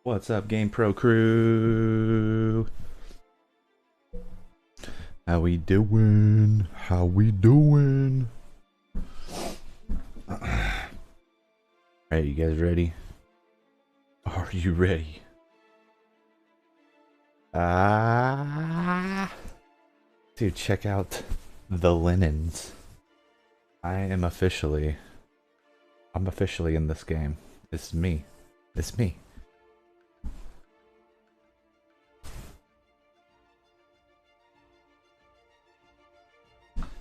What's up, Game Pro crew? How we doing? How we doing? Hey, you guys ready? Are you ready? Dude, check out the linens. I'm officially in this game. It's me. It's me.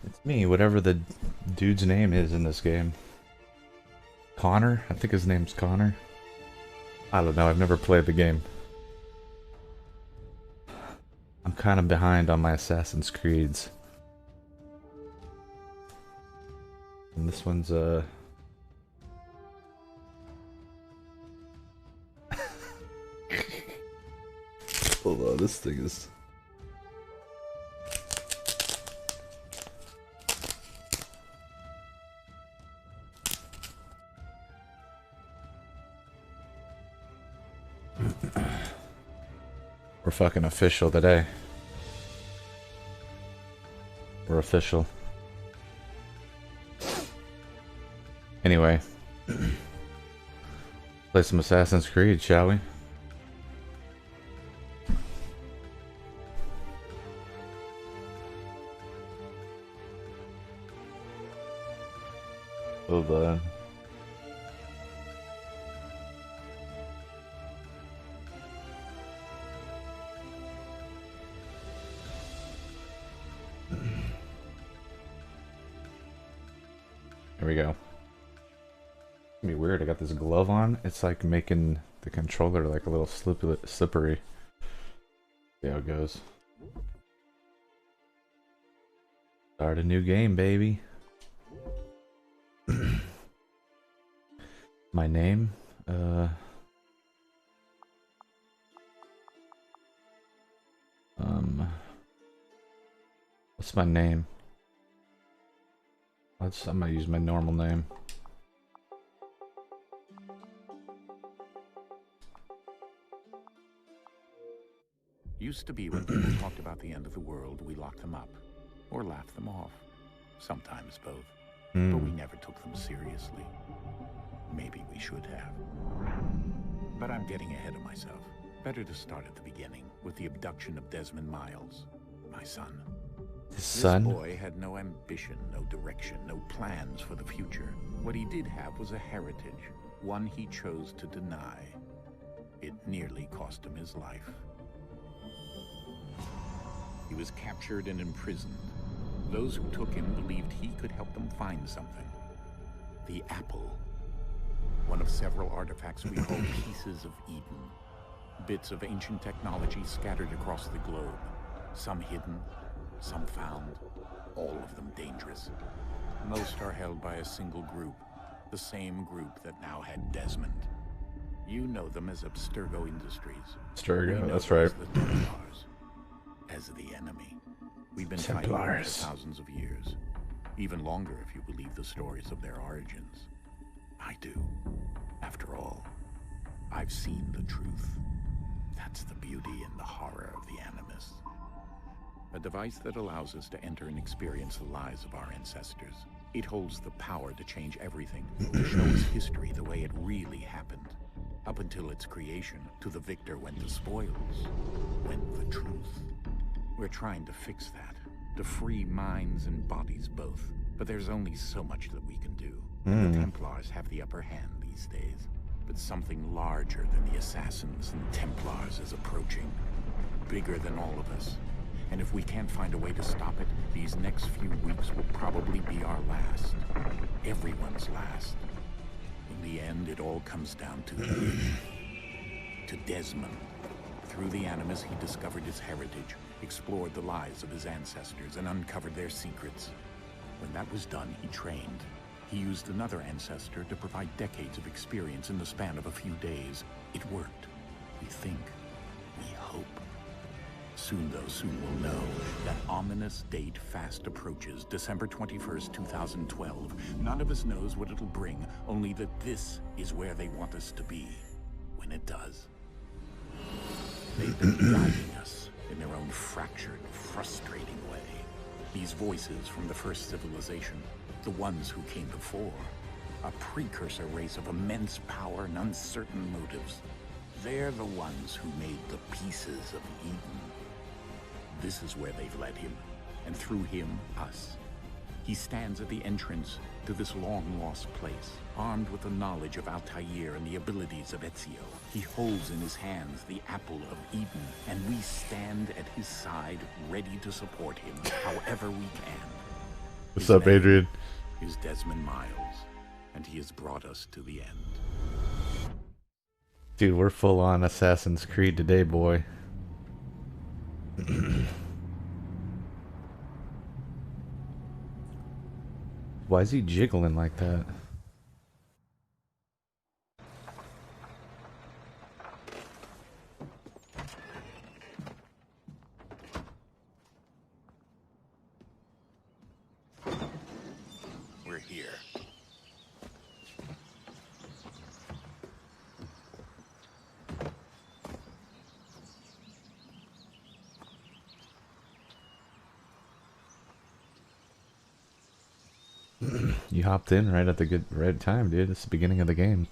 It's me, whatever the dude's name is in this game. Connor? I think his name's Connor. I don't know, I've never played the game. I'm kind of behind on my Assassin's Creeds. And this one's, hold on, this thing is... We're fucking official today. We're official. Anyway. Play some Assassin's Creed, shall we? Hold on. Here we go. It's gonna be weird. I got this glove on. It's like making the controller like a little slippery. See how it goes. Start a new game, baby. My name? What's my name? I'm gonna use my normal name. Used to be when people talked about the end of the world, we locked them up. Or laughed them off. Sometimes both. But we never took them seriously. Maybe we should have. But I'm getting ahead of myself. Better to start at the beginning, with the abduction of Desmond Miles, my son. His son? This boy had no ambition, no direction, no plans for the future. What he did have was a heritage, one he chose to deny. It nearly cost him his life. He was captured and imprisoned. Those who took him believed he could help them find something. The apple. One of several artifacts we call pieces of Eden. Bits of ancient technology scattered across the globe. Some hidden, some found, all of them dangerous. Most are held by a single group, the same group that now had Desmond. You know them as Abstergo Industries. Abstergo, that's right. As the Templars, as the enemy. We've been fighting them for thousands of years. Even longer if you believe the stories of their origins. I do. After all, I've seen the truth. That's the beauty and the horror of the Animus. A device that allows us to enter and experience the lives of our ancestors. It holds the power to change everything, to show us history the way it really happened. Up until its creation, to the victor went the spoils, went the truth. We're trying to fix that, to free minds and bodies both. But there's only so much that we can do. And the Templars have the upper hand these days. But something larger than the Assassins and Templars is approaching. Bigger than all of us. And if we can't find a way to stop it, these next few weeks will probably be our last. Everyone's last. In the end, it all comes down to him. To Desmond. Through the Animus, he discovered his heritage, explored the lives of his ancestors, and uncovered their secrets. When that was done, he trained. He used another ancestor to provide decades of experience in the span of a few days. It worked. We think. We hope. Soon, though, soon we'll know. That ominous date fast approaches, December 21st, 2012. None of us knows what it'll bring, only that this is where they want us to be. When it does. They've been guiding us in their own fractured, frustrating way. These voices from the first civilization, the ones who came before, a precursor race of immense power and uncertain motives. They're the ones who made the pieces of Eden. This is where they've led him, and through him, us. He stands at the entrance to this long-lost place, armed with the knowledge of Altair and the abilities of Ezio. He holds in his hands the apple of Eden, and we stand at his side, ready to support him however we can. What's up, Adrian? Is Desmond Miles, and he has brought us to the end. Dude, we're full on Assassin's Creed today, boy. Why is he jiggling like that? We're here. You hopped in right at the right time, dude. It's the beginning of the game.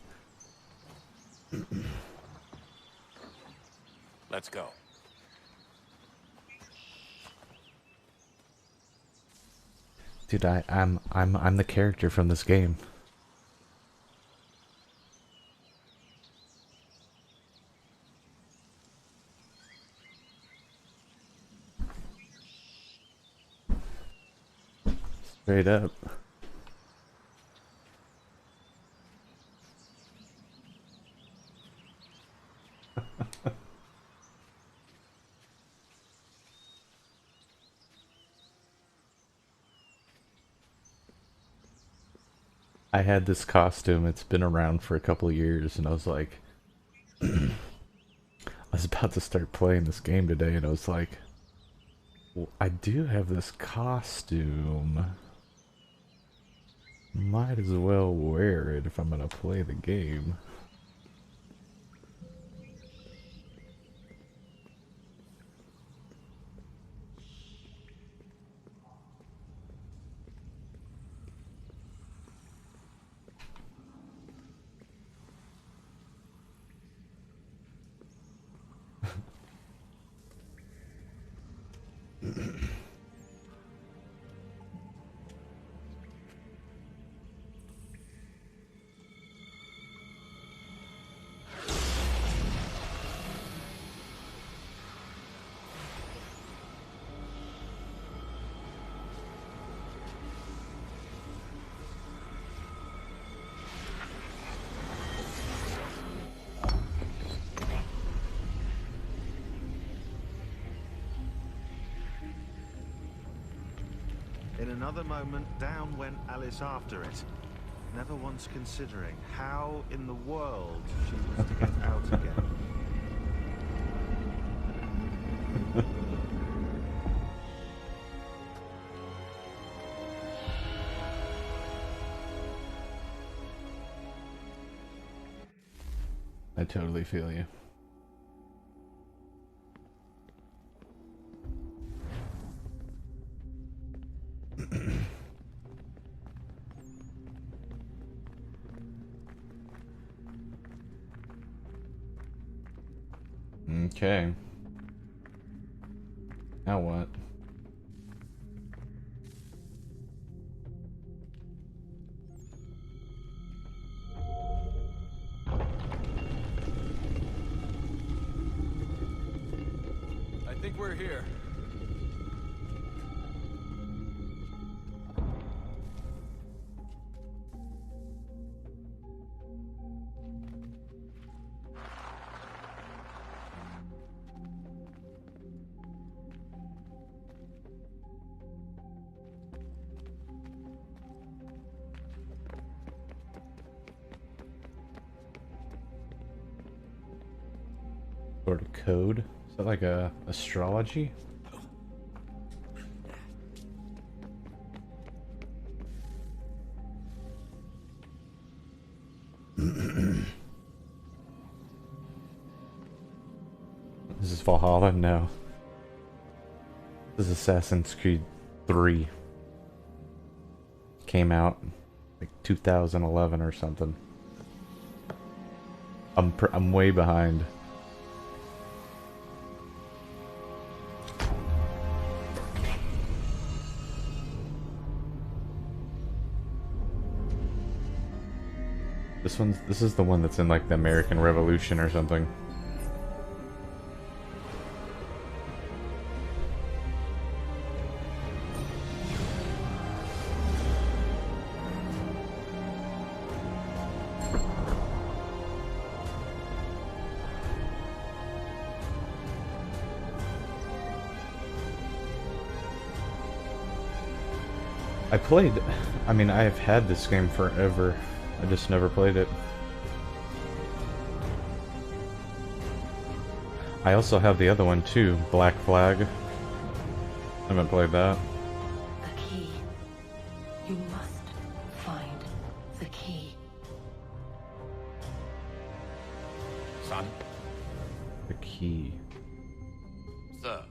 Let's go. Dude, I'm the character from this game. Straight up. I had this costume, it's been around for a couple of years, and I was like, I was about to start playing this game today, and I was like, well, I do have this costume. Might as well wear it if I'm gonna play the game. In another moment, down went Alice after it, never once considering how in the world she was to get out again. I totally feel you. Okay. Now what? I think we're here. Sort of code? Is that like a astrology? This is Valhalla? No. This is Assassin's Creed 3. Came out like 2011 or something. I'm way behind. This is the one that's in like the American Revolution or something. I mean, I have had this game forever. I just never played it. I also have the other one too, Black Flag. Haven't played that. The key. You must find the key. Son? The key. Sir.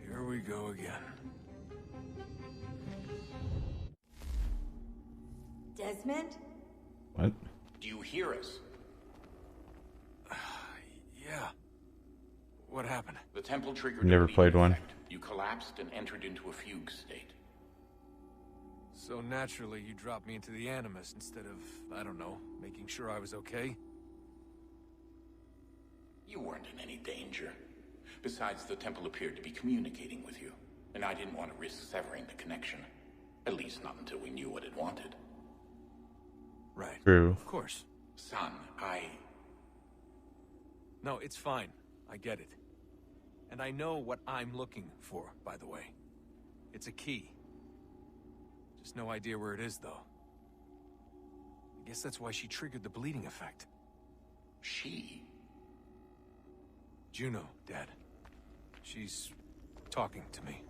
Here we go again. Desmond? What? Do you hear us? Yeah. What happened? The temple triggered. Never a bleeding played one. effect. You collapsed and entered into a fugue state. So naturally, you dropped me into the Animus instead of, I don't know, making sure I was okay? You weren't in any danger. Besides, the temple appeared to be communicating with you, and I didn't want to risk severing the connection. At least not until we knew what it wanted. Right. True. Of course. Son, No, it's fine. I get it. And I know what I'm looking for, by the way. It's a key. Just no idea where it is, though. I guess that's why she triggered the bleeding effect. She? Juno, Dad. She's talking to me.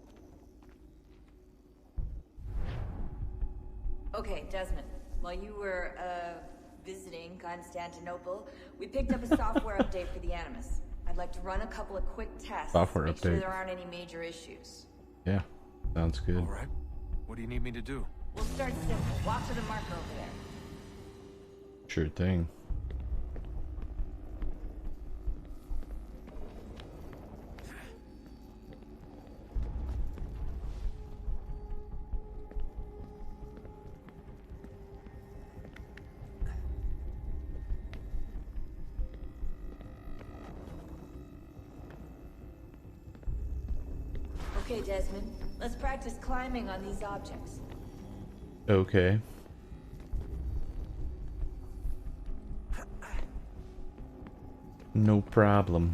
Okay, Desmond. While you were, visiting Constantinople, we picked up a software update for the Animus. I'd like to run a couple of quick tests. Software make sure update. there aren't any major issues. Yeah, sounds good. All right. What do you need me to do? We'll start simple. Walk to the marker over there. Sure thing. Okay, Desmond. Let's practice climbing on these objects. Okay. No problem.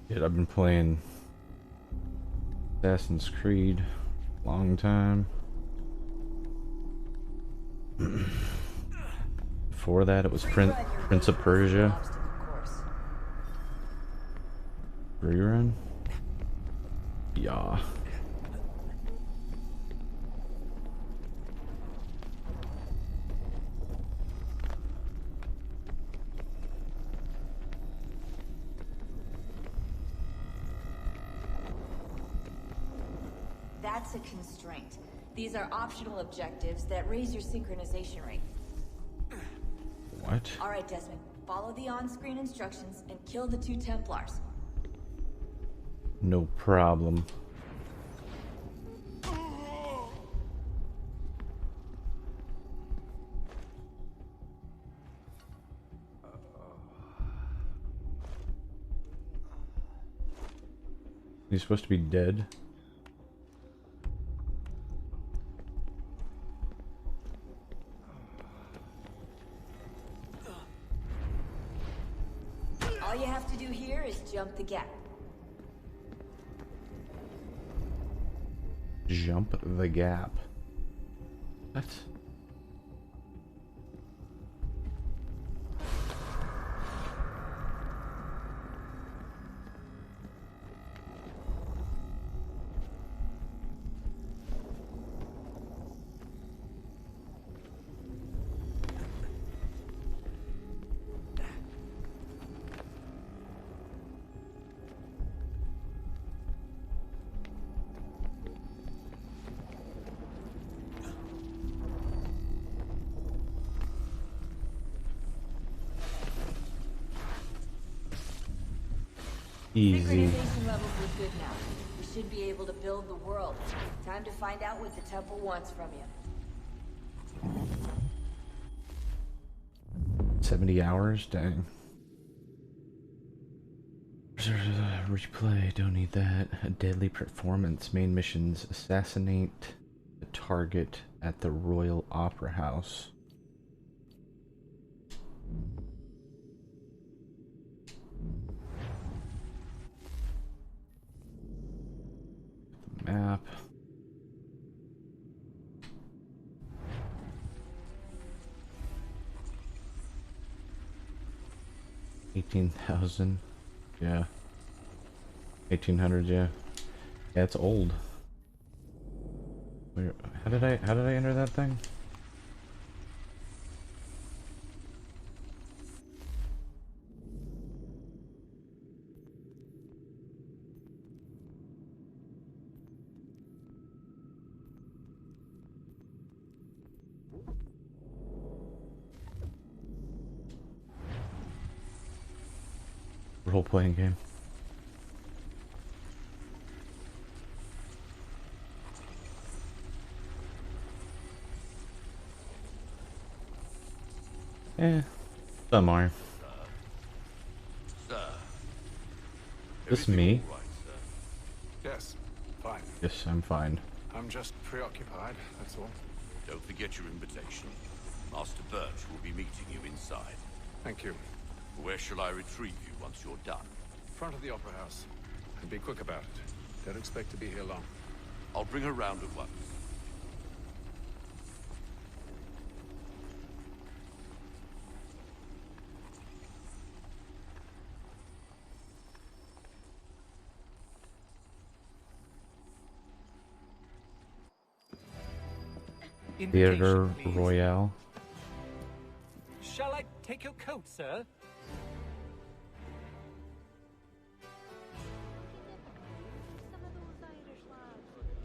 Yeah, I've been playing Assassin's Creed a long time. Before that, it was Prince of Persia. Rerun? Yeah. That's a constraint. These are optional objectives that raise your synchronization rate. What? All right, Desmond. Follow the on-screen instructions and kill the 2 Templars. No problem. He's supposed to be dead. All you have to do here is jump the gap. Jump the gap. What? Easy. Synchronization levels look good now. We should be able to build the world. Time to find out what the temple wants from you. 70 hours? Dang. Replay, don't need that. A deadly performance. Main missions. Assassinate the target at the Royal Opera House. Map. $18,000. Yeah. 1800, yeah. Yeah, it's old. Wait, how did I enter that thing? Role-playing game. Some are. Sir. This me? All right, sir? Yes, fine. Yes, I'm fine. I'm just preoccupied, that's all. Don't forget your invitation. Master Birch will be meeting you inside. Thank you. Where shall I retrieve you once you're done? Front of the Opera House. And be quick about it. Don't expect to be here long. I'll bring her round at once. Theater Invitation, please. Royale. Shall I take your coat, sir?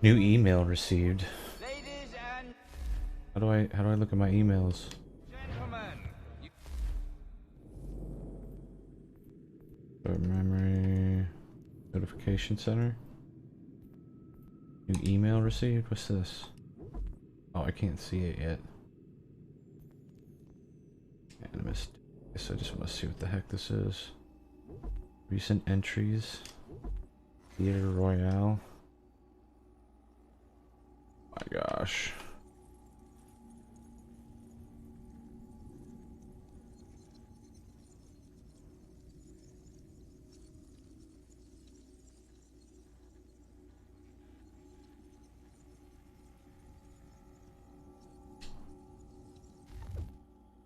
New email received. Ladies and How do I look at my emails? gentlemen, Memory notification center. New email received. What's this? Oh, I can't see it yet. Animist. Guess I just want to see what the heck this is. Recent entries. Theater Royale. My gosh.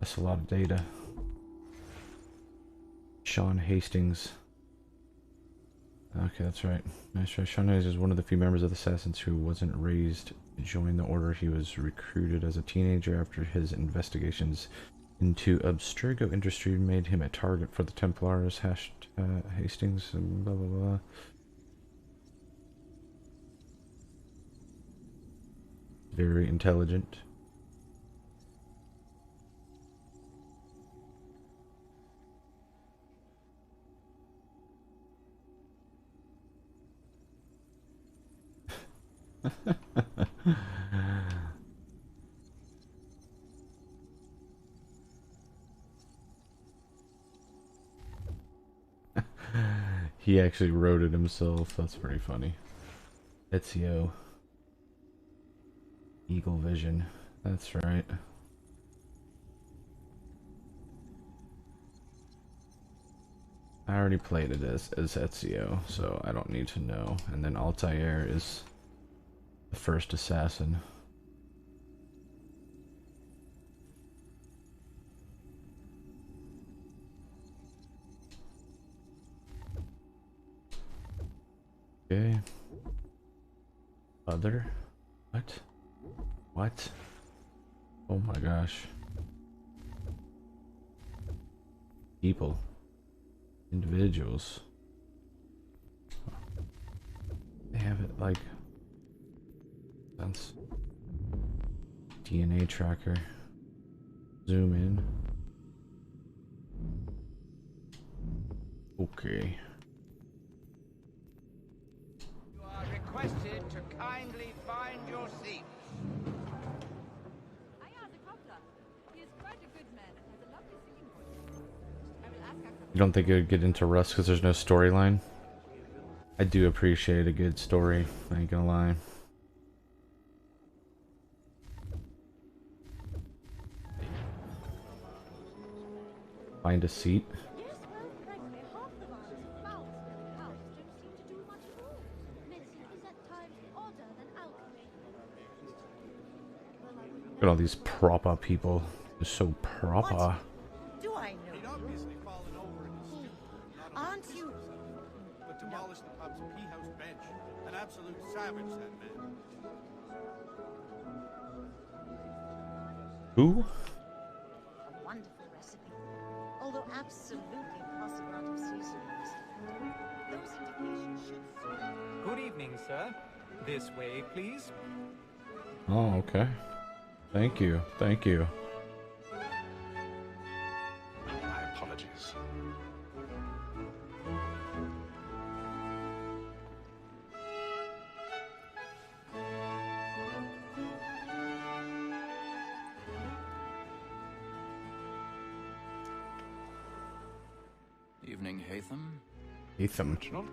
That's a lot of data. Sean Hastings. Okay, that's right. Nice try. Sean Hastings is one of the few members of the Assassins who wasn't raised to join the order. He was recruited as a teenager after his investigations into Abstergo industry made him a target for the Templars. Hastings and blah blah blah. Very intelligent. He actually wrote it himself. That's pretty funny. Ezio. Eagle Vision. That's right. I already played it as Ezio, so I don't need to know. And then Altair is the first assassin. Okay. Other? What? What? Oh my gosh. People. Individuals. They have it like... Sense. DNA tracker. Zoom in. Okay. You don't think it would get into Rust because there's no storyline? I do appreciate a good story, I ain't gonna lie. Find a seat. Look at all these proper people. They're so proper. What? Do I know you? Obviously fallen over in his sleep. Aren't you? But demolished the pub's pea house bench. An absolute savage, that man. Who? A wonderful recipe. Although absolutely impossible out of seasonings. Those indications should... Good evening, sir. This way, please. Oh, okay. Thank you. Thank you. My apologies. Evening, Hatham. Ethan. Original?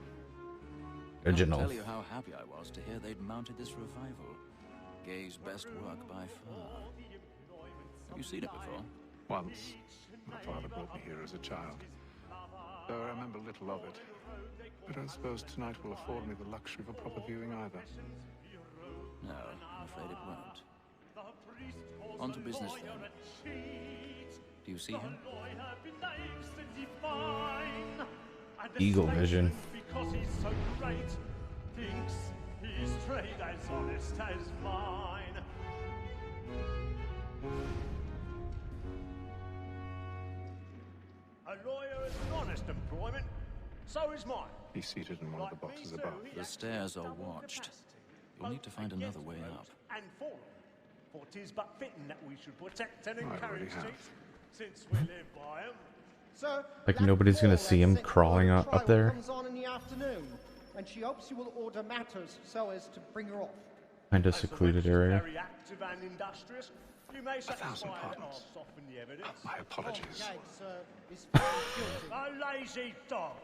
Original. I'll tell you how happy I was to hear they'd mounted this revival. Gay's best work by far. Have you seen it before? Once. My father brought me here as a child. Though I remember little of it. I don't suppose tonight will afford me the luxury of a proper viewing either. No, I'm afraid it won't. On to business then. Do you see him? Eagle vision. Because he's so great, thinks his trade as honest as mine. A lawyer is an honest employment, so is mine. He's seated in one of the boxes above. The stairs are watched. You'll need to find another way up. And fallen, for 'tis but fitting that we should protect and I already encourage have. these, since we live by 'em. Sir, Like nobody's gonna see him crawling up there. comes on in the afternoon, and she hopes you will order matters so as to bring her off. Kind of As the secluded wench is area. very active and industrious, you may satisfy that I'll pardons. soften the evidence. My apologies. Gag, sir, is found guilty. A lazy dog.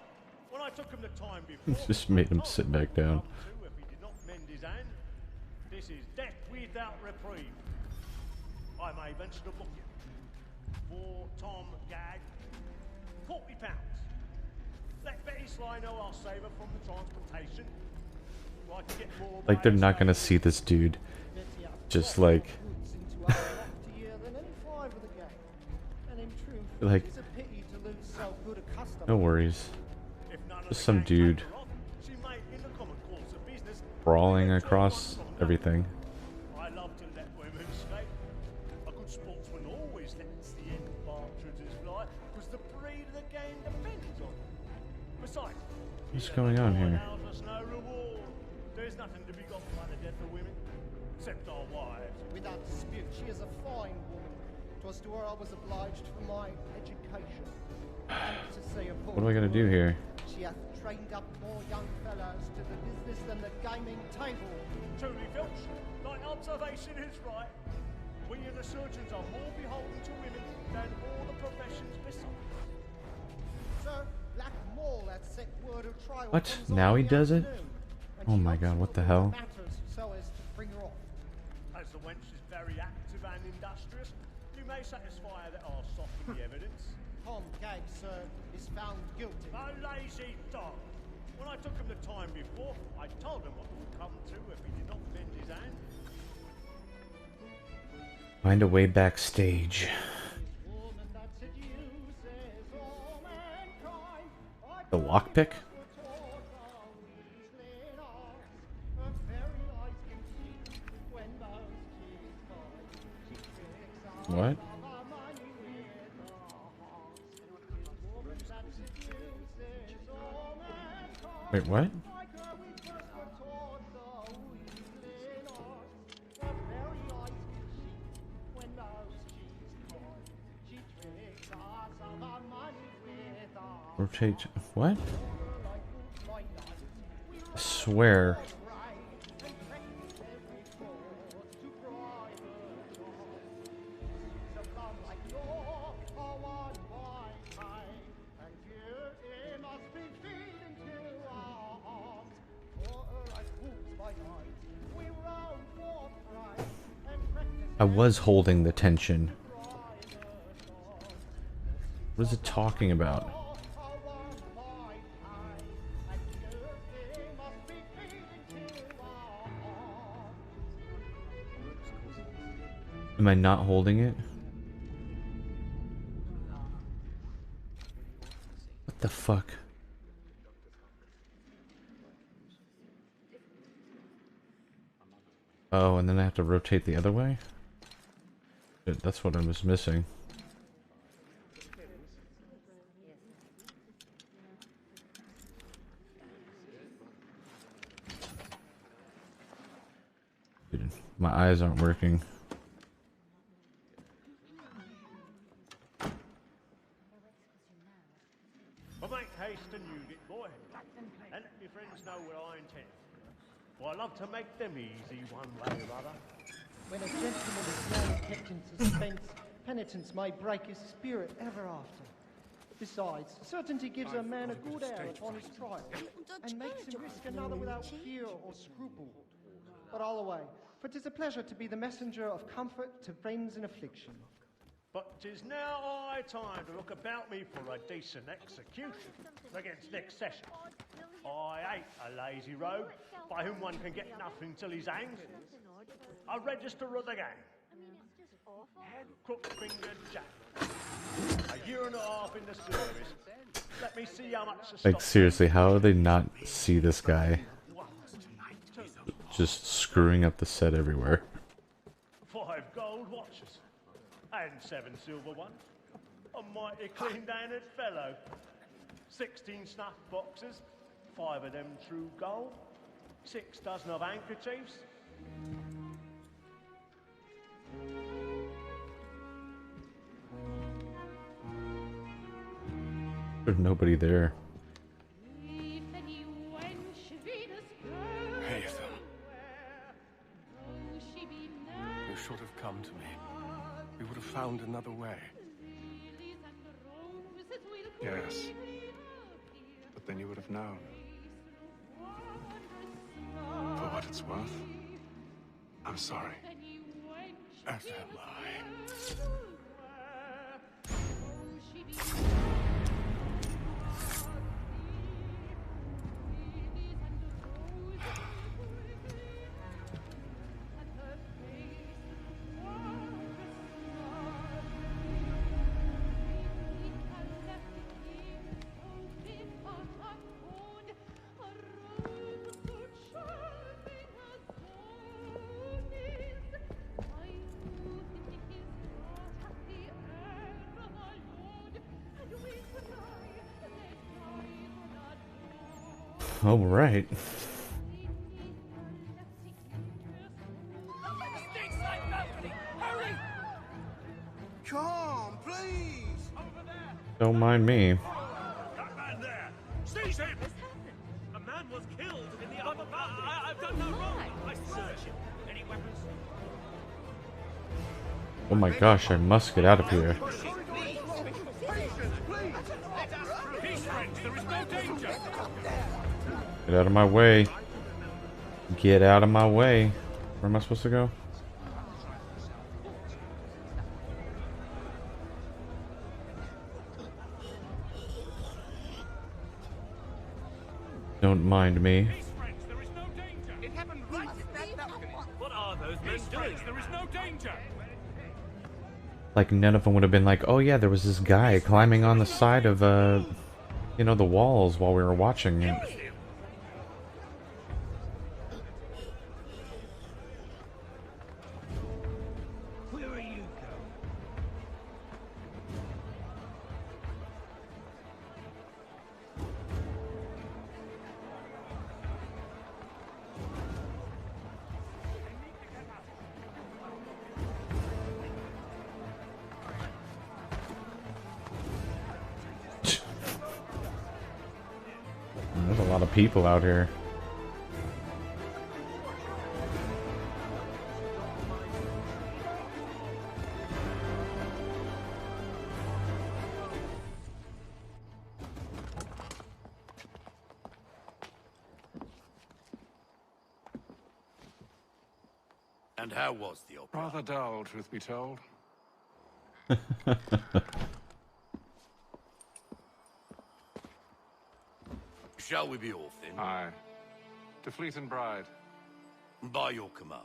When I took him the time before, Just made him sit back down. if he did not mend his hand, this is death without reprieve. I may venture to book you for Tom Gag, £40. Let Betty Sly know I'll save her from the transportation. So I can get more Like they're by not gonna stage. see this dude. Betty hath Just got more like- goods into our lofty year than any five of the gang. And in truth, Like- it's a pity to lose so good a customer. No worries. If none of Just the some gang dude take her off, she may, in the common course of business, brawling get 12 across months from everything. I love to let women skate. A good sportsman always lets the end partridges fly, because the breed of the game depends on it. Besides, What's going on here? allows us no reward. There's nothing to be got by the death of women, except our wives. Without dispute, she is a fine woman. 'Twas to her I was obliged for my education. And to say a What do I gotta do here? She hath trained up more young fellows to the business than the gaming table. Truly, Filch, thy observation is right. We and the surgeons are more beholden to women than all the professions besides. Sir, Black Mall hath sent word of trial. What? comes on Now in he the does it? afternoon, and Oh she my hopes god, you what will the order hell? matters so as to bring her off. As the wench is very active and industrious, you may satisfy her that I'll soften the evidence. Tom Gag, sir, is found guilty. A lazy dog. When I took him the time before, I told him what would come to if he did not bend his hand. Find a way backstage. Woman that seduces all mankind, I The lockpick? What? Wait, what? Rotate. What? I swear. I was holding the tension. What is it talking about? Am I not holding it? What the fuck? Oh, and then I have to rotate the other way? Shit, that's what I was missing. Dude, my eyes aren't working. Well, make haste and use it, boy. And let your friends know what I intend. For I love to make them easy one way or other. When a gentleman is now kept in suspense, penitence may break his spirit ever after. Besides, certainty gives a man a good hour upon his trial, and makes him risk another without fear or scruple. But all away, for 'tis a pleasure to be the messenger of comfort to friends in affliction. But 'tis now high time to look about me for a decent execution against next session. I hate a lazy rogue by whom one can get nothing till he's hanged. A register of the gang. Crook-fingered Jack. A year and a half in the service. Let me see how much the Like, seriously, how do they not see this guy? Just screwing up the set everywhere. 5 gold watches. And 7 silver ones. A mighty clean-handed fellow. 16 snuff boxes. 5 of them true gold. 6 dozen of handkerchiefs. There's nobody there. Haytham. You should have come to me. We would have found another way. Yes. But then you would have known. For what it's worth, I'm sorry. As am I. All right. Come, please! Don't mind me. That man there! Seize him! A man was killed in the upper balcony. I've done no wrong. I search him. Any weapons? Oh my gosh, I must get out of here. Peace, friends. There is no danger. Get out of my way. Get out of my way. Where am I supposed to go? Don't mind me. It happened right at that balcony. What are those men doing? There is no danger. Like, none of them would have been like, oh yeah, there was this guy climbing on the side of, you know, the walls while we were watching it. Where are you going? There's a lot of people out here. And how was the opera? Rather dull, truth be told. Shall we be off then? Aye. To Fleet and Bride. By your command.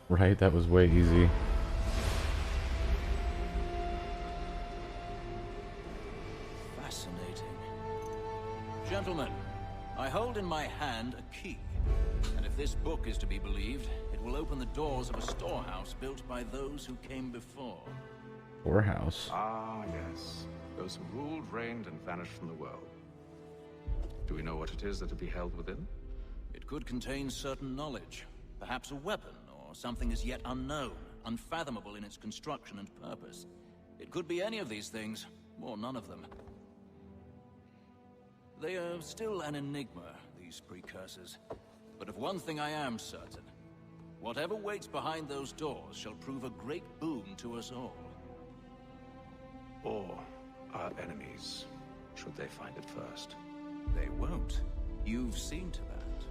Right, that was way easy. Fascinating. Gentlemen, I hold in my hand a key. And if this book is to be believed, it will open the doors of a storehouse built by those who came before. Storehouse? Ah, yes. Those who ruled, reigned, and vanished from the world. Do we know what it is that to be held within? It could contain certain knowledge. Perhaps a weapon, or something as yet unknown, unfathomable in its construction and purpose. It could be any of these things, or none of them. They are still an enigma, these precursors. But of one thing I am certain. Whatever waits behind those doors shall prove a great boon to us all. Or our enemies, should they find it first. They won't. You've seen to that.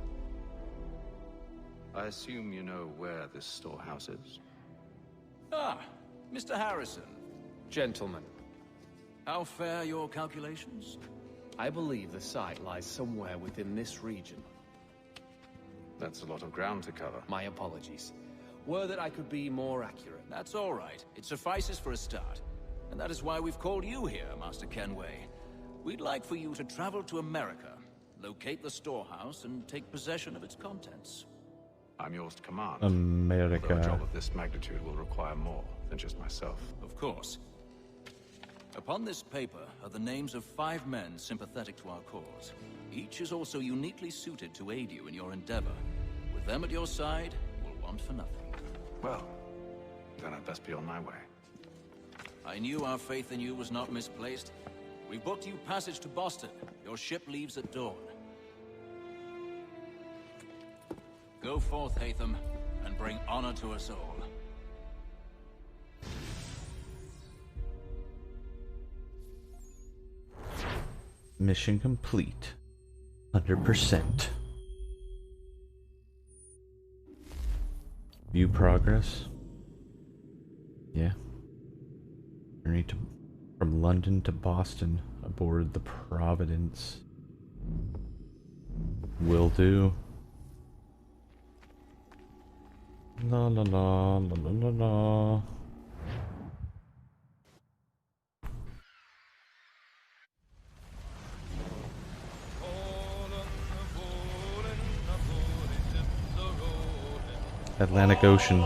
I assume you know where this storehouse is? Ah, Mr. Harrison. Gentlemen, How fare your calculations? I believe the site lies somewhere within this region. That's a lot of ground to cover. My apologies. Were that I could be more accurate. That's all right. It suffices for a start. And that is why we've called you here, Master Kenway. We'd like for you to travel to America, locate the storehouse, and take possession of its contents. I'm yours to command. America. Although a job of this magnitude will require more than just myself. Of course. Upon this paper are the names of 5 men sympathetic to our cause. Each is also uniquely suited to aid you in your endeavor. With them at your side, you will want for nothing. Well, then I'd best be on my way. I knew our faith in you was not misplaced. We've booked you passage to Boston. Your ship leaves at dawn. Go forth, Hatham, and bring honor to us all. Mission complete. 100%. View progress. Yeah. Journey from London to Boston aboard the Providence. Will do. La la la la la la la. Atlantic Ocean.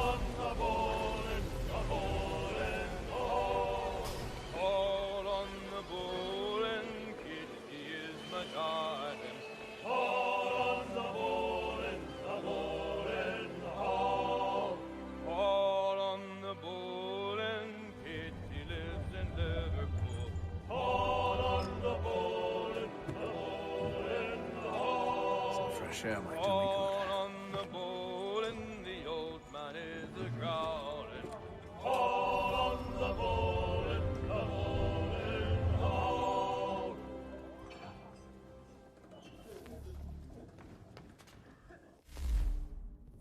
Some fresh air might do me good.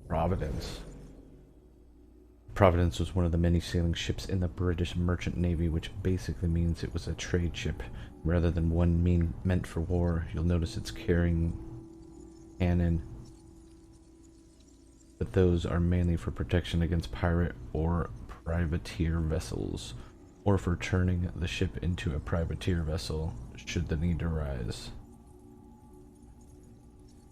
Providence. Providence was one of the many sailing ships in the British Merchant Navy, which basically means it was a trade ship rather than one meant for war. You'll notice it's carrying cannon, but those are mainly for protection against pirate or privateer vessels, or for turning the ship into a privateer vessel should the need arise.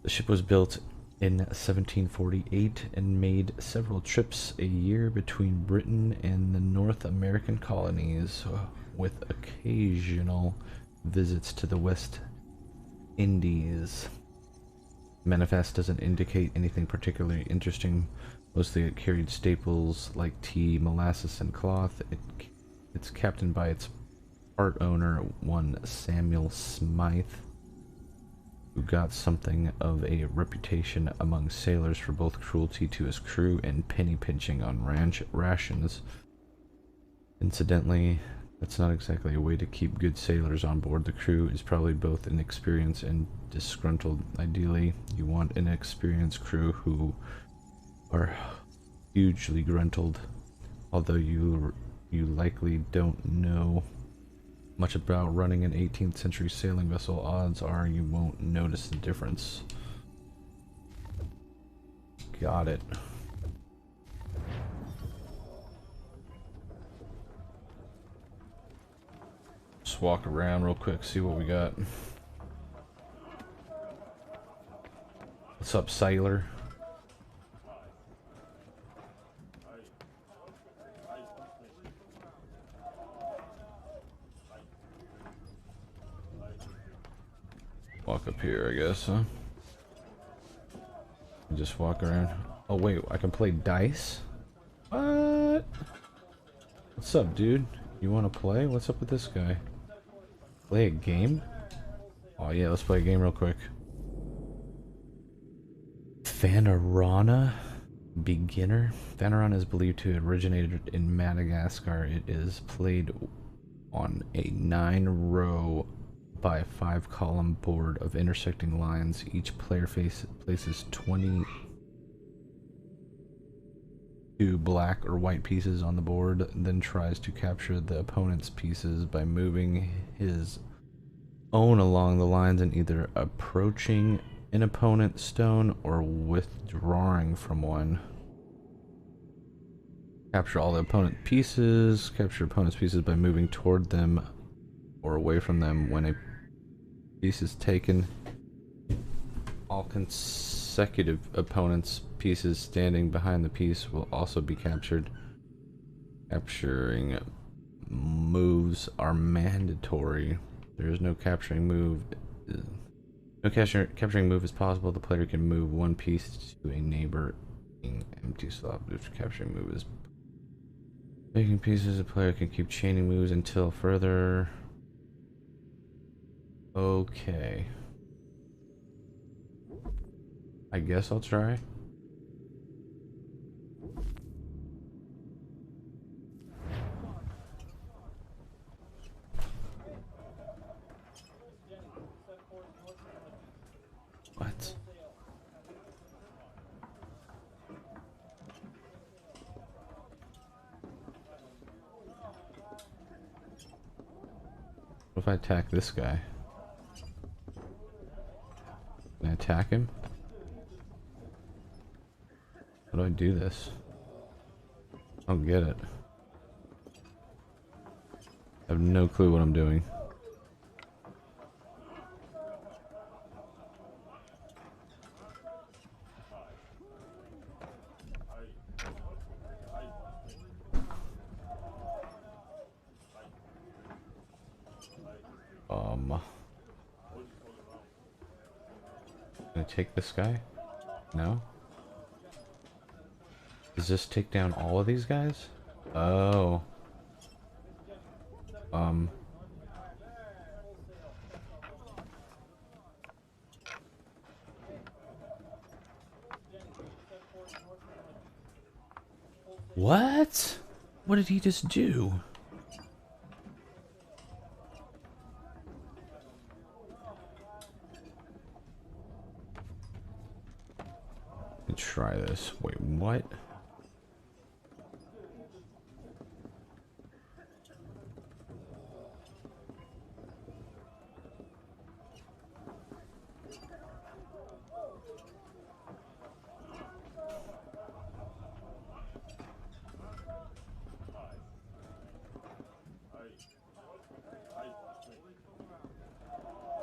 The ship was built in 1748 and made several trips a year between Britain and the North American colonies, with occasional visits to the West Indies. Manifest doesn't indicate anything particularly interesting. Mostly it carried staples like tea, molasses, and cloth. It's captained by its part owner, one Samuel Smythe, who got something of a reputation among sailors for both cruelty to his crew and penny pinching on rations. Incidentally, That's not exactly a way to keep good sailors on board. The crew is probably both inexperienced and disgruntled. Ideally, you want an experienced crew who are hugely gruntled. Although you likely don't know much about running an 18th century sailing vessel, odds are you won't notice the difference. Got it. Just walk around real quick, see what we got. What's up, sailor? Walk up here, I guess, huh? Just walk around. Oh wait, I can play dice? What? What's up, dude? You wanna play? What's up with this guy? Play a game? Oh yeah, let's play a game real quick. Fanarana Beginner? Fanarana is believed to have originated in Madagascar. It is played on a 9-row by a 5-column board of intersecting lines. Each player places 22 black or white pieces on the board, then tries to capture the opponent's pieces by moving his own along the lines and either approaching an opponent's stone or withdrawing from one. Capture all the opponent pieces. Capture opponent's pieces by moving toward them or away from them. When a piece is taken, all consecutive opponents' pieces standing behind the piece will also be captured. Capturing moves are mandatory. There is no capturing move. No capturing move is possible. The player can move one piece to a neighboring empty slot. If capturing move is taking pieces, the player can keep chaining moves until further. Okay. I guess I'll try. What? What if I attack this guy? Can I attack him? How do I do this? I don't get it. I have no clue what I'm doing. Can I take this guy? No? Does this take down all of these guys? Oh. What? What did he just do? Let's try this. Wait, what?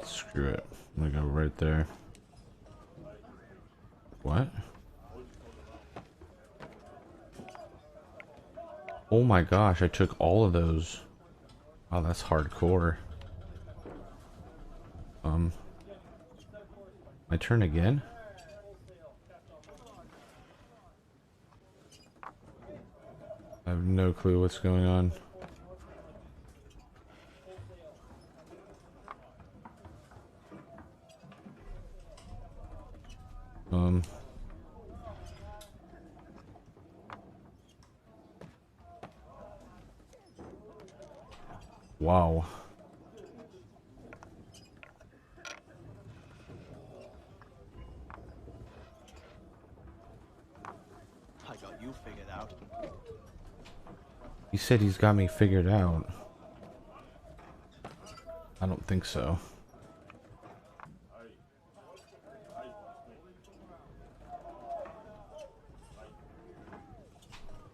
Screw it. I'm gonna go right there. What? Oh my gosh, I took all of those. Oh, that's hardcore. My turn again? I have no clue what's going on. Wow. I got you figured out. He said he's got me figured out. I don't think so.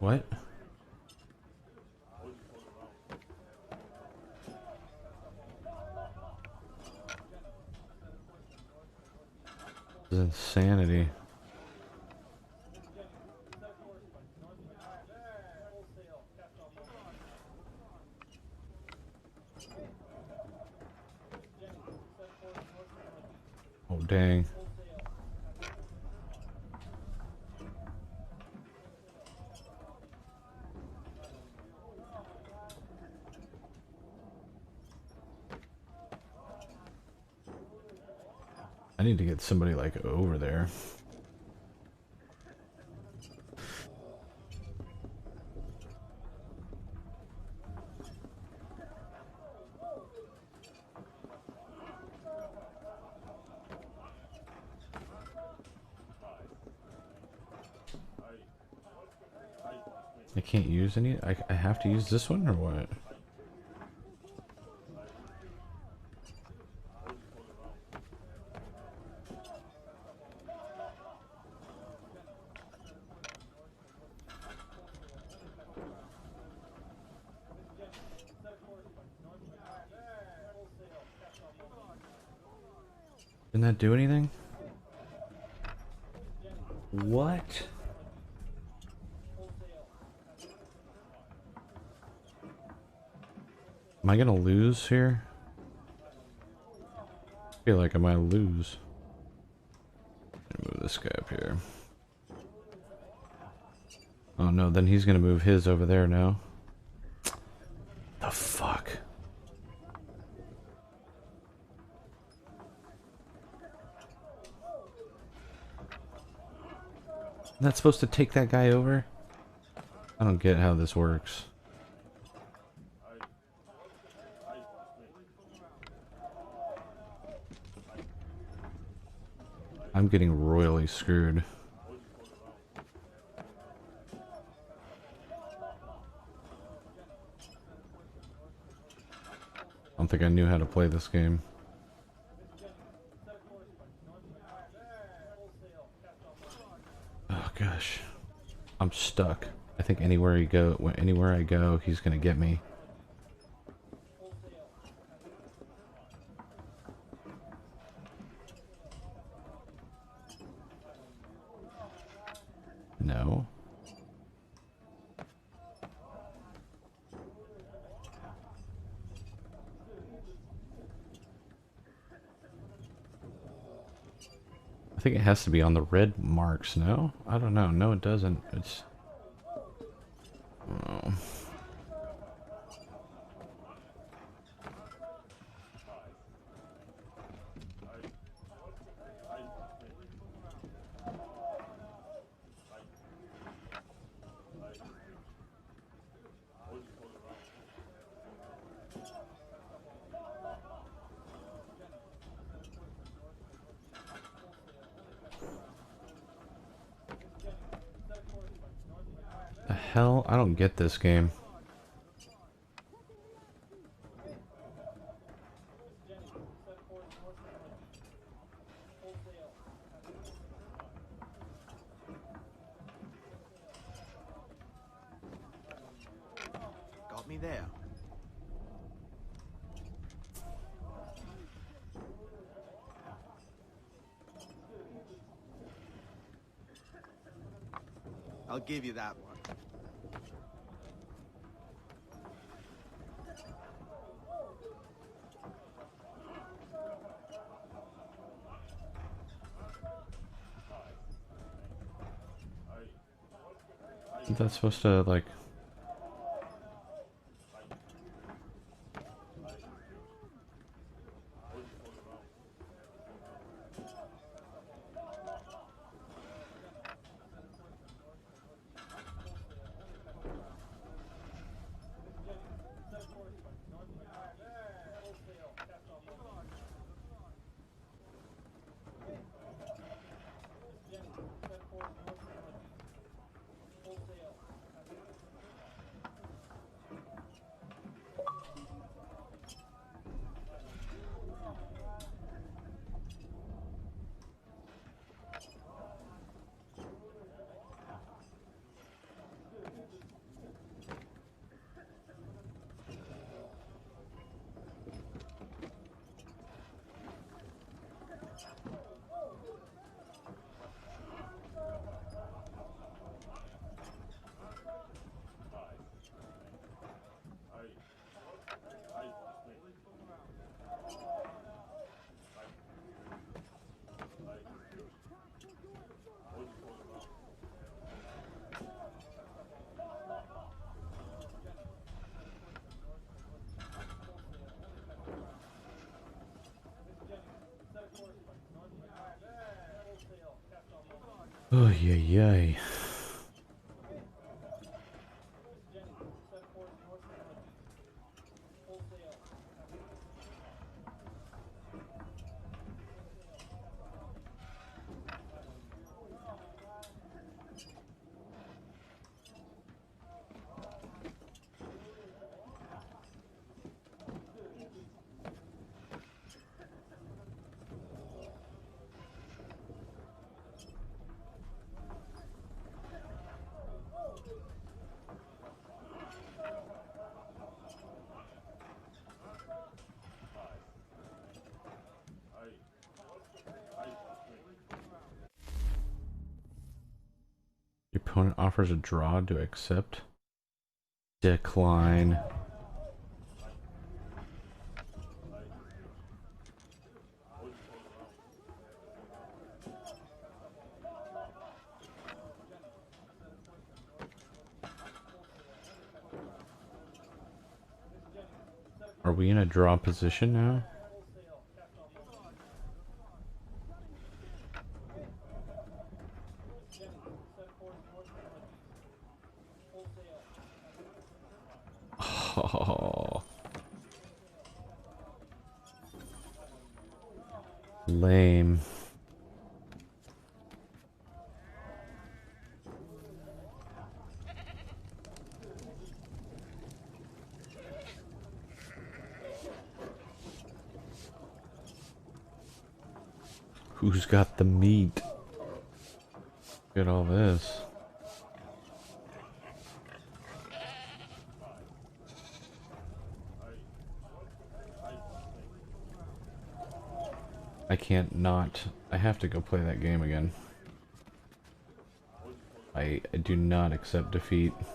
What? This is insanity. Oh, dang. I need to get somebody like over there. I can't use any. I have to use this one or what? Didn't that do anything? What? Am I gonna lose here? I feel like I might lose. Move this guy up here. Oh no, then he's gonna move his over there now. The fuck? Isn't that supposed to take that guy over? I don't get how this works. I'm getting royally screwed. I don't think I knew how to play this game. Oh gosh. I'm stuck. I think anywhere I go, he's gonna get me. No. I think it has to be on the red marks, no? I don't know. No, it doesn't. It's... Oh. The hell? I don't get this game. Got me there. I'll give you that one. Isn't that supposed to, like... Oh, yay. Your opponent offers a draw to accept. Decline. Are we in a draw position now? Oh. Lame. Who's got the meat? Look at all this. I can't not. I have to go play that game again. I do not accept defeat. Is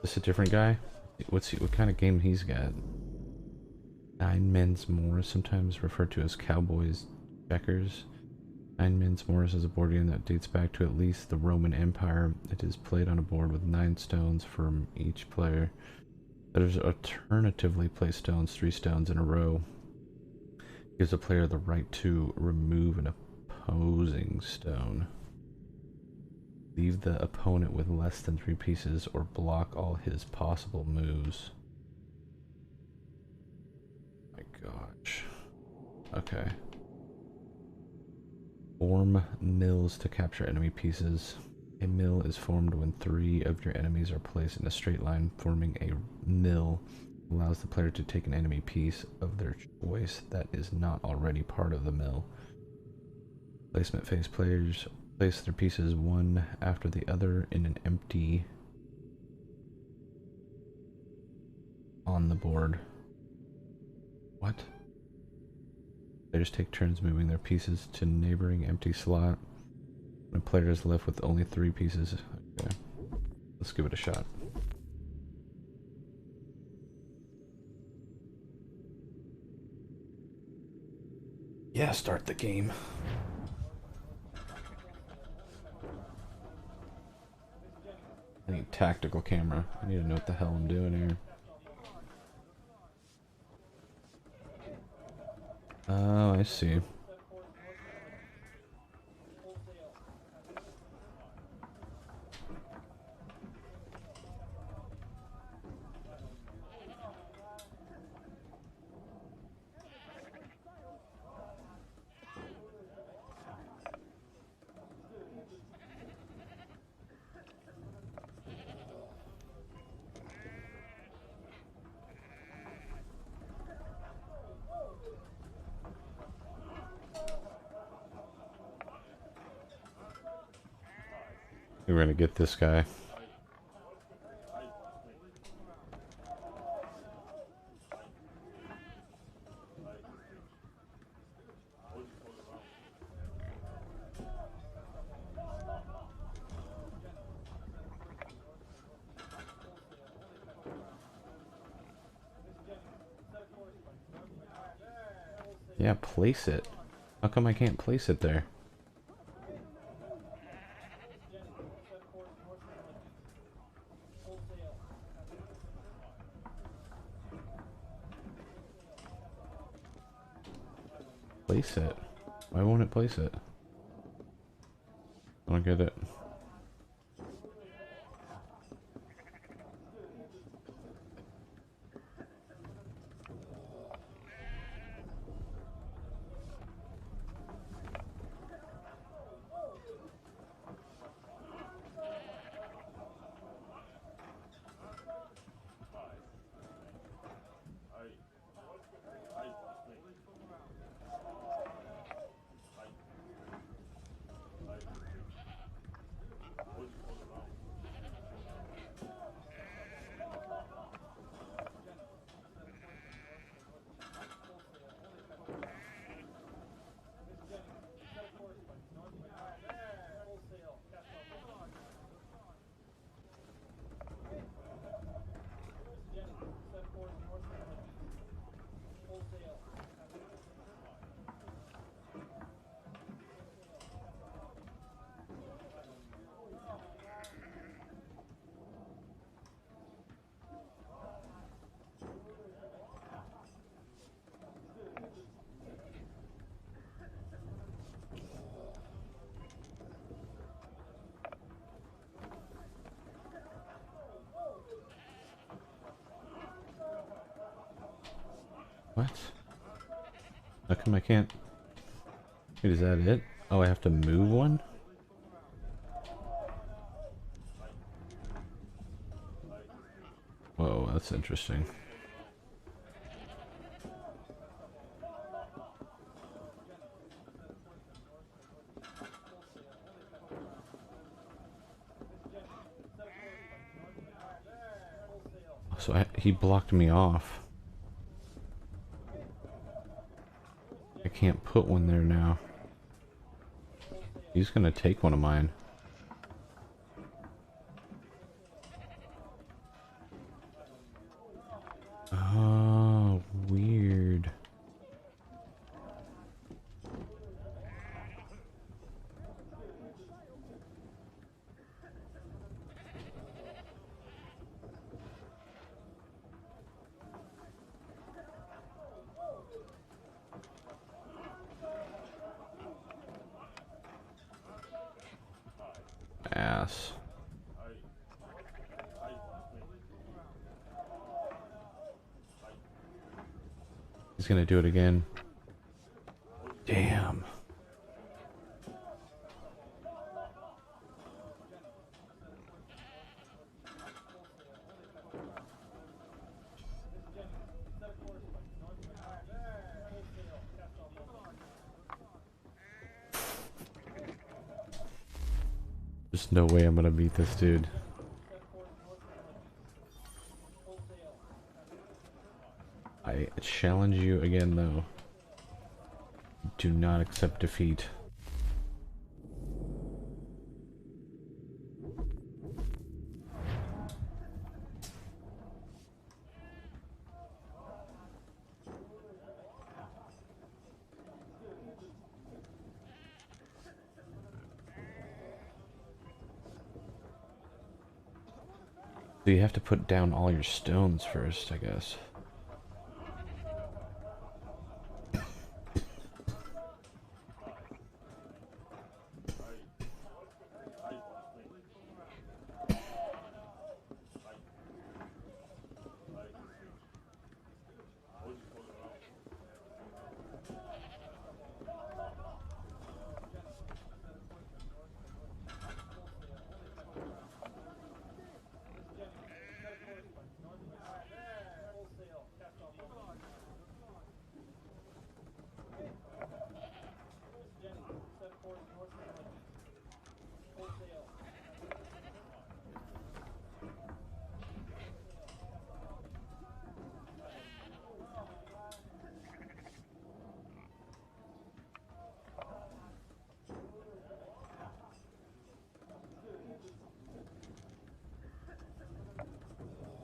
this a different guy? What kind of game he's got? 9 Men's Morris, sometimes referred to as Cowboys Checkers. 9 Men's Morris is a board game that dates back to at least the Roman Empire. It is played on a board with 9 stones from each player. There's alternatively placed stones, 3 stones in a row. Gives a player the right to remove an opposing stone. Leave the opponent with less than 3 pieces or block all his possible moves. My gosh. Okay. Form mills to capture enemy pieces. A mill is formed when 3 of your enemies are placed in a straight line. Forming a mill allows the player to take an enemy piece of their choice that is not already part of the mill. Placement phase, players place their pieces one after the other in an empty on the board. What? Players take turns moving their pieces to neighboring empty slot. When a player is left with only 3 pieces. Okay. Let's give it a shot. Yeah, start the game. I need tactical camera. I need to know what the hell I'm doing here. Oh, I see. We're gonna get this guy. Yeah, place it. How come I can't place it there? Place it. Why won't it place it? don't get it. What? How come I can't? Wait, is that it? Oh, I have to move one? Whoa, that's interesting. So he blocked me off. I can't put one there now. He's gonna take one of mine. Oh, weird. Ass. He's gonna do it again. Damn. There's no way I'm gonna beat this dude. I challenge you again, though. Do not accept defeat. So you have to put down all your stones first, I guess.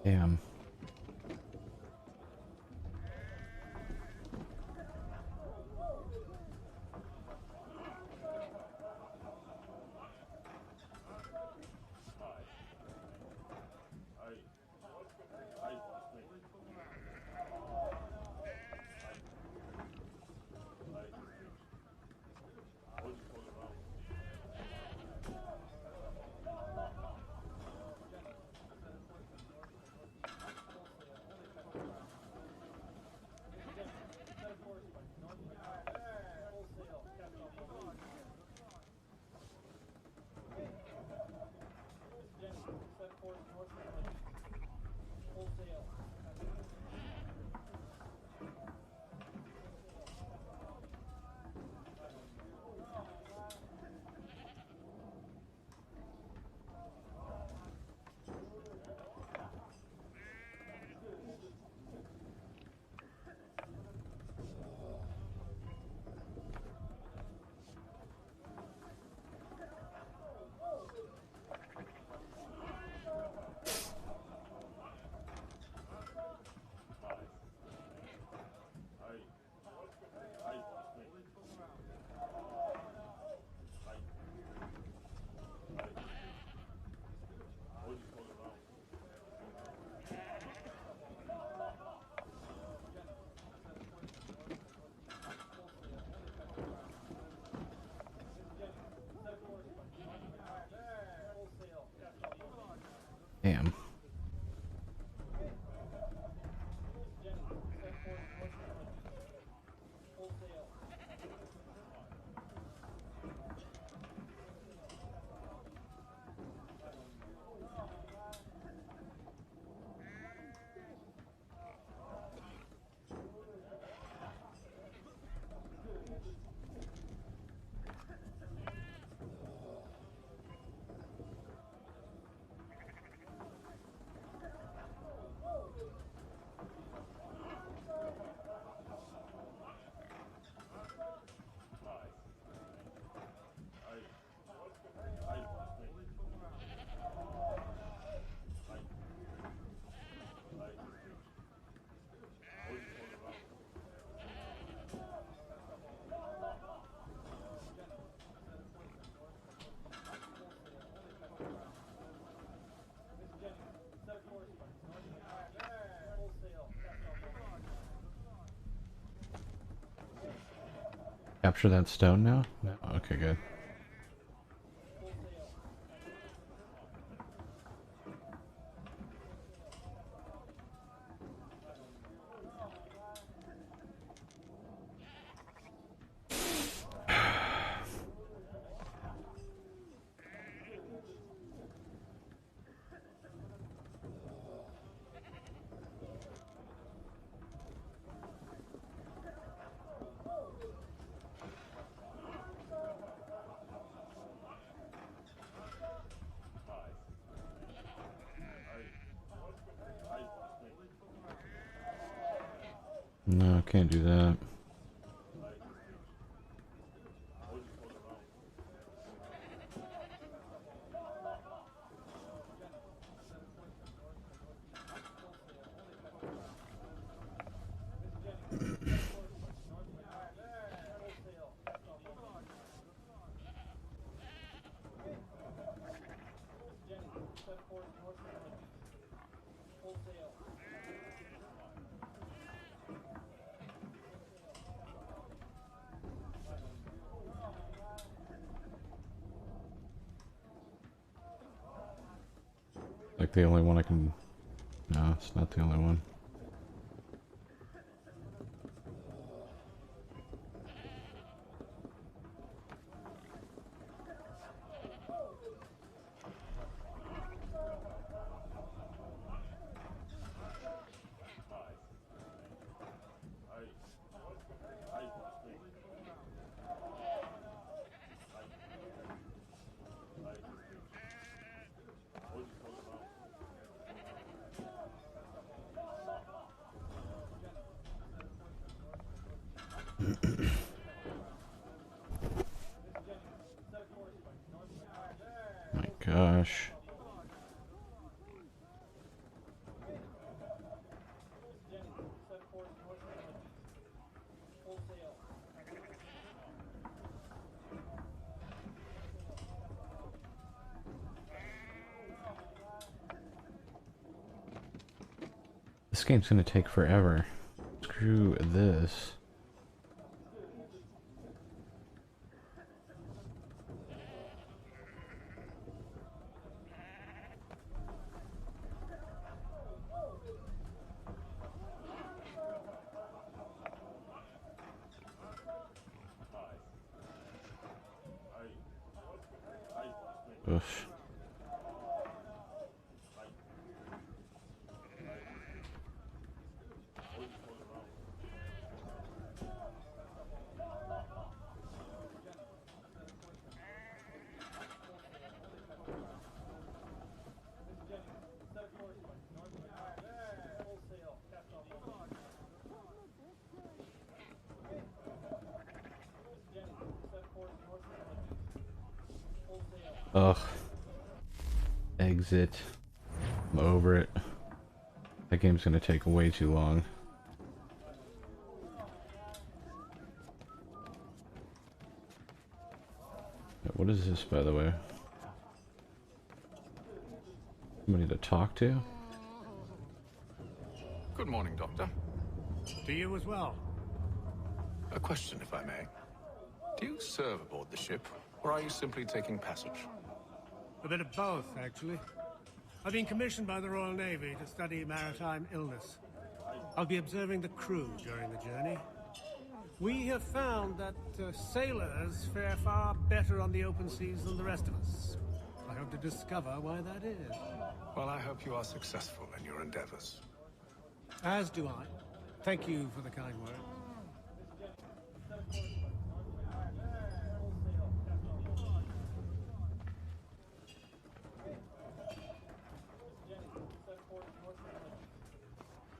Damn. Capture that stone now? No. Okay, good. No, can't do that. Like the only one I can... No, it's not the only one. My gosh. This game's gonna take forever. Screw this. Oof. Ugh. Exit. I'm over it. That game's gonna take way too long. What is this, by the way? Somebody to talk to? Good morning, Doctor. To you as well. A question, if I may. Do you serve aboard the ship, or are you simply taking passage? A bit of both, actually. I've been commissioned by the Royal Navy to study maritime illness. I'll be observing the crew during the journey. We have found that sailors fare far better on the open seas than the rest of us. I hope to discover why that is. Well, I hope you are successful in your endeavors. As do I. Thank you for the kind words.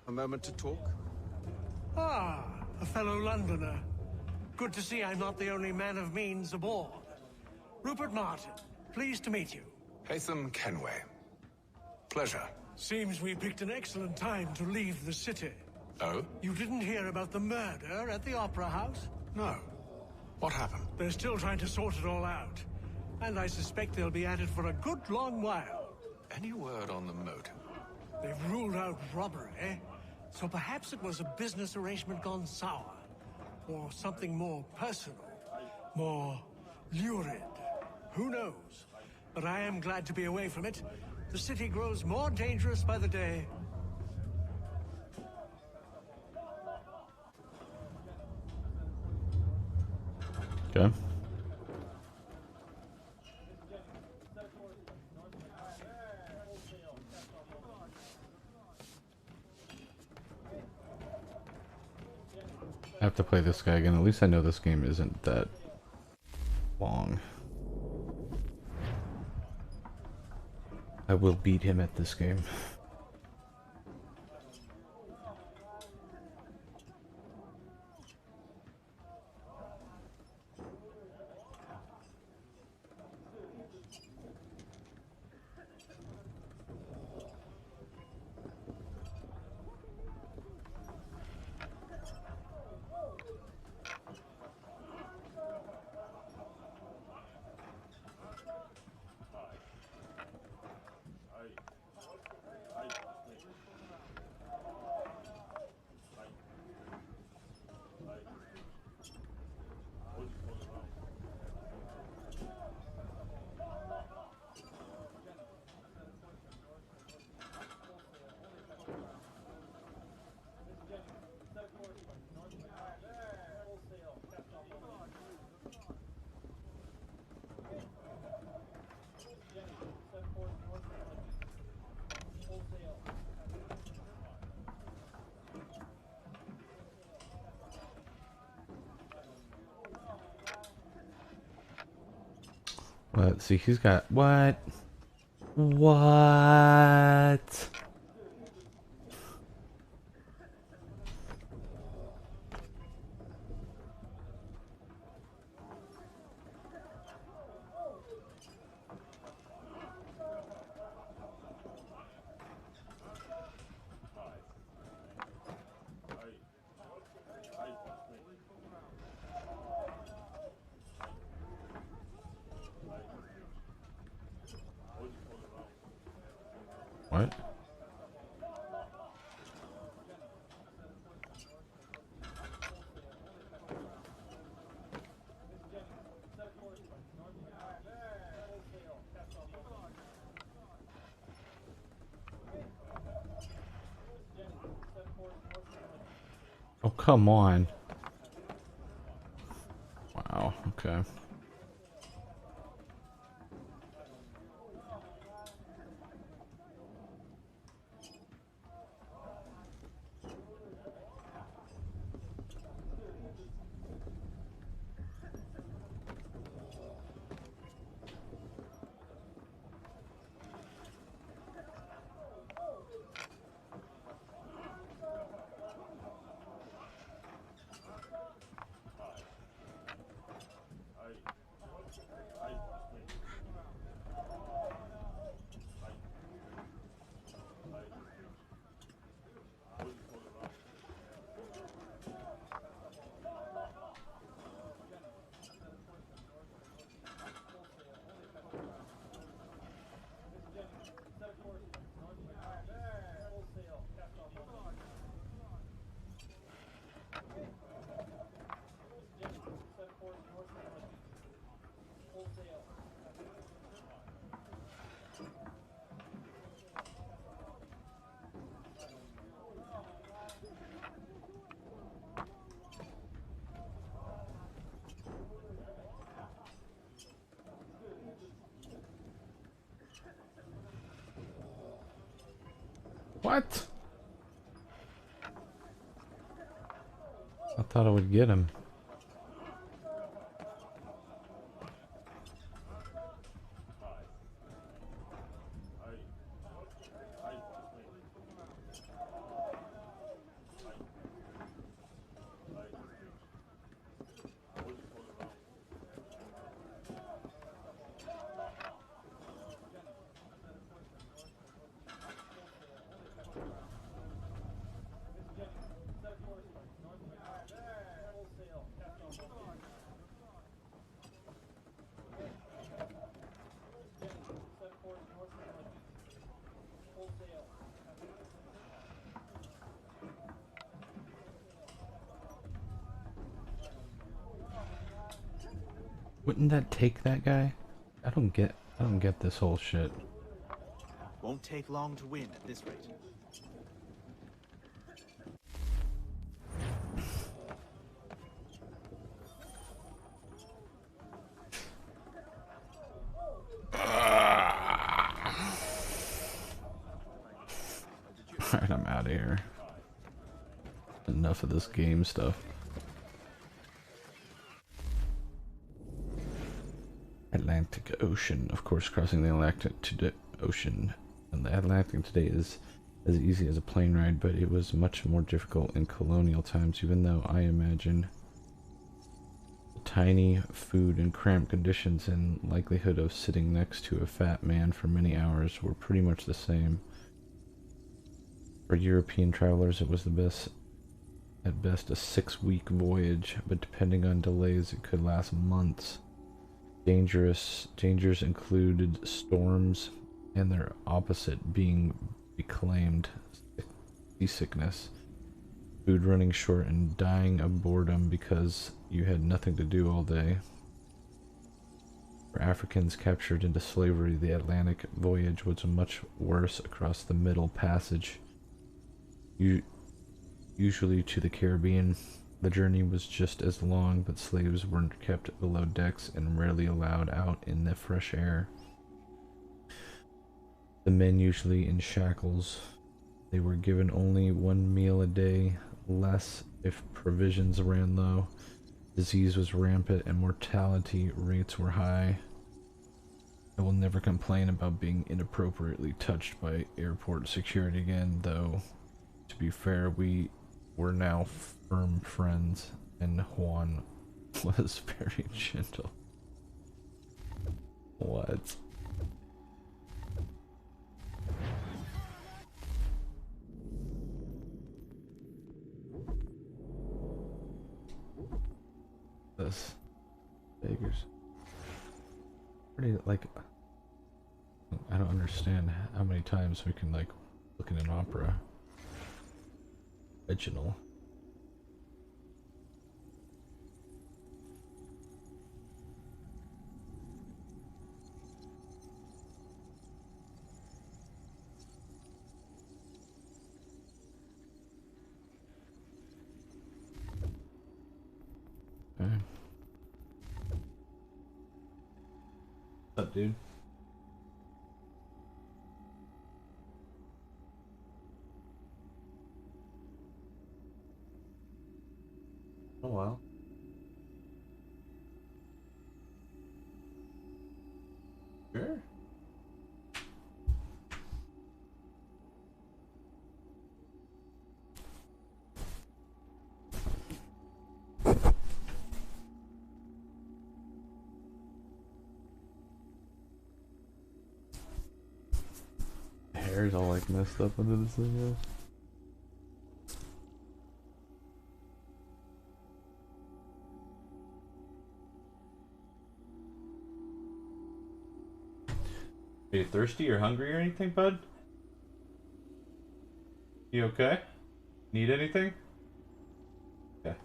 A moment to talk? Ah, a fellow Londoner. Good to see I'm not the only man of means aboard. Rupert Martin, pleased to meet you. Haytham Kenway. Pleasure. Seems we picked an excellent time to leave the city. Oh? You didn't hear about the murder at the Opera House? No. What happened? They're still trying to sort it all out. And I suspect they'll be at it for a good long while. Any word on the motive? They've ruled out robbery, so perhaps it was a business arrangement gone sour. Or something more personal. More lurid. Who knows? But I am glad to be away from it. The city grows more dangerous by the day. Okay. I have to play this guy again. At least I know this game isn't that long. I will beat him at this game. Let's see, he's got what? What? What? Oh, come on. Wow, okay. What? I thought I would get him. Wouldn't that take that guy? I don't get this whole shit. Won't take long to win at this rate. Alright, I'm out of here. Enough of this game stuff. Atlantic Ocean. Of course, crossing the Atlantic Ocean and the Atlantic today is as easy as a plane ride, but it was much more difficult in colonial times, even though I imagine the tiny food and cramped conditions and likelihood of sitting next to a fat man for many hours were pretty much the same. For European travelers, it was at best a 6-week voyage, but depending on delays, it could last months. Dangers included storms and their opposite being reclaimed seasickness, food running short, and dying of boredom because you had nothing to do all day. For Africans captured into slavery, the Atlantic voyage was much worse across the Middle Passage, usually to the Caribbean. The journey was just as long, but slaves were kept below decks and rarely allowed out in the fresh air. The men usually in shackles. They were given only 1 meal a day, less if provisions ran low. Disease was rampant and mortality rates were high. I will never complain about being inappropriately touched by airport security again, though, to be fair, we were now firm friends, and Juan was very gentle. What? This beggars. Pretty, like, I don't understand how many times we can, like, look at an opera. Original. Okay. What's up, dude? Oh wow. Sure. Hair's all like messed up under this thing. Are you thirsty or hungry or anything, bud? You okay? Need anything? Okay.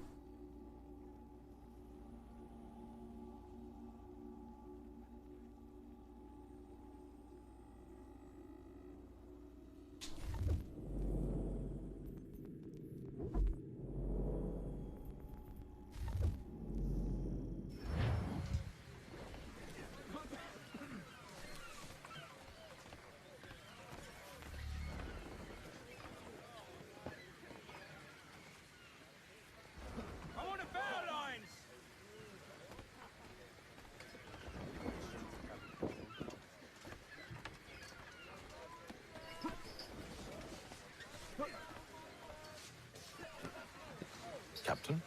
Captain?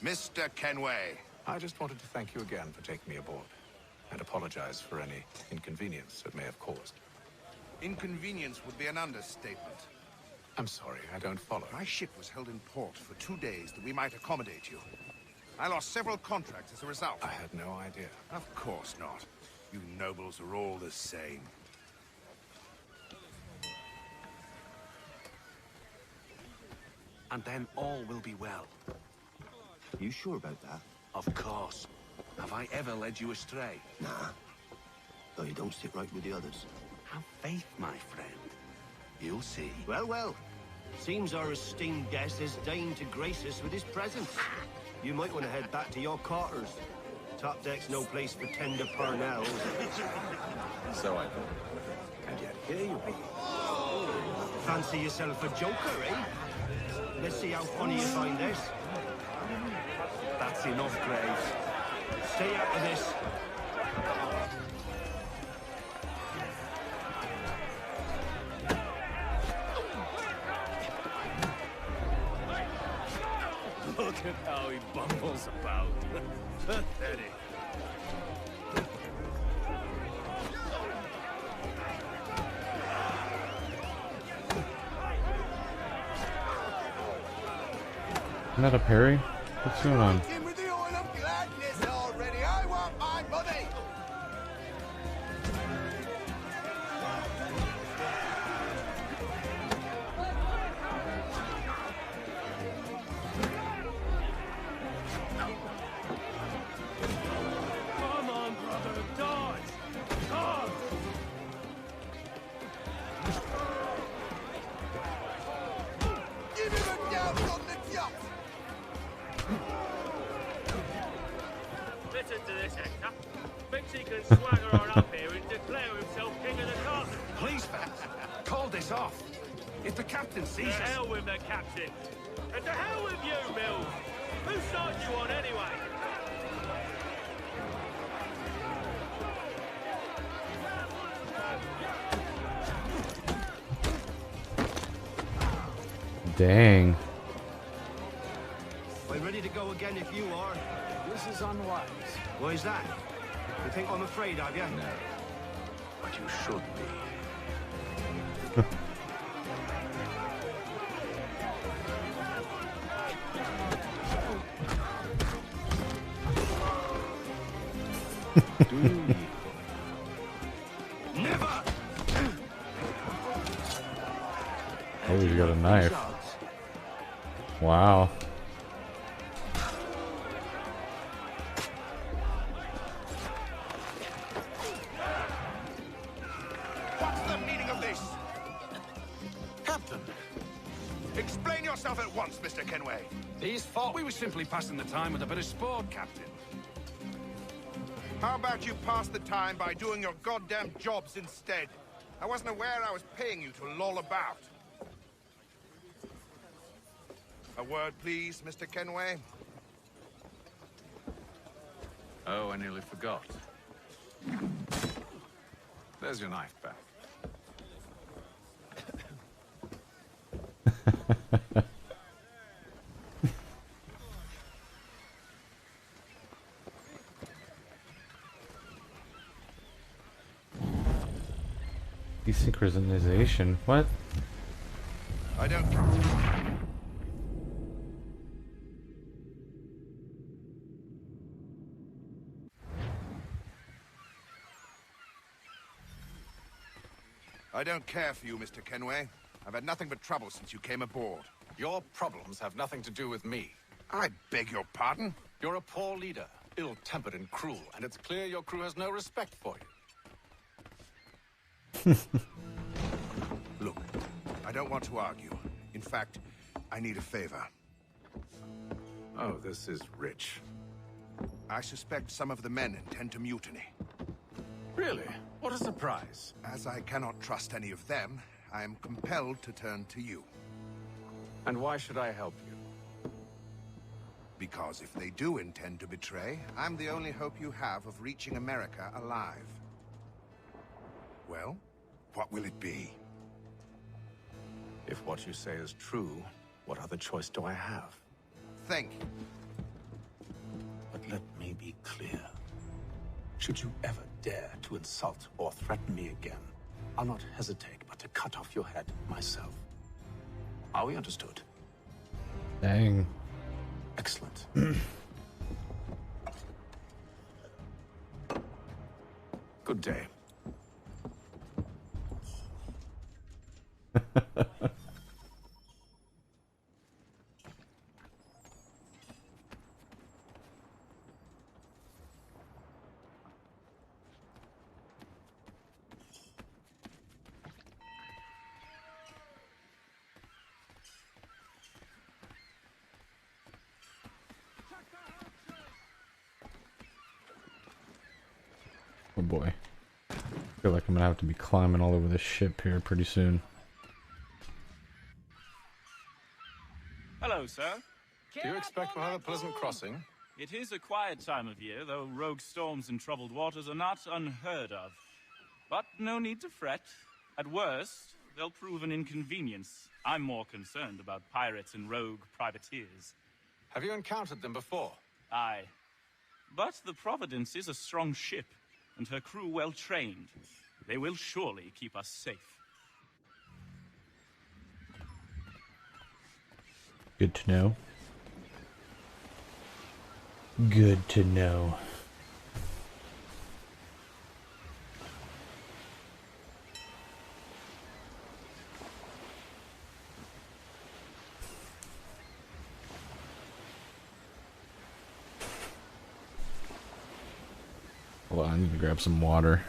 Mr. Kenway. I just wanted to thank you again for taking me aboard, and apologize for any inconvenience it may have caused. Inconvenience would be an understatement. I'm sorry, I don't follow. My ship was held in port for 2 days that we might accommodate you. I lost several contracts as a result. I had no idea. Of course not. You nobles are all the same. And then all will be well. You sure about that? Of course. Have I ever led you astray? Nah. Though you don't stick right with the others. Have faith, my friend. You'll see. Well, well. Seems our esteemed guest has deigned to grace us with his presence. You might want to head back to your quarters. Top deck's no place for tender parnells. So I thought. And yet here you be. Fancy yourself a joker, eh? Let's see how funny you find this. That's enough, Graves. Stay out of this. Look at how he bumbles about. Pathetic. Isn't that a parry? What's going on? Come on, brother, dodge! Dodge! Give him a down on the jump! Listen to this, Hector. Thinks he can swagger on up here and declare himself king of the castle. Please, Vance, call this off. If the captain sees To us... hell with the captain. And to hell with you, Mills. Whose side you on anyway? Dang. I'm ready to go again if you are. This is unwise. Why is that? You think I'm afraid of you? No. But you should be. Do you Never! Oh, you got a knife. Wow. What's the meaning of this? Captain, Explain yourself at once, Mr. Kenway. these thought we were simply passing the time with a bit of sport, Captain. How about you pass the time by doing your goddamn jobs instead? I wasn't aware I was paying you to loll about. A word, please, Mr. Kenway. Oh, I nearly forgot. There's your knife back. Desynchronization. What? I don't... I don't care for you, Mr. Kenway. I've had nothing but trouble since you came aboard. Your problems have nothing to do with me. I beg your pardon? You're a poor leader, ill-tempered and cruel, and it's clear your crew has no respect for you. Look, I don't want to argue. In fact, I need a favor. Oh, this is rich. I suspect some of the men intend to mutiny. Really? What a surprise. As I cannot trust any of them, I am compelled to turn to you. And why should I help you? Because if they do intend to betray, I'm the only hope you have of reaching America alive. Well, what will it be? If what you say is true, what other choice do I have? Think. But let me be clear. Should you ever dare to insult or threaten me again, I'll not hesitate but to cut off your head myself. Are we understood? Dang. Excellent. Good day. Oh boy. I feel like I'm gonna have to be climbing all over this ship here pretty soon. Hello, sir. Do you expect we'll have a pleasant crossing? It is a quiet time of year, though rogue storms and troubled waters are not unheard of. But no need to fret. At worst, they'll prove an inconvenience. I'm more concerned about pirates and rogue privateers. Have you encountered them before? Aye. But the Providence is a strong ship, and her crew well trained. They will surely keep us safe. Good to know. Good to know. Hold on, I need to grab some water.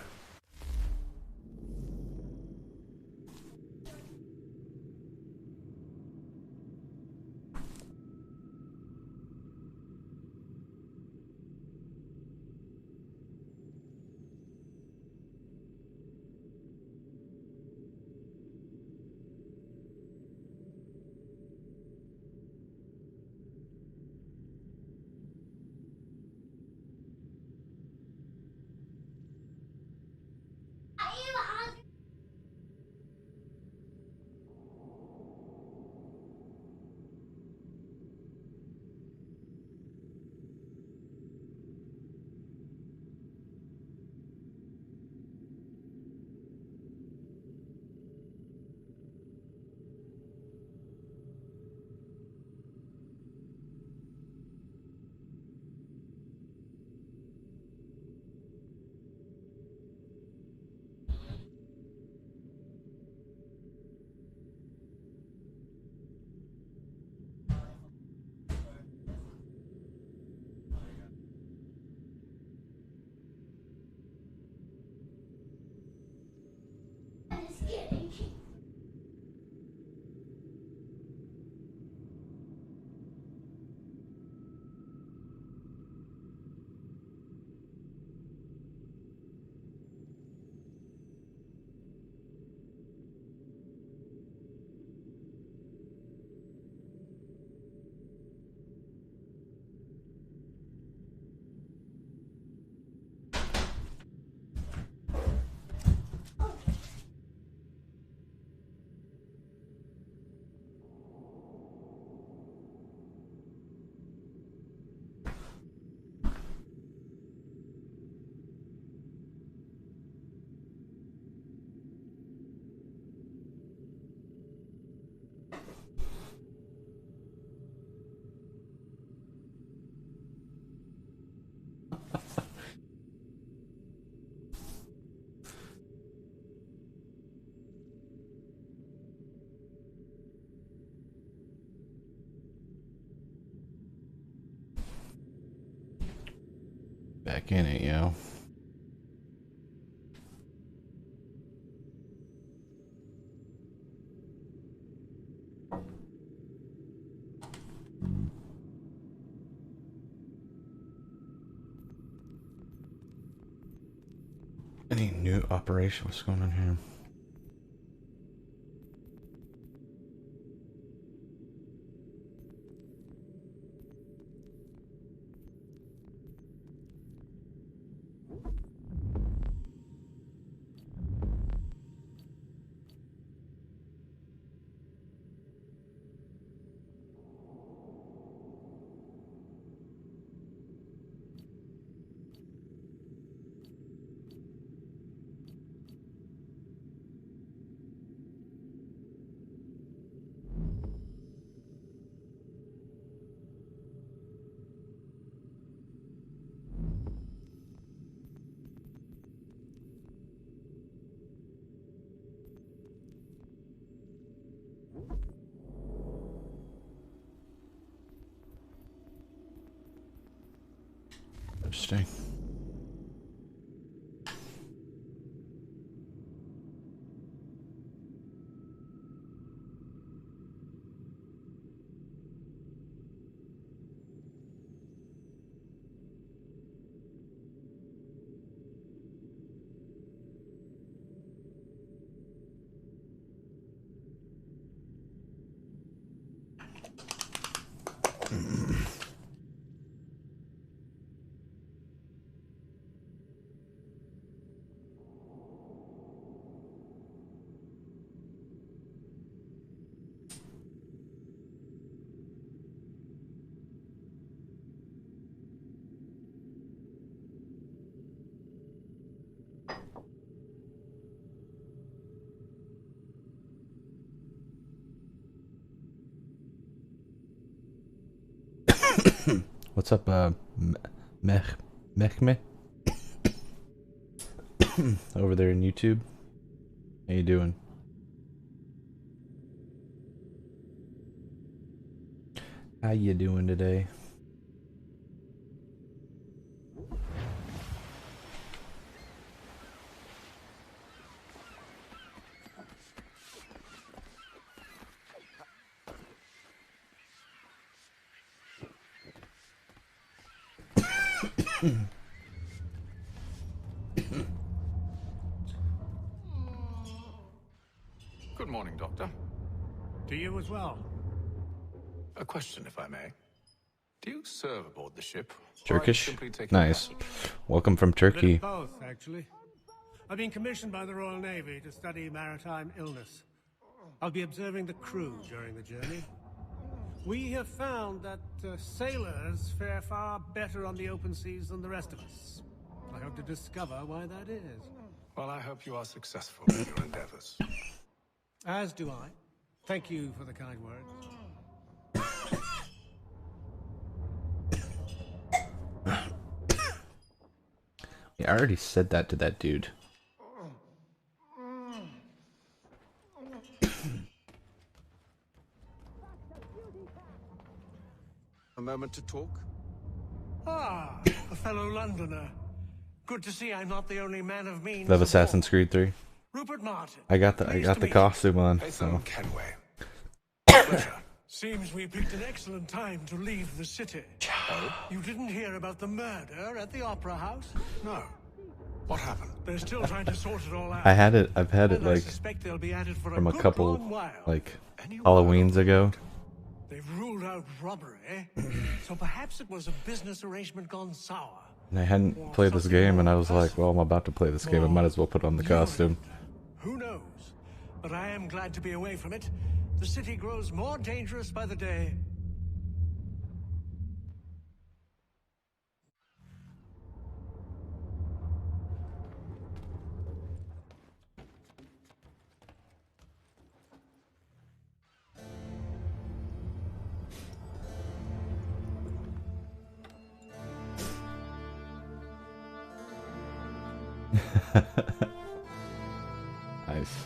Back in it, yo. Any new operation? What's going on here? Interesting. What's up, Mechme? Over there in YouTube? How you doing? How you doing today? Good morning, Doctor. To you as well. A question, if I may. Do you serve aboard the ship? Turkish? Nice. Welcome from Turkey. Both, actually. I've been commissioned by the Royal Navy to study maritime illness. I'll be observing the crew during the journey. We have found that sailors fare far better on the open seas than the rest of us. I hope to discover why that is. Well, I hope you are successful in your endeavors. As do I. Thank you for the kind words. Yeah, I already said that to that dude. A moment to talk? Ah, a fellow Londoner. Good to see I'm not the only man of means. Love Assassin's Creed 3. Rupert Martin. I got the costume on. So. Seems we picked an excellent time to leave the city. You didn't hear about the murder at the Opera House? No. What happened? They're still trying to sort it all out. I've had it like from a couple like Halloweens ago. They've ruled out robbery, so perhaps it was a business arrangement gone sour. And I hadn't played this game, and I was like, well, I'm about to play this game. I might as well put on the costume. Who knows? But I am glad to be away from it. The city grows more dangerous by the day. Nice.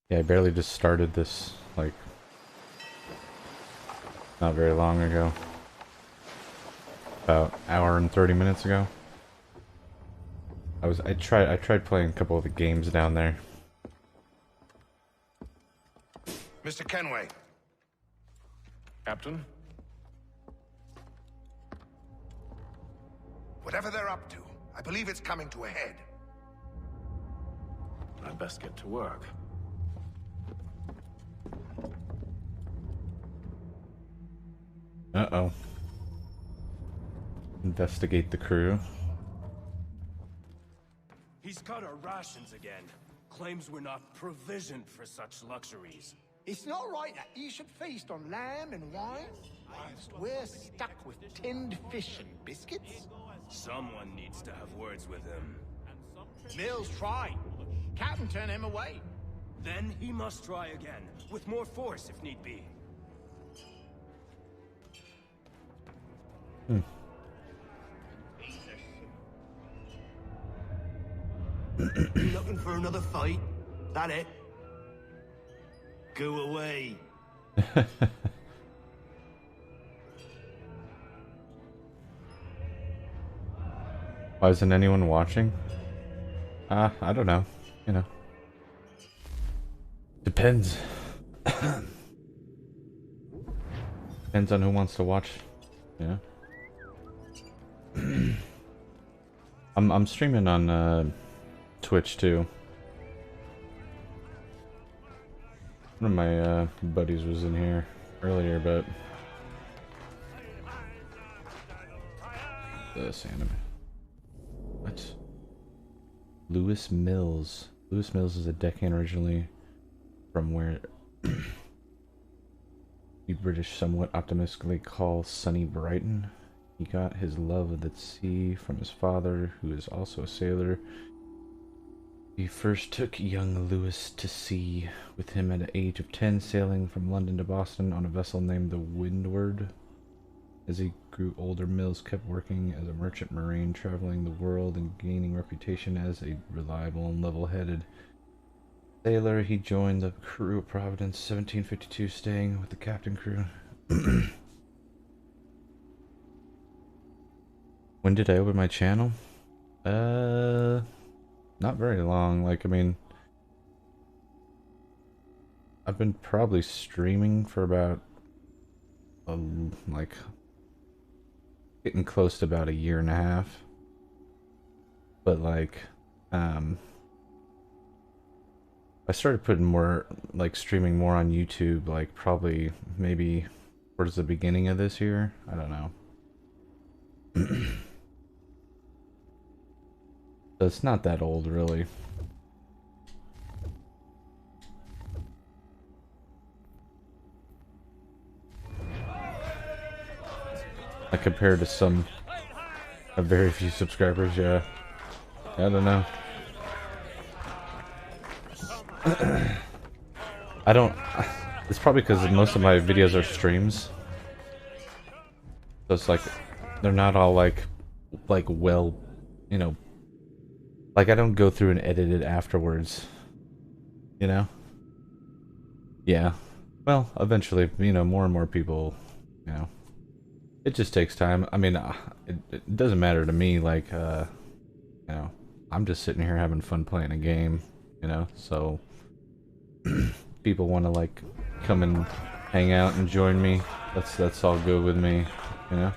Yeah, I barely just started this, like, not very long ago. About an hour and 30 minutes ago. I tried playing a couple of the games down there. Mr. Kenway. Captain? Whatever they're up to, I believe it's coming to a head. I'd best get to work. Uh-oh. Investigate the crew. He's cut our rations again. Claims we're not provisioned for such luxuries. It's not right that you should feast on lamb and wine. We're stuck with tinned fish and biscuits. Someone needs to have words with him. Mills tried. Captain turned him away. Then he must try again, with more force if need be. You looking for another fight? That it? Go away. Why isn't anyone watching? I don't know. You know. Depends. Depends on who wants to watch. Yeah. I'm streaming on Twitch too. One of my buddies was in here earlier, but this anime. What? Lewis Mills. Lewis Mills is a deckhand originally from where the British somewhat optimistically call sunny Brighton. He got his love of the sea from his father, who is also a sailor. He first took young Lewis to sea with him at the age of 10, sailing from London to Boston on a vessel named the Windward. As he grew older, Mills kept working as a merchant marine, traveling the world and gaining reputation as a reliable and level-headed sailor. He joined the crew of Providence 1752, staying with the captain crew. When did I open my channel? Not very long. Like, I mean, I've been probably streaming for about like getting close to about a year and a half. But like, I started putting more, like streaming more on YouTube, like probably maybe towards the beginning of this year. I don't know. So it's not that old, really. Like compared to some, a very few subscribers, yeah. I don't know. I don't. It's probably because most of my videos are streams. So it's like they're not all like well, you know. Like, I don't go through and edit it afterwards, you know? Yeah. Well, eventually, you know, more and more people, you know, it just takes time. I mean, it doesn't matter to me, like, you know, I'm just sitting here having fun playing a game, you know? So, people want to, like, come and hang out and join me. That's all good with me, you know?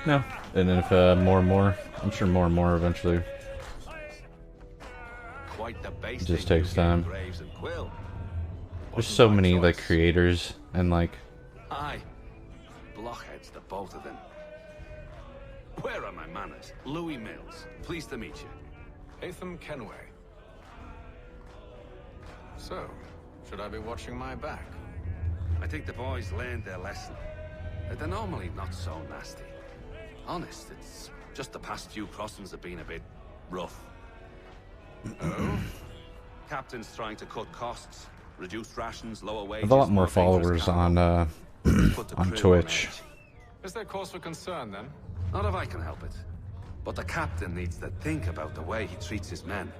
No. And then if more and more, I'm sure more and more eventually. It just takes time. There's so many like creators and like. Aye, blockheads, the both of them. Where are my manners? Louis Mills, pleased to meet you. Hatham Kenway. So, should I be watching my back? I think the boys learned their lesson. They're normally not so nasty. Honest, it's just the past few crossings have been a bit rough. Oh? Captain's trying to cut costs, reduce rations, lower I wages. have a lot more followers on on Twitch. Is there cause for concern then? Not if I can help it. But the captain needs to think about the way he treats his men.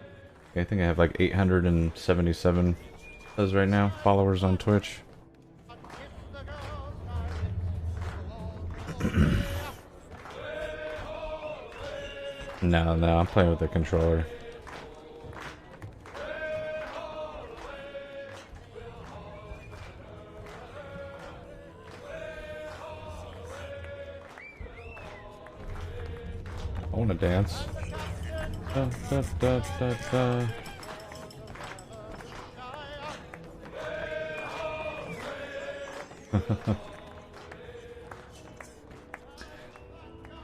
I think I have like 877 as right now followers on Twitch. No, I'm playing with the controller. I want to dance. Da, da, da, da, da.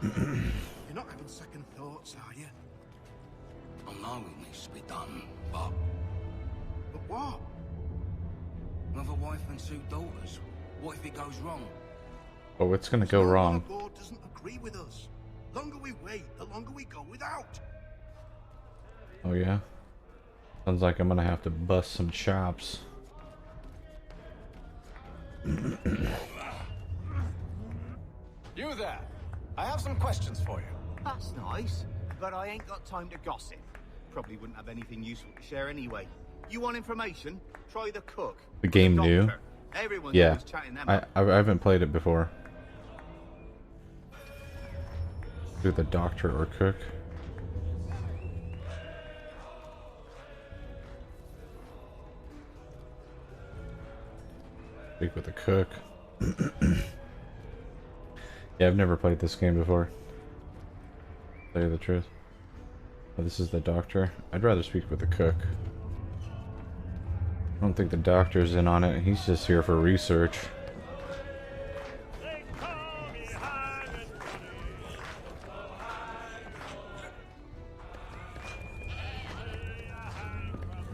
You're not having second thoughts, are you? I know it needs to be done, but... But what? Another wife and two daughters. What if it goes wrong? Oh, what's gonna go wrong? The board doesn't agree with us. The longer we wait, the longer we go without. Oh yeah? Sounds like I'm gonna have to bust some chops. You there. I have some questions for you. That's nice, but I ain't got time to gossip. Probably wouldn't have anything useful to share anyway. You want information? Try the cook. The game new? Everyone's Yeah. always chatting them I up. haven't played it before. Do the doctor or cook? Speak with the cook. Yeah, I've never played this game before. To tell you the truth. Oh, this is the doctor. I'd rather speak with the cook. I don't think the doctor's in on it. He's just here for research.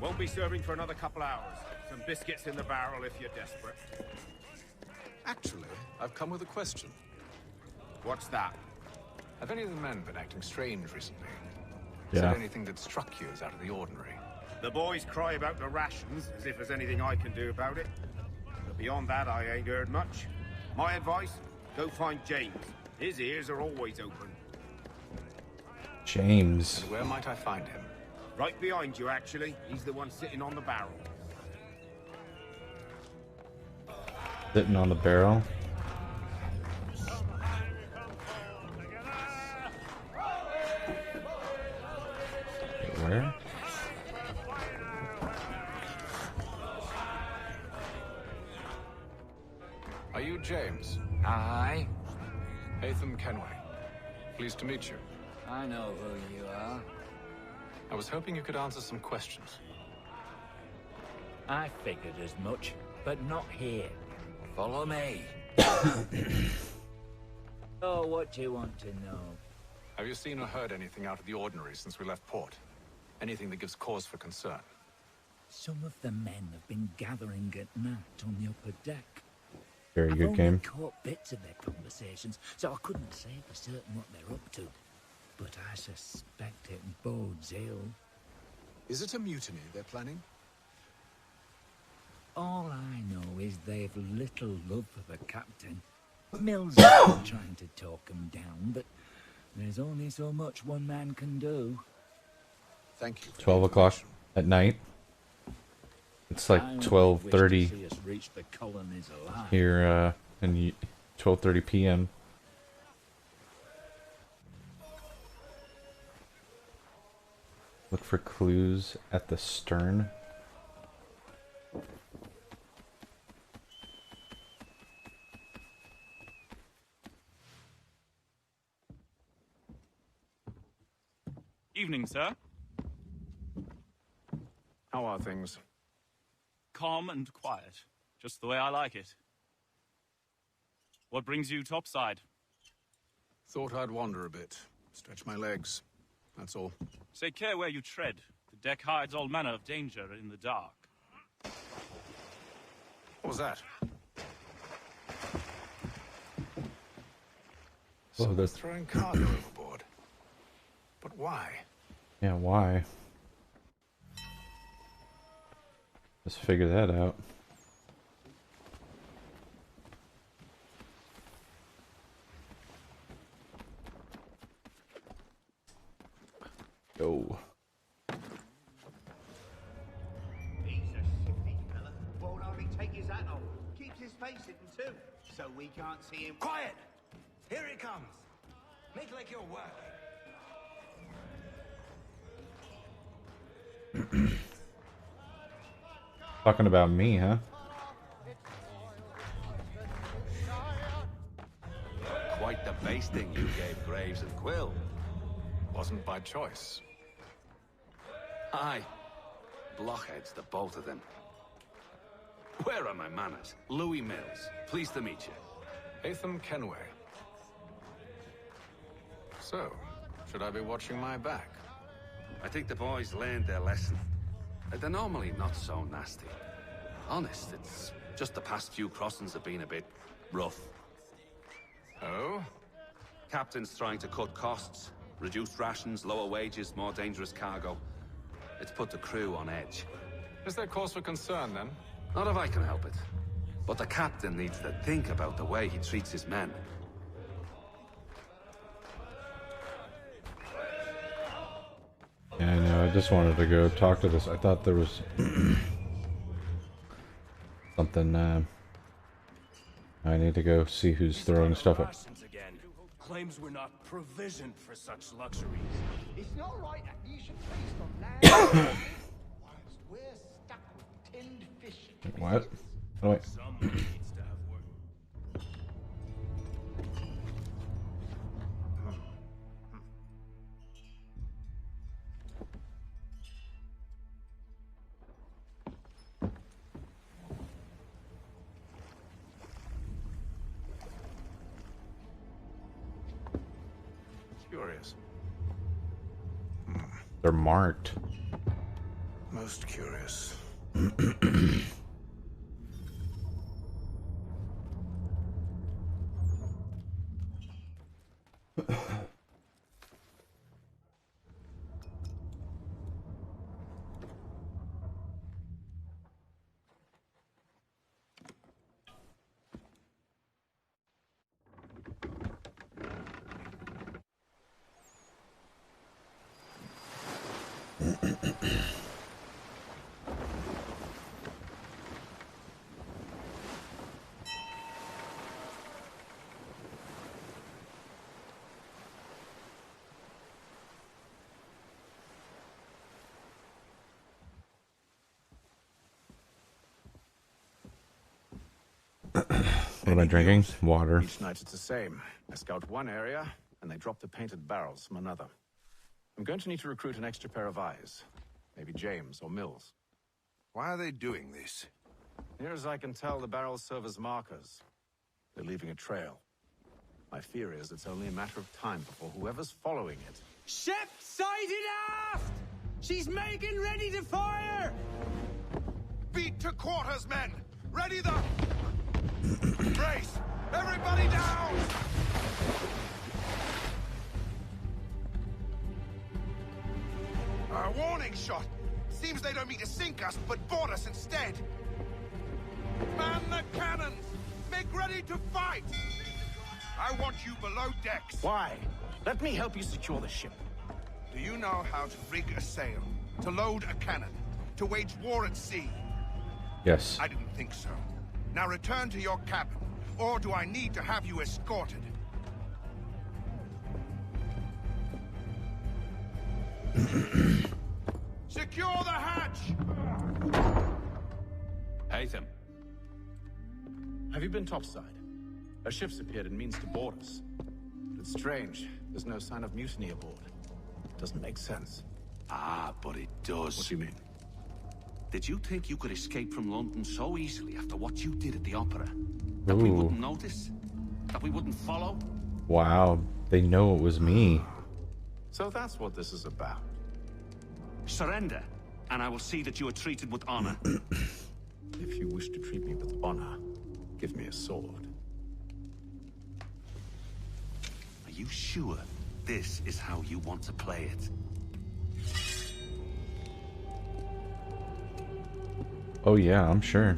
Won't be serving for another couple hours. Some biscuits in the barrel if you're desperate. Actually, I've come with a question. What's that? Have any of the men been acting strange recently? Yeah. Said anything that struck you as out of the ordinary? The boys cry about the rations, as if there's anything I can do about it. But beyond that, I ain't heard much. My advice, go find James. His ears are always open. James. And where might I find him? Right behind you, actually. He's the one sitting on the barrel. Sitting on the barrel. Where? Are you James? Aye. Haytham Kenway. Pleased to meet you. I know who you are. I was hoping you could answer some questions. I figured as much, but not here. Follow me. Oh, what do you want to know? Have you seen or heard anything out of the ordinary since we left port? Anything that gives cause for concern? Some of the men have been gathering at night on the upper deck. Very good I've game. only caught bits of their conversations, so I couldn't say for certain what they're up to. But I suspect it bodes ill. Is it a mutiny they're planning? All I know is they've little love for the captain. Mills has been trying to talk him down, but there's only so much one man can do. Thank you. 12 o'clock at night. It's like 12:30 here in 12:30 p.m. Look for clues at the stern. Evening, sir. How are things? Calm and quiet. Just the way I like it. What brings you topside? Thought I'd wander a bit. Stretch my legs. That's all. Take care where you tread. The deck hides all manner of danger in the dark. What was that? Oh, Someone's throwing cargo overboard. But why? Yeah, why? Let's figure that out. Go. He's a shifty fella. Won't only take his hat off. Keeps his face hidden too, so we can't see him. Quiet! Here he comes. Make like you're working. Talking about me, huh? Quite the basting you gave Graves and Quill. Wasn't by choice. Aye. Blockheads, the both of them. Where are my manners? Louis Mills. Pleased to meet you. Haytham Kenway. So, should I be watching my back? I think the boys learned their lesson. They're normally not so nasty. Honest, it's just the past few crossings have been a bit rough. Oh? Captain's trying to cut costs. Reduced rations, lower wages, more dangerous cargo. It's put the crew on edge. Is there cause for concern, then? Not if I can help it. But the captain needs to think about the way he treats his men. Yeah, I know. I just wanted to go talk to this. I thought there was something. I need to go see who's throwing stuff up. Claims we're not provisioned for such luxuries. It's not right that you should feast on land. Whilst we're stuck with tinned fish. What? Oh, wait. Someone needs to have work. Curious. They're marked. Most curious. What am I drinking? Water. Each night it's the same. I scout one area, and they drop the painted barrels from another. I'm going to need to recruit an extra pair of eyes. Maybe James or Mills. Why are they doing this? Near as I can tell, the barrels serve as markers. They're leaving a trail. My fear is it's only a matter of time before whoever's following it... Ship sighted aft! She's making ready to fire! Beat to quarters, men! Ready the... Brace! Everybody down! A warning shot! Seems they don't mean to sink us, but board us instead! Man the cannons! Make ready to fight! I want you below decks! Why? Let me help you secure the ship. Do you know how to rig a sail? To load a cannon? To wage war at sea? Yes. I didn't think so. Now return to your cabin, or do I need to have you escorted? Secure the hatch! Haytham. Have you been topside? A ship's appeared and means to board us. But it's strange. There's no sign of mutiny aboard. Doesn't make sense. Ah, but it does. What do you mean? Did you think you could escape from London so easily after what you did at the opera? That we wouldn't notice? That we wouldn't follow? Wow, they know it was me. So that's what this is about. Surrender, and I will see that you are treated with honor. If you wish to treat me with honor, give me a sword. Are you sure this is how you want to play it? Oh yeah, I'm sure.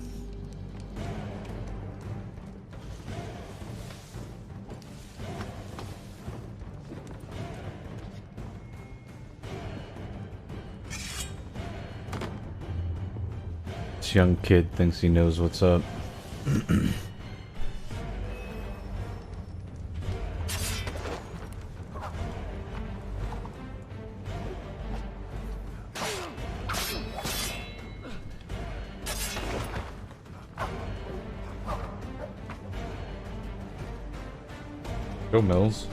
This young kid thinks he knows what's up. Go, Mills.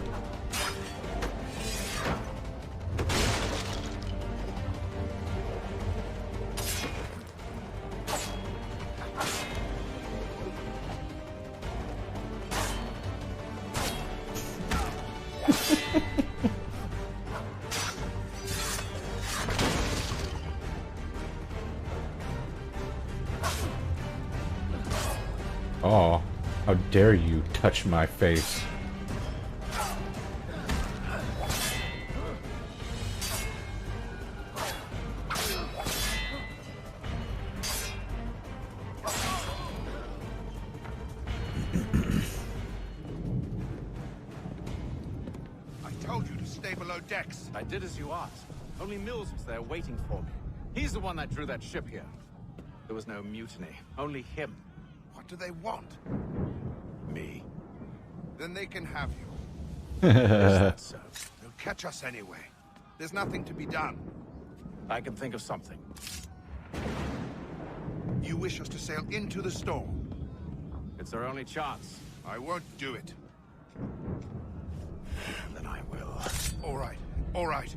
Oh, how dare you touch my face. Decks. I did as you asked. Only Mills was there waiting for me. He's the one that drew that ship here. There was no mutiny. Only him. What do they want? Me. Then they can have you. Is that so? They'll catch us anyway. There's nothing to be done. I can think of something. You wish us to sail into the storm? It's our only chance. I won't do it. Then I will. All right. All right.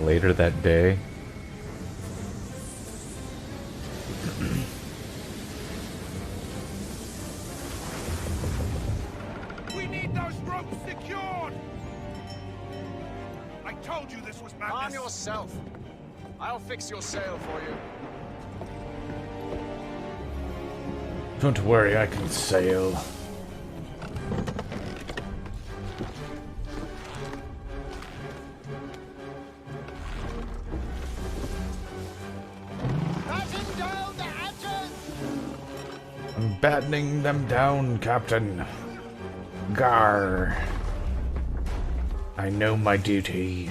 Later that day. madness. yourself. I'll fix your sail for you. Don't worry, I can sail. Batten down the hatches! I'm battening them down, Captain. Gar. I know my duty.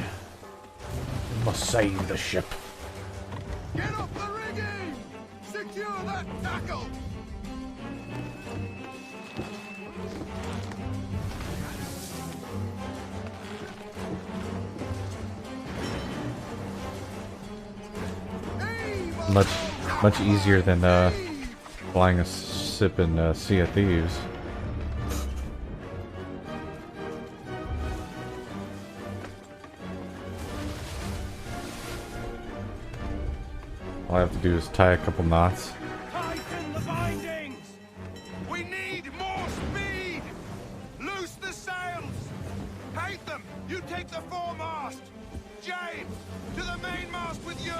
Must save the ship. Get up the rigging! Secure that tackle! Much easier than flying a ship in Sea of Thieves. All I have to do is tie a couple knots. Tighten the bindings! We need more speed! Loose the sails! Hate them! You take the foremast! James, to the mainmast with you!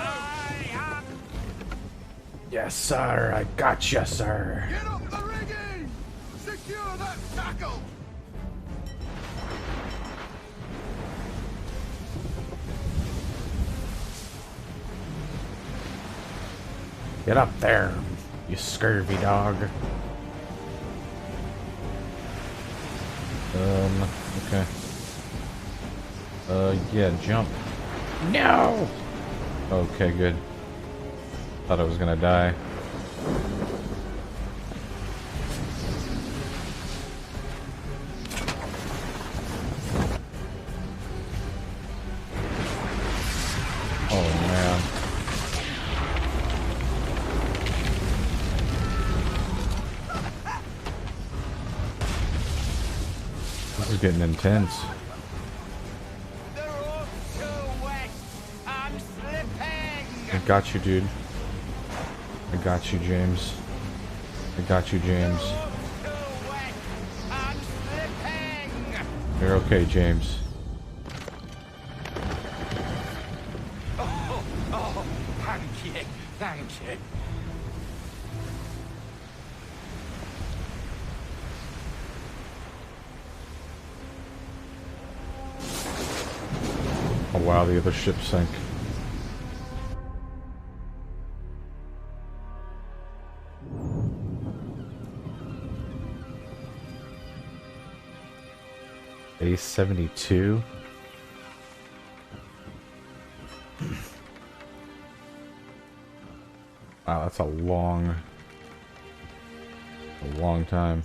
Yes, sir. I gotcha, sir. Get up the rigging! Secure that tackle! Get up there, you scurvy dog. Okay. Yeah, jump. No! Okay, good. Thought I was gonna die. Oh, man. This is getting intense. I got you, dude. I got you, James. I got you, James. You're okay, James. Oh, thank you, thank you. Oh wow, the other ship sank. A-72. Wow, that's a long time.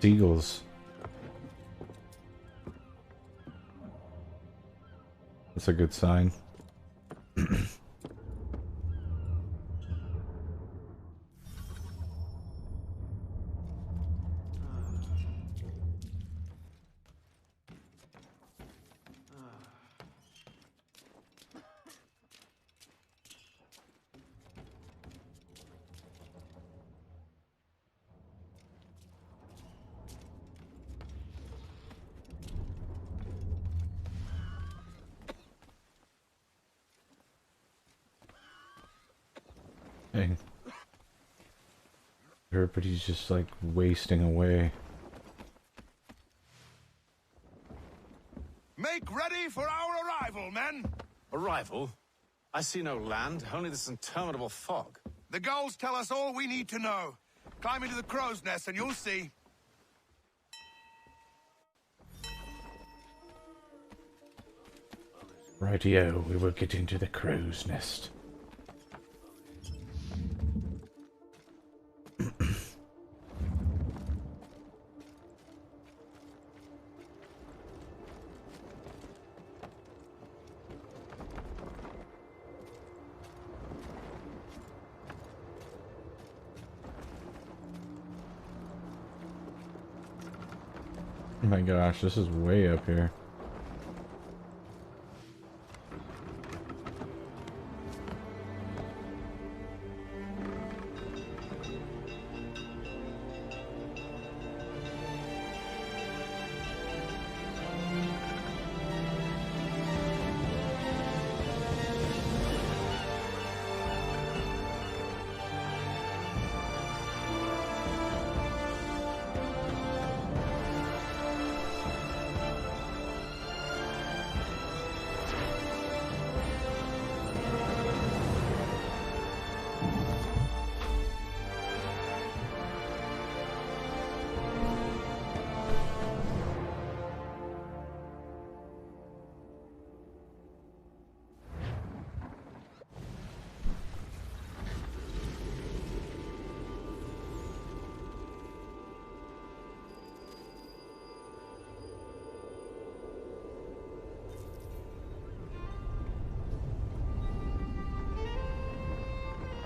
Seagulls. That's a good sign. Dang. Everybody's just like wasting away. Make ready for our arrival, men! Arrival? I see no land, only this interminable fog. The gulls tell us all we need to know. Climb into the crow's nest and you'll see. Rightio, we will get into the crow's nest. Oh my gosh, this is way up here.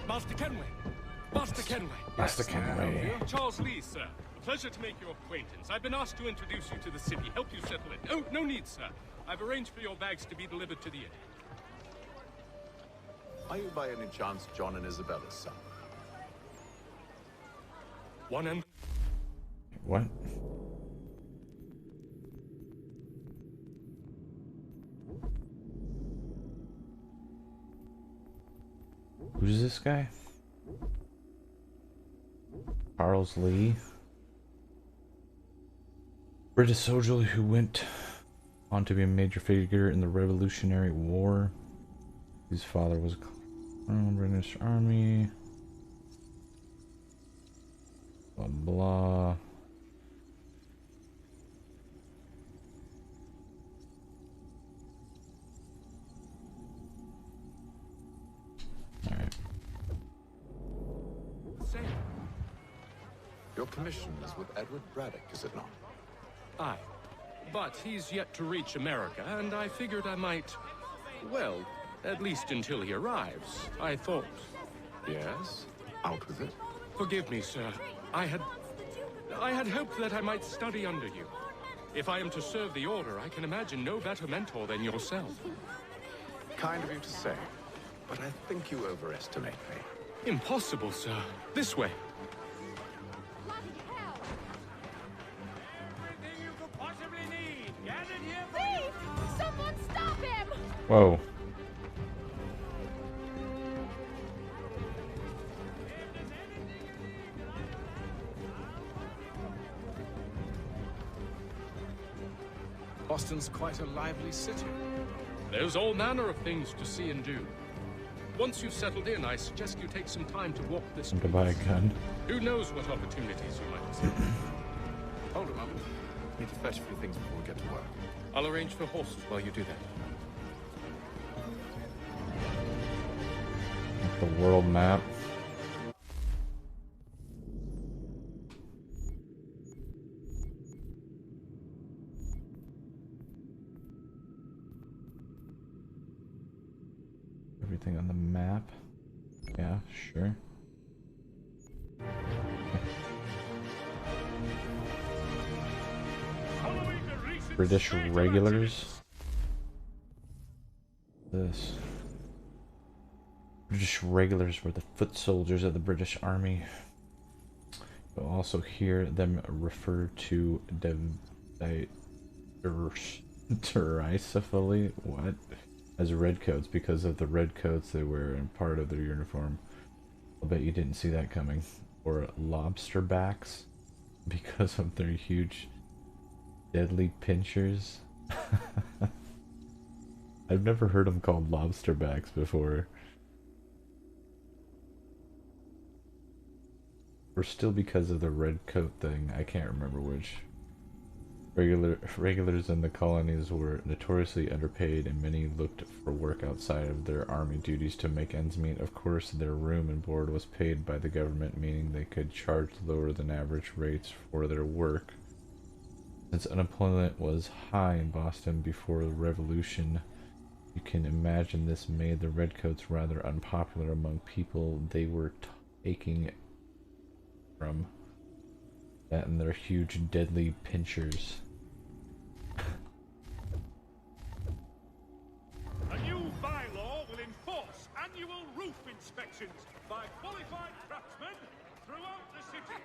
Master Kenway. Master Kenway. Master Kenway. Charles Lee, sir. A pleasure to make your acquaintance. I've been asked to introduce you to the city, help you settle it. Oh, no need, sir. I've arranged for your bags to be delivered to the inn. Are you by any chance John and Isabella's son? One and... What? Who's this guy? Charles Lee. British soldier who went on to be a major figure in the Revolutionary War. His father was British Army. Blah blah. Alright. Your commission is with Edward Braddock, is it not? Aye. But he's yet to reach America, and I figured I might... Well, at least until he arrives, I thought... Yes? Out with it. Forgive me, sir. I had hoped that I might study under you. If I am to serve the Order, I can imagine no better mentor than yourself. Kind of you to say, but I think you overestimate me. Impossible, sir. This way. Someone stop him! Whoa. Boston's quite a lively city. There's all manner of things to see and do. Once you've settled in, I suggest you take some time to walk this To buy a gun. Who knows what opportunities you might see. Hold a moment. Need to fetch a few things before we get to work. I'll arrange for horses while you do that. The world map. Everything on the map. Yeah, sure. British regulars. This. British regulars were the foot soldiers of the British Army. You'll also hear them referred to derisively as redcoats because of the red coats they wear and part of their uniform. I'll bet you didn't see that coming. Or lobster backs because of their huge deadly pinchers. I've never heard them called lobster backs before. Or still because of the red coat thing, I can't remember which. Regulars in the colonies were notoriously underpaid and many looked for work outside of their army duties to make ends meet. Of course, their room and board was paid by the government, meaning they could charge lower than average rates for their work. Since unemployment was high in Boston before the Revolution, you can imagine this made the redcoats rather unpopular among people they were taking from. That and their huge deadly pinchers. A new bylaw will enforce annual roof inspections by qualified craftsmen throughout the city.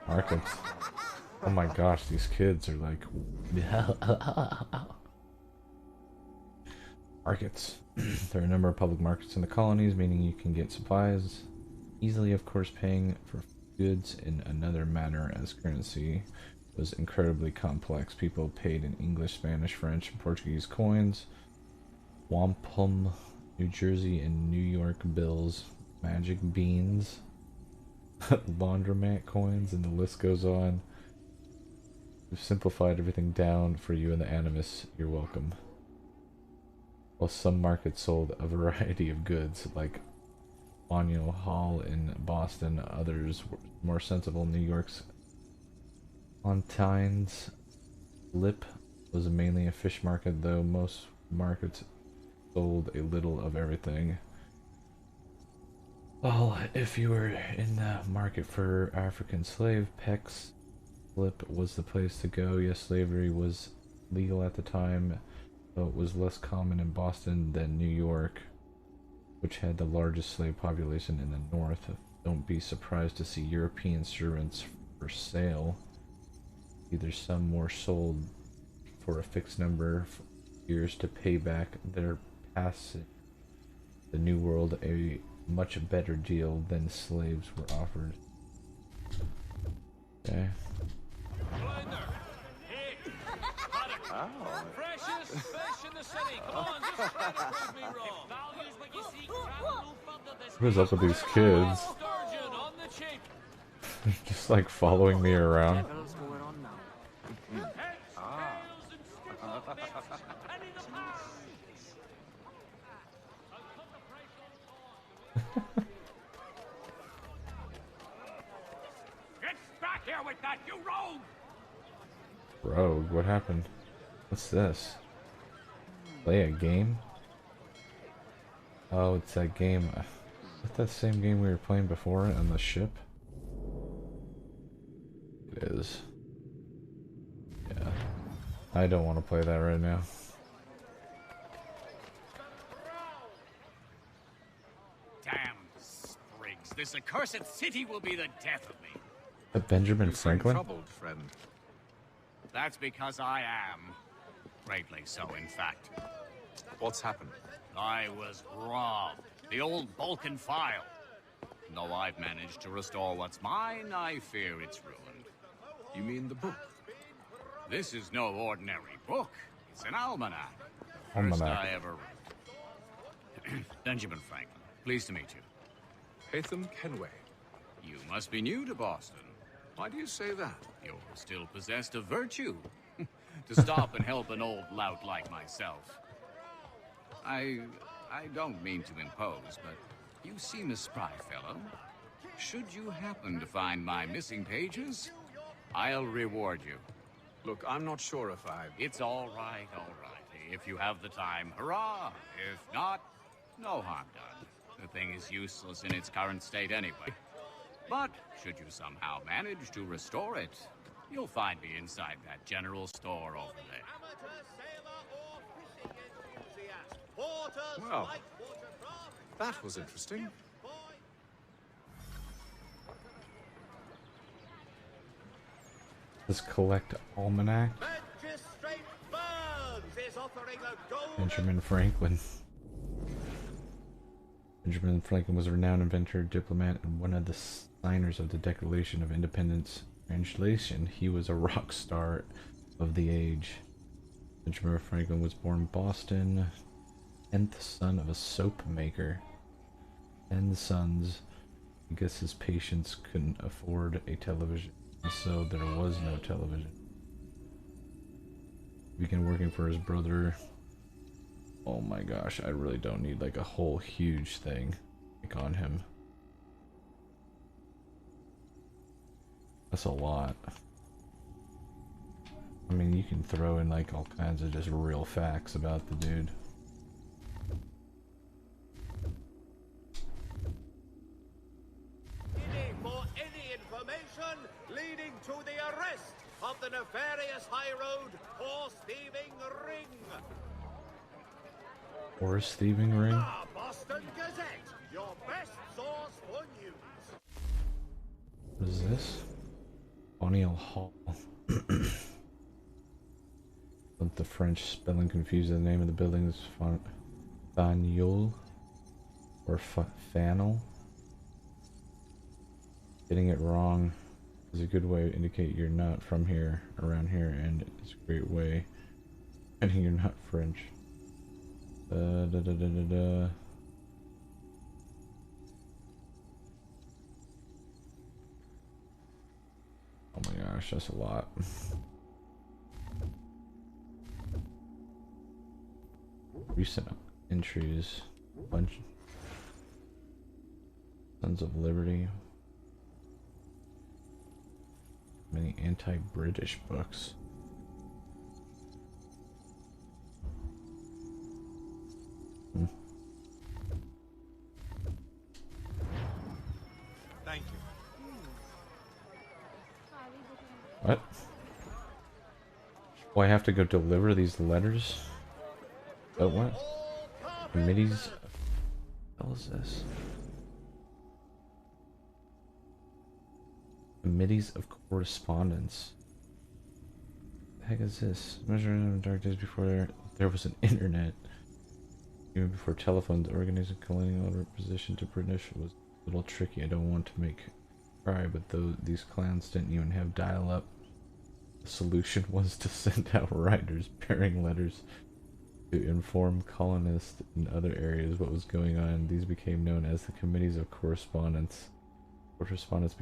Markets. Oh my gosh, these kids are like... Markets. There are a number of public markets in the colonies, meaning you can get supplies easily, of course. Paying for goods in another manner as currency was incredibly complex. People paid in English, Spanish, French, and Portuguese coins, wampum, New Jersey, and New York bills, magic beans, laundromat coins, and the list goes on. We've simplified everything down for you in the Animus. You're welcome. While some markets sold a variety of goods, like Faneuil Hall in Boston, others were more sensible. New York's Ontaines Lip was mainly a fish market, though most markets sold a little of everything. Well, if you were in the market for African slave, Peck's Flip was the place to go. Yes, slavery was legal at the time, though it was less common in Boston than New York, which had the largest slave population in the north. Don't be surprised to see European servants for sale. Either some were sold for a fixed number of years to pay back their passage. The New World, a much better deal than slaves were offered. Okay. Oh. Freshest fish in the city. Come on, just try to prove me wrong. Values what you see, travel no further this What is up with these kids? sturgeon on the cheap. Just like following me around. What's going on now? Get back here with that, you rogue! Rogue, what happened? What's this? Play a game? Oh, it's that game. Is that that same game we were playing before on the ship? It is. Yeah. I don't want to play that right now. Damn sprigs. This accursed city will be the death of me. Benjamin You seem Franklin? troubled, friend. That's because I am. Greatly so, in fact. What's happened? I was robbed. The old Balkan file. Though I've managed to restore what's mine, I fear it's ruined. You mean the book? This is no ordinary book. It's an almanac. First Almanac. I ever read. Benjamin Franklin, pleased to meet you. Hatham Kenway. You must be new to Boston. Why do you say that? You're still possessed of virtue. To stop and help an old lout like myself. I don't mean to impose, but you seem a spry fellow. Should you happen to find my missing pages, I'll reward you. Look, I'm not sure if I... It's all right, all right. If you have the time, hurrah! If not, no harm done. The thing is useless in its current state anyway. But should you somehow manage to restore it, you'll find me inside that general store over there. Well, that was interesting. Let's collect almanac. Magistrate Burns is offering a gold... Benjamin Franklin. Benjamin Franklin was a renowned inventor, diplomat, and one of the signers of the Declaration of Independence. Translation, he was a rock star of the age. Benjamin Franklin was born in Boston, 10th son of a soap maker. 10 sons. I guess his patients couldn't afford a television, so there was no television. Began working for his brother. Oh my gosh, I really don't need like a whole huge thing like on him. That's a lot. I mean, you can throw in like all kinds of just real facts about the dude. For any information leading to the arrest of the nefarious high road horse thieving ring. Horse thieving ring? The Boston Gazette, your best source for news. What is this? O'Neill Hall. Let the French spelling confuse the name of the building is Faneuil or Fanel. Getting it wrong is a good way to indicate you're not from here, around here, and it's a great way and you're not French. Oh my gosh, that's a lot. Recent entries. Bunch. Sons of Liberty. Many anti-British books. What? Oh, I have to go deliver these letters? Oh, what? Committees? What the hell is this? Committees of correspondence. What the heck is this? Measuring in the dark days before there was an internet. Even before telephones, organizing colonial position to British was a little tricky. I don't want to make cry, but though these clowns didn't even have dial-up, the solution was to send out writers bearing letters to inform colonists in other areas what was going on. These became known as the Committees of Correspondence. Correspondence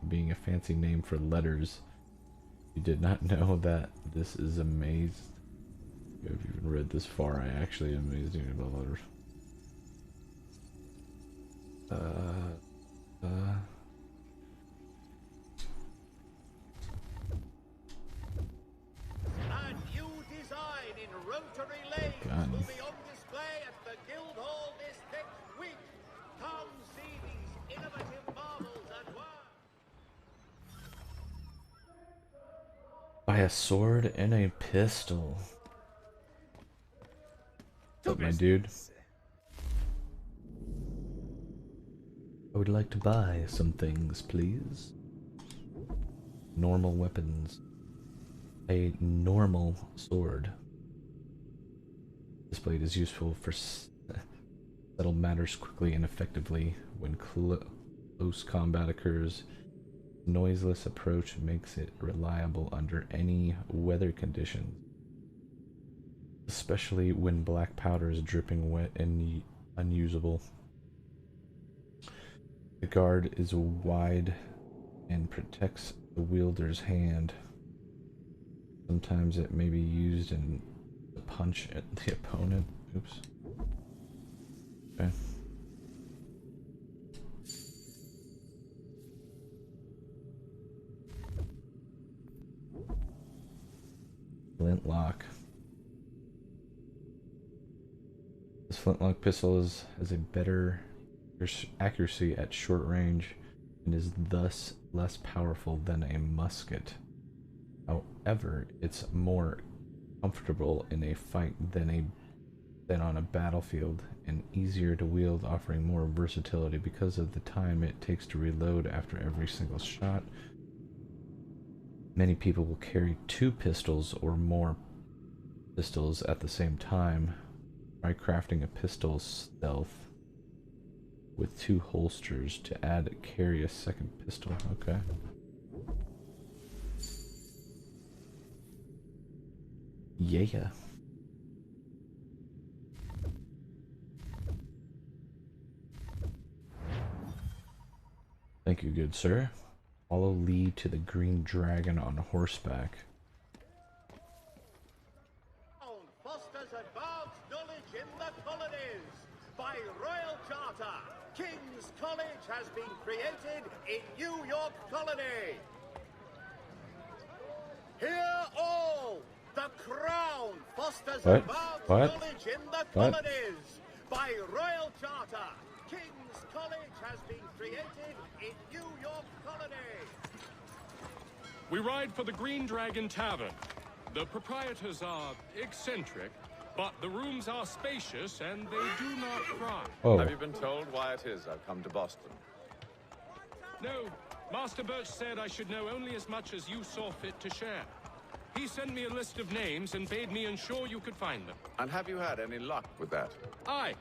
being a fancy name for letters. You did not know that. This is amazing. If you've even read this far, I actually am amazed about letters. A new design in rotary lanes will be on display at the Guildhall this next week. Come see these innovative marvels at work. Buy a sword and a pistol. What's up, my dude? I would like to buy some things, please. Normal weapons. A normal sword. This blade is useful for settle matters quickly and effectively when close combat occurs. Noiseless approach makes it reliable under any weather conditions, especially when black powder is dripping wet and unusable. The guard is wide and protects the wielder's hand. Sometimes it may be used in a punch at the opponent. Oops. Okay. Flintlock. This flintlock pistol has a better accuracy at short range and is thus less powerful than a musket. However, it's more comfortable in a fight than on a battlefield and easier to wield, offering more versatility because of the time it takes to reload after every single shot. Many people will carry 2 pistols or more pistols at the same time. Try crafting a pistol stealth with 2 holsters to carry a second pistol. Okay. Yeah. Thank you, good sir. Follow lead to the Green Dragon on horseback. Fosters advanced knowledge in the colonies. By royal charter, King's College has been created in New York Colony. Hear all! The Crown fosters advanced knowledge in the colonies. By royal charter, King's College has been created in New York Colony. We ride for the Green Dragon Tavern. The proprietors are eccentric, but the rooms are spacious and they do not cry. Oh. Have you been told why it is I've come to Boston? No, Master Birch said I should know only as much as you saw fit to share. He sent me a list of names and bade me ensure you could find them. And have you had any luck with that? Aye.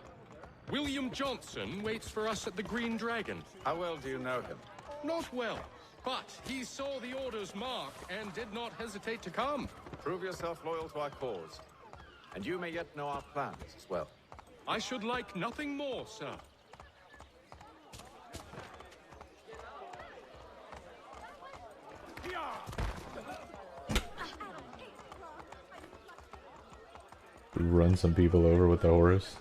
William Johnson waits for us at the Green Dragon. How well do you know him? Not well, but he saw the order's mark and did not hesitate to come. Prove yourself loyal to our cause, and you may yet know our plans as well. I should like nothing more, sir. Run some people over with the horse.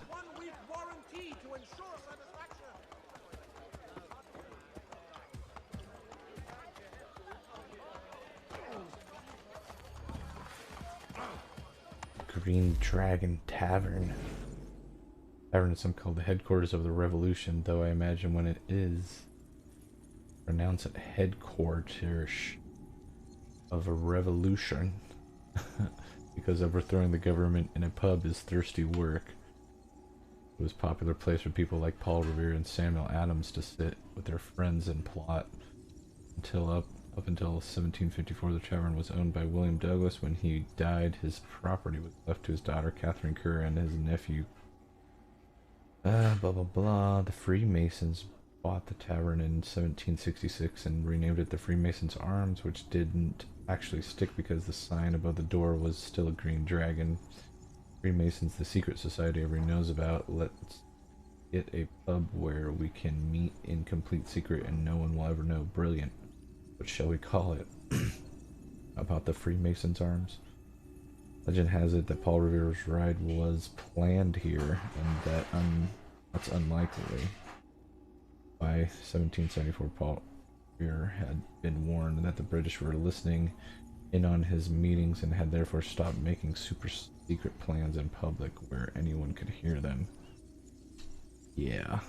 Green Dragon Tavern. Tavern is some called the headquarters of the revolution, though I imagine when it is, pronounce it headquarters. of a revolution because overthrowing the government in a pub is thirsty work. It was a popular place for people like Paul Revere and Samuel Adams to sit with their friends and plot. Up until 1754, the tavern was owned by William Douglas. When he died, his property was left to his daughter Catherine Kerr and his nephew. Blah blah blah. The Freemasons bought the tavern in 1766 and renamed it the Freemasons Arms, which didn't actually stick because the sign above the door was still a green dragon. Freemasons, the secret society everyone knows about. Let's get a pub where we can meet in complete secret and no one will ever know. Brilliant. What shall we call it? About the Freemasons Arms? Legend has it that Paul Revere's ride was planned here, and that's unlikely. By 1774, Paul Revere had been warned that the British were listening in on his meetings and had therefore stopped making super secret plans in public where anyone could hear them. Yeah.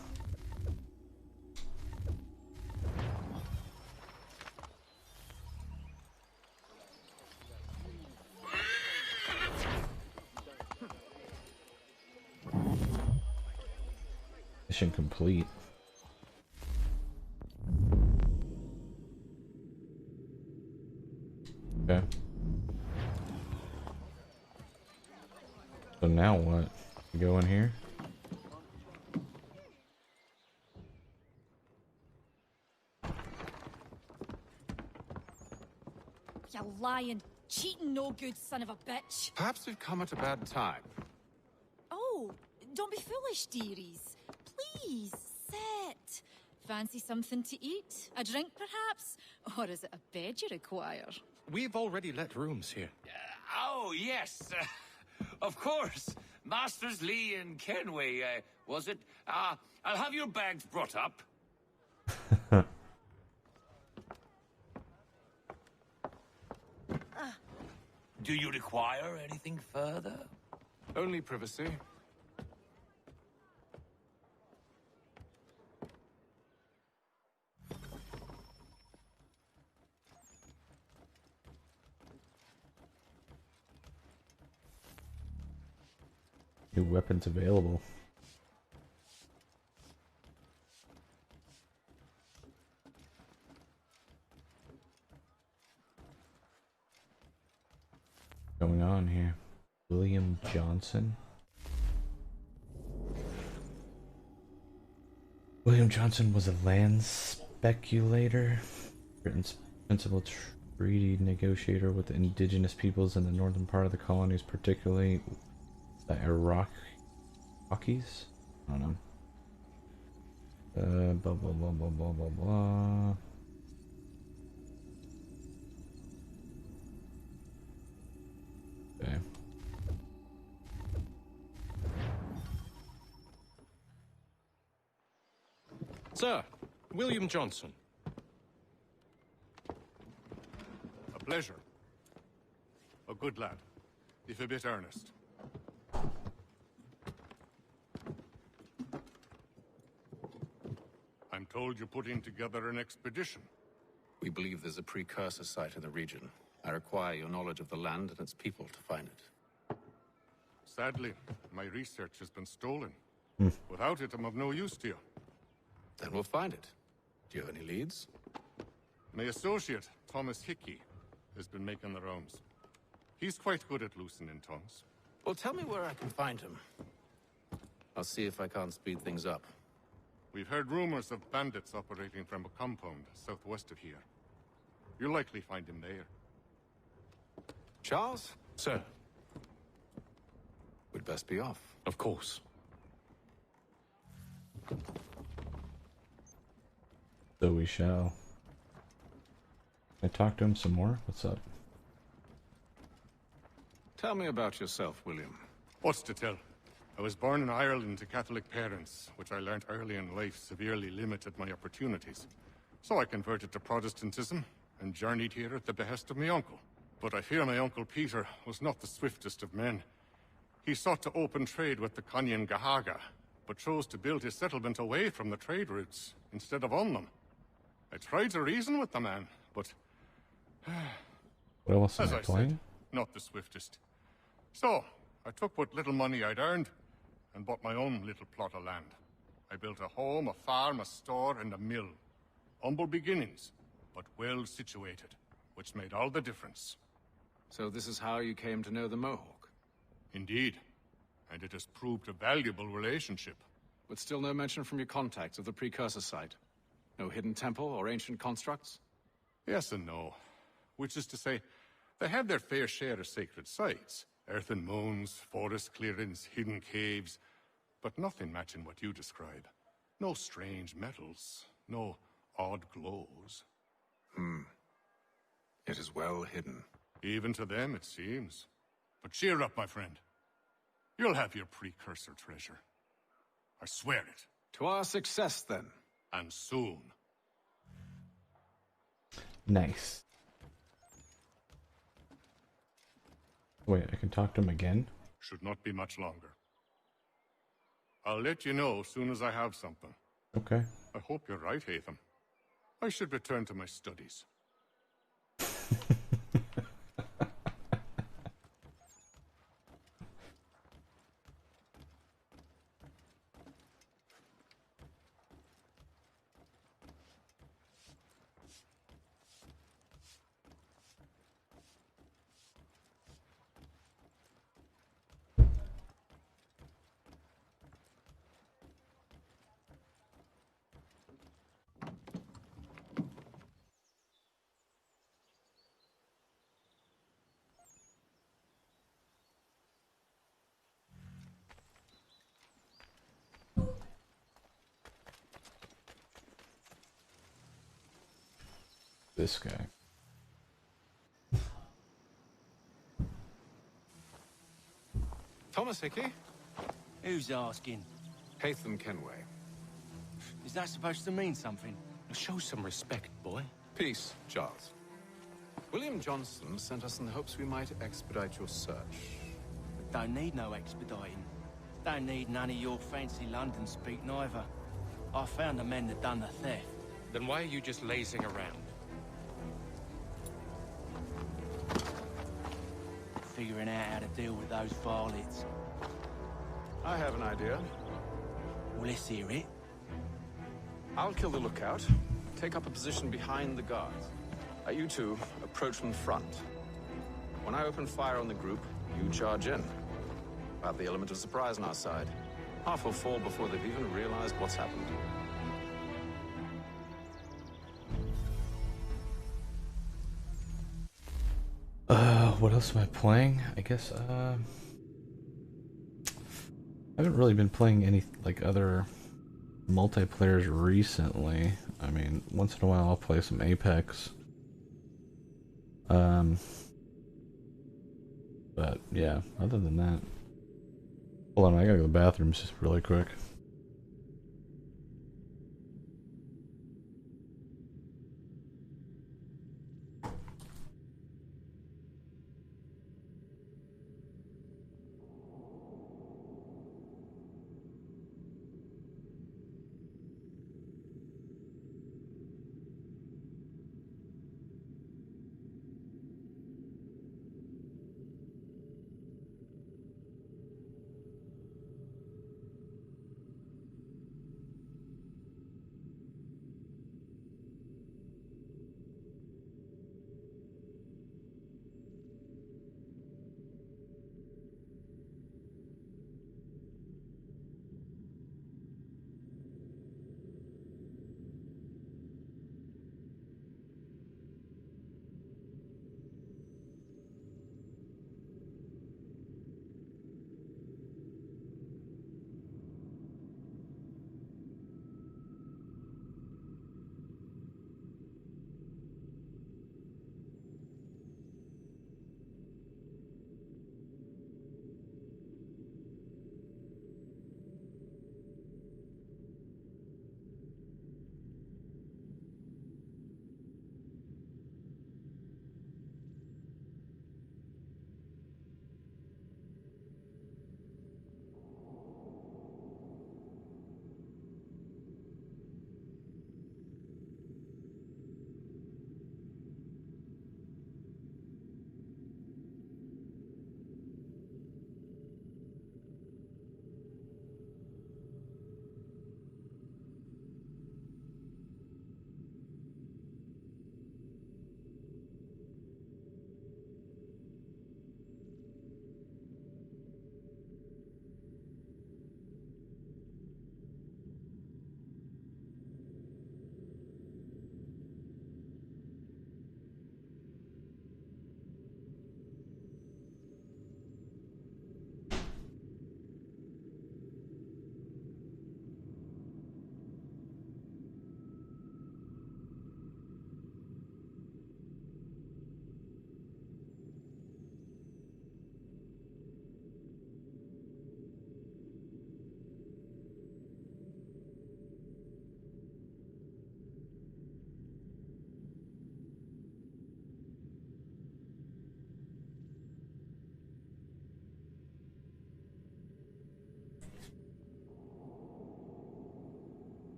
Mission complete. Okay. So now what? You go in here? You lying, cheating, no good son of a bitch. Perhaps we've come at a bad time. Oh, don't be foolish, dearies. Please, sit. Fancy something to eat? A drink, perhaps? Or is it a bed you require? We've already let rooms here. Oh, yes. Of course. Masters Lee and Kenway, was it? I'll have your bags brought up. Do you require anything further? Only privacy. New weapons available. Going on here? William Johnson. William Johnson was a land speculator, Britain's principal treaty negotiator with the indigenous peoples in the northern part of the colonies, particularly the Iraqis? I don't know. Blah blah blah blah blah blah blah. Okay. Sir, William Johnson. A pleasure. A good lad, if a bit earnest. I'm told you're putting together an expedition. We believe there's a precursor site in the region. I require your knowledge of the land and its people to find it. Sadly, my research has been stolen. Without it, I'm of no use to you. Then we'll find it. Do you have any leads? My associate, Thomas Hickey, has been making the rounds. He's quite good at loosening tongues. Well, tell me where I can find him. I'll see if I can't speed things up. We've heard rumors of bandits operating from a compound southwest of here. You'll likely find him there. Charles? Sir. We'd best be off. Of course. So we shall. Can I talk to him some more? What's up? Tell me about yourself, William. What's to tell? I was born in Ireland to Catholic parents, which I learnt early in life severely limited my opportunities. So I converted to Protestantism and journeyed here at the behest of my uncle. But I fear my uncle Peter was not the swiftest of men. He sought to open trade with the Conyan Gahaga, but chose to build his settlement away from the trade routes instead of on them. I tried to reason with the man, but What else am As I I playing? said, not the swiftest. So, I took what little money I'd earned and bought my own little plot of land. I built a home, a farm, a store, and a mill. Humble beginnings, but well situated, which made all the difference. So this is how you came to know the Mohawk? Indeed. And it has proved a valuable relationship. But still no mention from your contacts of the precursor site? No hidden temple or ancient constructs? Yes and no. Which is to say, they have their fair share of sacred sites. Earthen moons, forest clearings, hidden caves. But nothing matching what you describe. No strange metals, no odd glows. It is well hidden. Even to them, it seems. But cheer up, my friend. You'll have your precursor treasure. I swear it. To our success, then. And soon. Nice. Wait, I can talk to him again? Should not be much longer. I'll let you know as soon as I have something. Okay. I hope you're right, Hatham. I should return to my studies. This guy. Thomas Hickey? Who's asking? Hatham Kenway. Is that supposed to mean something? Show some respect, boy. Peace, Charles. William Johnson sent us in the hopes we might expedite your search. Don't need no expediting. Don't need none of your fancy London speak neither. I found the men that done the theft. Then why are you just lazing around? Figuring out how to deal with those varlets. I have an idea. Well, let's hear it. I'll kill the lookout, take up a position behind the guards. You two approach from the front. When I open fire on the group, you charge in. We'll have the element of surprise on our side. Half will fall before they've even realized what's happened. What else am I playing? I guess, I haven't really been playing any, like, other multiplayers recently. I mean, once in a while I'll play some Apex. But, yeah, other than that. Hold on, I gotta go to the bathroom just really quick.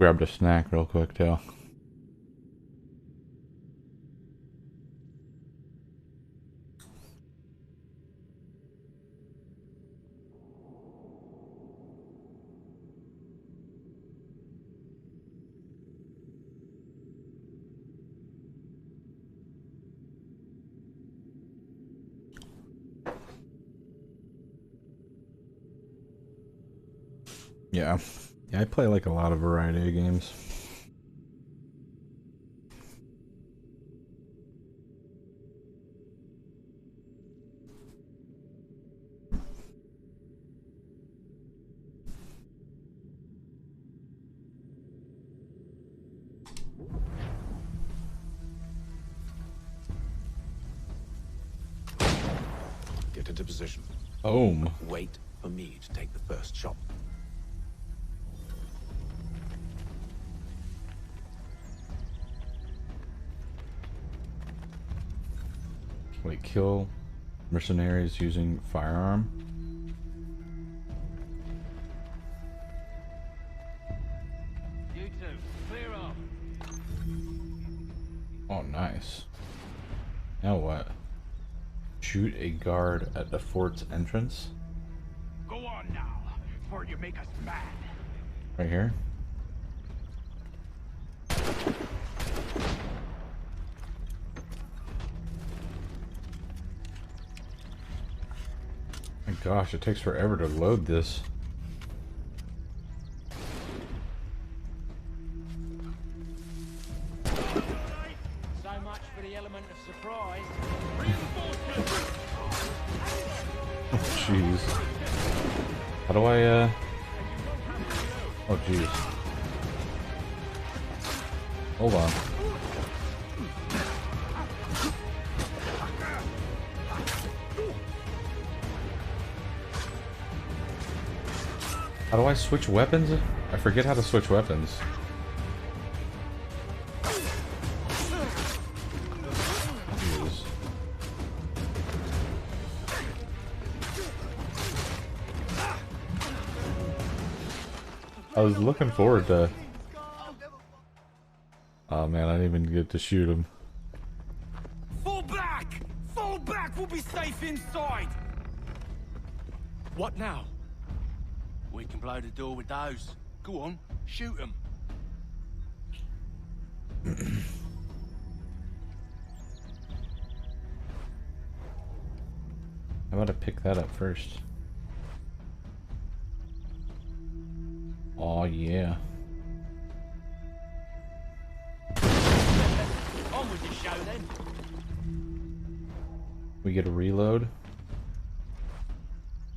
Grabbed a snack real quick too. Yeah. Yeah, I play like a lot of variety of games. Get into position. Wait for me to take the first shot. Wait, kill mercenaries using firearm? You two, clear off. Oh, nice. Now what? Shoot a guard at the fort's entrance? Go on now, before you make us mad. Right here? My gosh, it takes forever to load this. So much for the element of surprise. Oh, jeez. How do I, Oh, jeez. Hold on. How do I switch weapons? I forget how to switch weapons. Jeez. I was looking forward to... Oh man, I didn't even get to shoot him. Fall back! Fall back! We'll be safe inside! What now? We can blow the door with those. Go on, shoot them. How about I pick that up first? Oh yeah. On with the show then. We get a reload.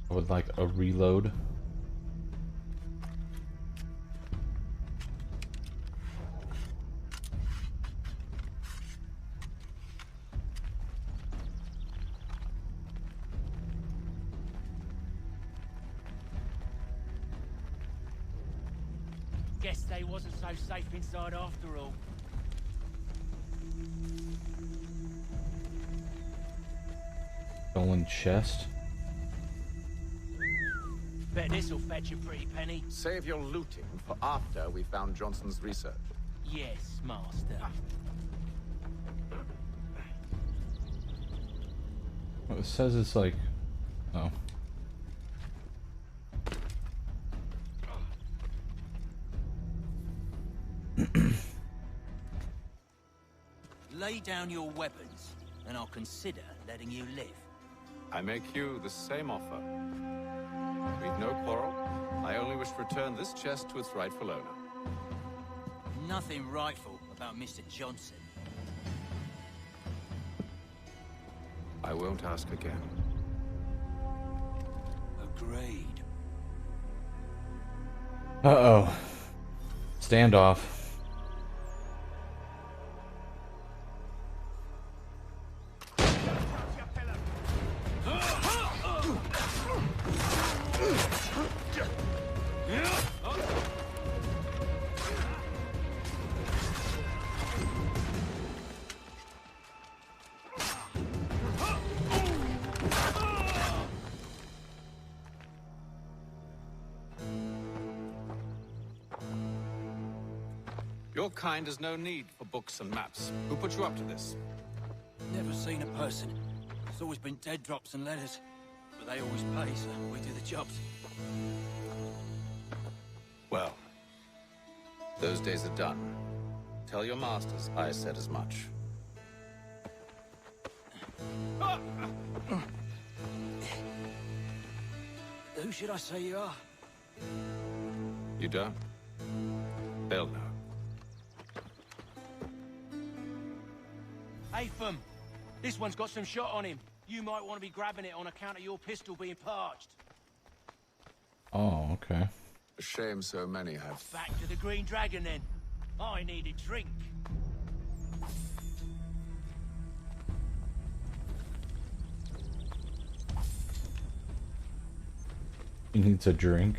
I would like a reload. Guess they wasn't so safe inside after all. Stolen chest. Bet this'll fetch a pretty penny. Save your looting for after we found Johnson's research. Yes, master. Well, it says it's like... Oh. Lay down your weapons, and I'll consider letting you live. I make you the same offer. We've no quarrel. I only wish to return this chest to its rightful owner. Nothing rightful about Mr. Johnson. I won't ask again. Agreed. Uh-oh. Standoff. Your kind has no need for books and maps. Who put you up to this? Never seen a person. It's always been dead drops and letters. But they always pay, so we do the jobs. Well, those days are done. Tell your masters I said as much. Who should I say you are? You don't? They'll know. Hey, Fum. This one's got some shot on him. You might want to be grabbing it on account of your pistol being parched. Oh, okay. A shame so many have. Back to the Green Dragon, then. I need a drink. He needs a drink.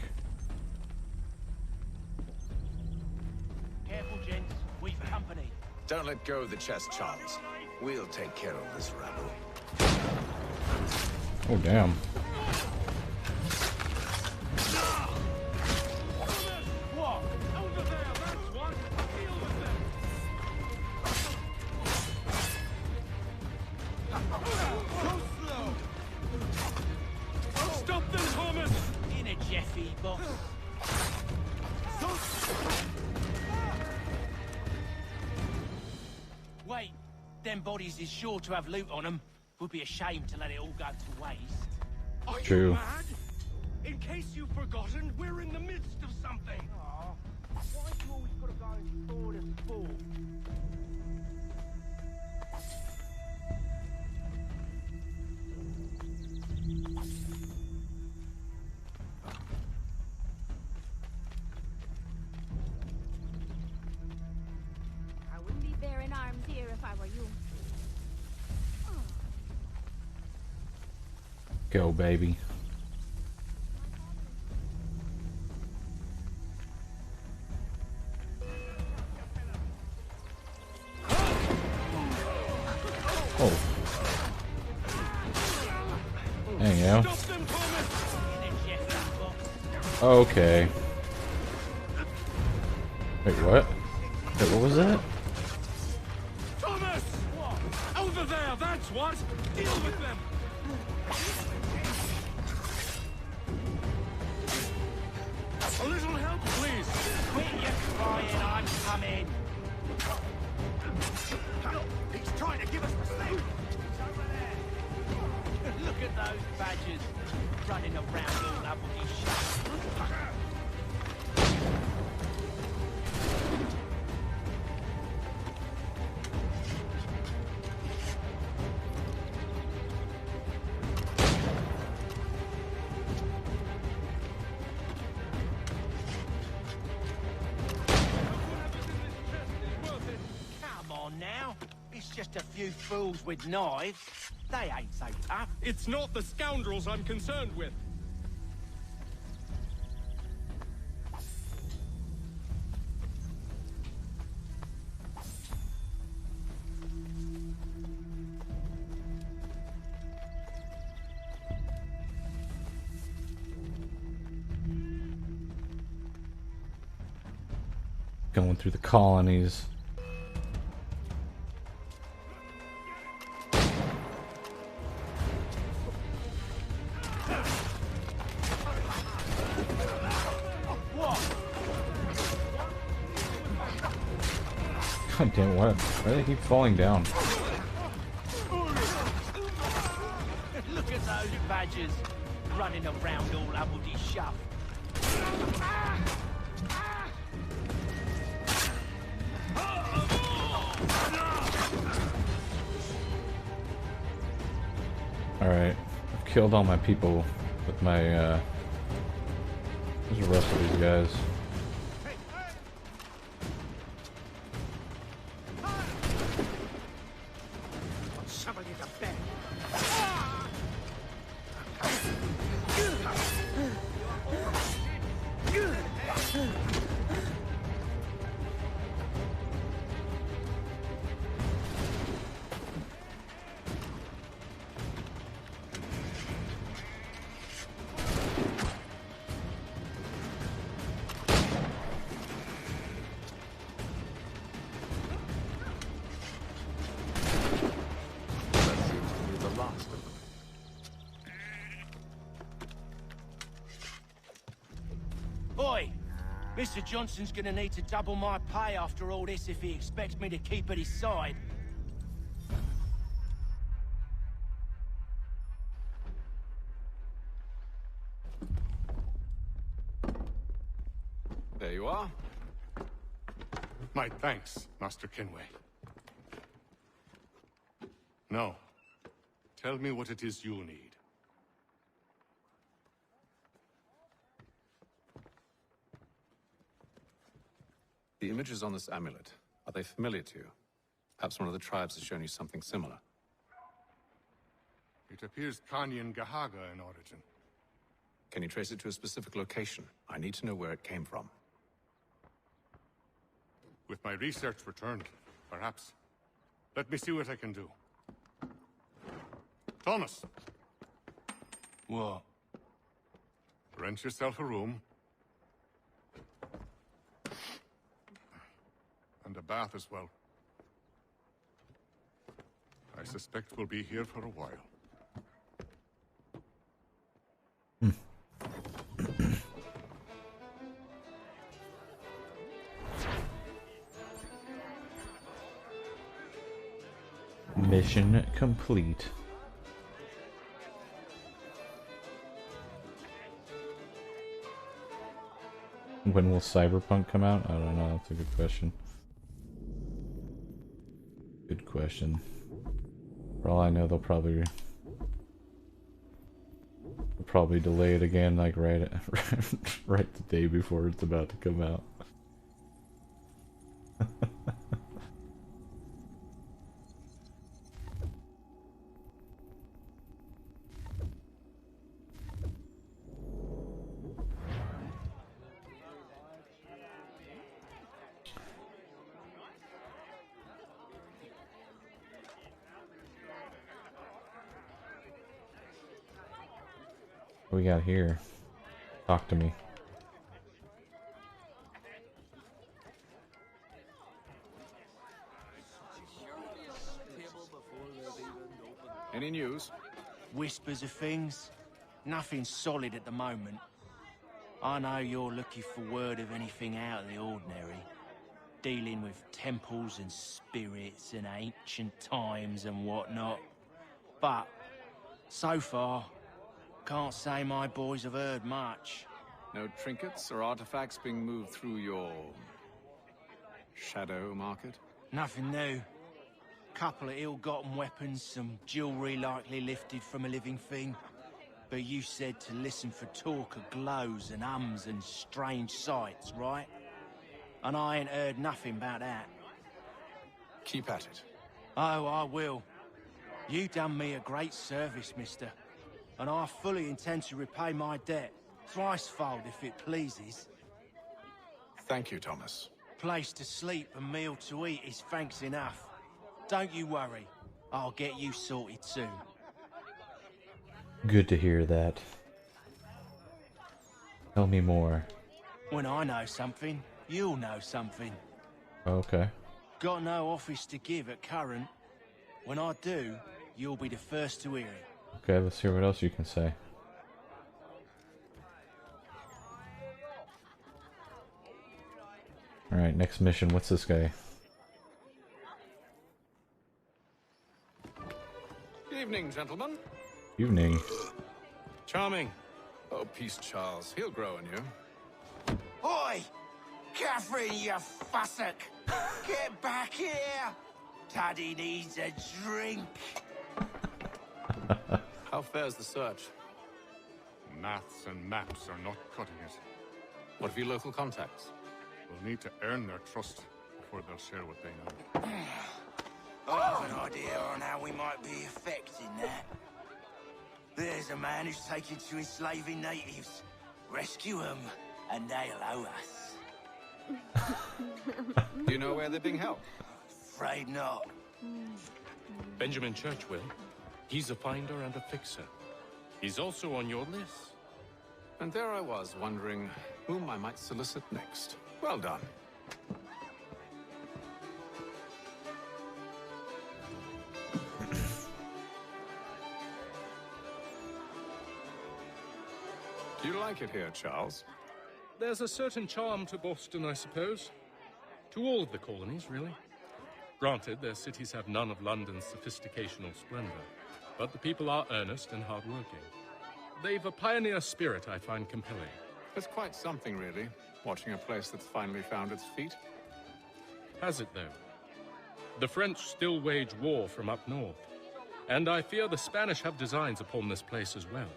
Careful, gents. We've company. Don't let go of the chest, Charles. We'll take care of this rabble. Oh, damn. What? Over there, that's one. Deal with them. Stop them, Thomas! In a Jeffy box. Wait, them bodies is sure to have loot on them. Would be a shame to let it all go to waste. Are True. you mad? In case you've forgotten, we're in the midst of something. Why have you always got to go forward and forward? I wouldn't be bearing arms here if I were you. Go, baby. Oh. There you go. Okay. Wait, what? Wait, what was that? Thomas! Over there, that's what! Deal with them! A little help, please! Quit your crying, I'm coming! He's trying to give us the slip! Look at those badgers running around all up with his shit. Come on now. It's just a few fools with knives. They ain't so tough. It's not the scoundrels I'm concerned with. Going through the colonies. God damn, why do they keep falling down? Look at those badgers running around all up with his shuff. Alright, I've killed all my people with my, where's the rest of these guys? Shovel you to bed! Mr. Johnson's gonna need to double my pay after all this if he expects me to keep at his side. There you are. My thanks, Master Kenway. Now, tell me what it is you'll need. The images on this amulet, are they familiar to you? Perhaps one of the tribes has shown you something similar. It appears Kanyan Gahaga in origin. Can you trace it to a specific location? I need to know where it came from. With my research returned, perhaps. Let me see what I can do. Thomas! What? Rent yourself a room. And a bath as well. I suspect we'll be here for a while. Mission complete. When will Cyberpunk come out? I don't know. That's a good question. Good question. For all I know, they'll probably delay it again, like right the day before it's about to come out. What we got here? Talk to me. Any news? Whispers of things. Nothing solid at the moment. I know you're looking for word of anything out of the ordinary. Dealing with temples and spirits and ancient times and whatnot. But, so far, can't say my boys have heard much. No trinkets or artifacts being moved through your shadow market? Nothing new. Couple of ill-gotten weapons, some jewelry likely lifted from a living thing. But you said to listen for talk of glows and ums and strange sights, right? And I ain't heard nothing about that. Keep at it. Oh, I will. You done me a great service, mister. And I fully intend to repay my debt. Thricefold, if it pleases. Thank you, Thomas. Place to sleep and meal to eat is thanks enough. Don't you worry. I'll get you sorted soon. Good to hear that. Tell me more. When I know something, you'll know something. Okay. Got no office to give at current. When I do, you'll be the first to hear it. Okay, let's hear what else you can say. Alright, next mission. What's this guy? Evening, gentlemen. Evening. Charming. Oh, peace, Charles. He'll grow on you. Oi! Catherine, you fussock! Get back here! Taddy needs a drink. How fares the search? Maths and maps are not cutting it. What of your local contacts? We'll need to earn their trust before they'll share what they know. I have an idea on how we might be affecting that. There's a man who's taken to enslaving natives. Rescue them, and they'll owe us. Do you know where they're being held? Afraid not. Benjamin Churchwill. He's a finder and a fixer. He's also on your list. And there I was, wondering whom I might solicit next. Well done. Do you like it here, Charles? there's a certain charm to Boston, I suppose. To all of the colonies, really. Granted, their cities have none of London's sophistication or splendor, but the people are earnest and hardworking. They've a pioneer spirit I find compelling. It's quite something, really, watching a place that's finally found its feet. Has it, though? The French still wage war from up north, and I fear the Spanish have designs upon this place as well.